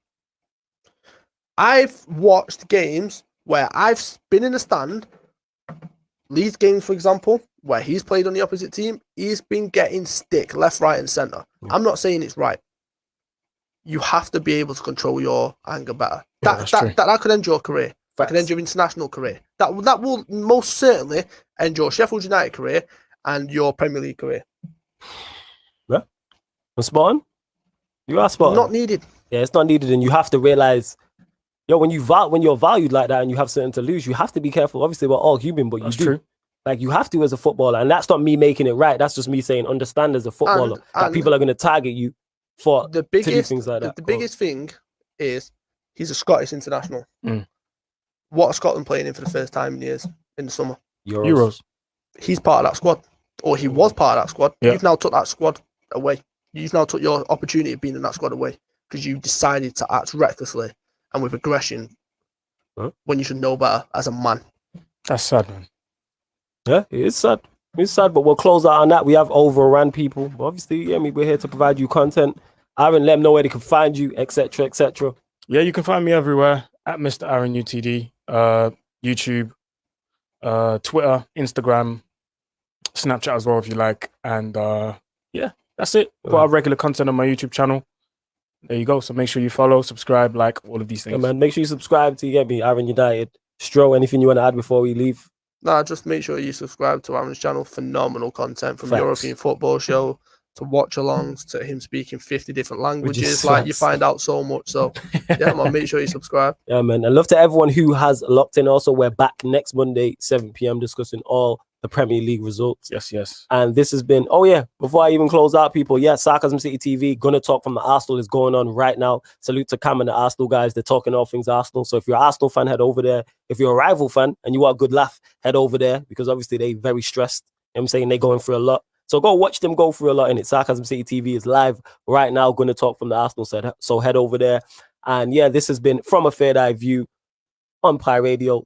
I've watched games where I've been in a stand, Leeds games, for example, where he's played on the opposite team. He's been getting stick left, right, and centre. I'm not saying it's right. You have to be able to control your anger better. That could end your career. That could end your international career. That will most certainly end your Sheffield United career and your Premier League career. Yeah. Spot on. You are spot on. Not needed. Yeah, it's not needed, and you have to realize, when you're valued like that and you have something to lose, you have to be careful. Obviously, we're all human, but That's you do. true. Like, you have to as a footballer, and that's not me making it right. That's just me saying, understand as a footballer that people are going to target you for the to do biggest things like that. The biggest thing is he's a Scottish international. Mm. What are Scotland playing in for the first time in years in the summer? Euros. He's part of that squad, or he was part of that squad. Yeah. You've now took that squad away. You've now took your opportunity of being in that squad away because you decided to act recklessly and with aggression when you should know better as a man. That's sad, man. Yeah, it's sad. It's sad, but we'll close out on that. We have overrun people. But obviously, we're here to provide you content. Aaron, let them know where they can find you, etc., etc. Yeah, you can find me everywhere at Mr. Aaron UTD, YouTube, Twitter, Instagram, Snapchat as well if you like. And that's it. Got our regular content on my YouTube channel. There you go. So make sure you follow, subscribe, like all of these things. Yeah, man. Make sure you subscribe to Aaron United. Stro, anything you want to add before we leave? Nah, just make sure you subscribe to Aaron's channel. Phenomenal content from European football show to watch alongs to him speaking 50 different languages. Like, you find out so much. So yeah, man, make sure you subscribe. Yeah, man. And love to everyone who has locked in. Also, we're back next Monday, 7 p.m. discussing all the Premier League results. Yes. And this has been, before I even close out, people, Sarcasm City TV, gonna talk from the Arsenal is going on right now. Salute to Cam and the Arsenal guys. They're talking all things Arsenal. So if you're an Arsenal fan, head over there. If you're a rival fan and you want a good laugh, head over there because obviously they're very stressed. You know what I'm saying? They're going through a lot. So go watch them go through a lot in it. Sarcasm City TV is live right now, gonna talk from the Arsenal side. So head over there. And this has been From a Third Eye View on Pi Radio.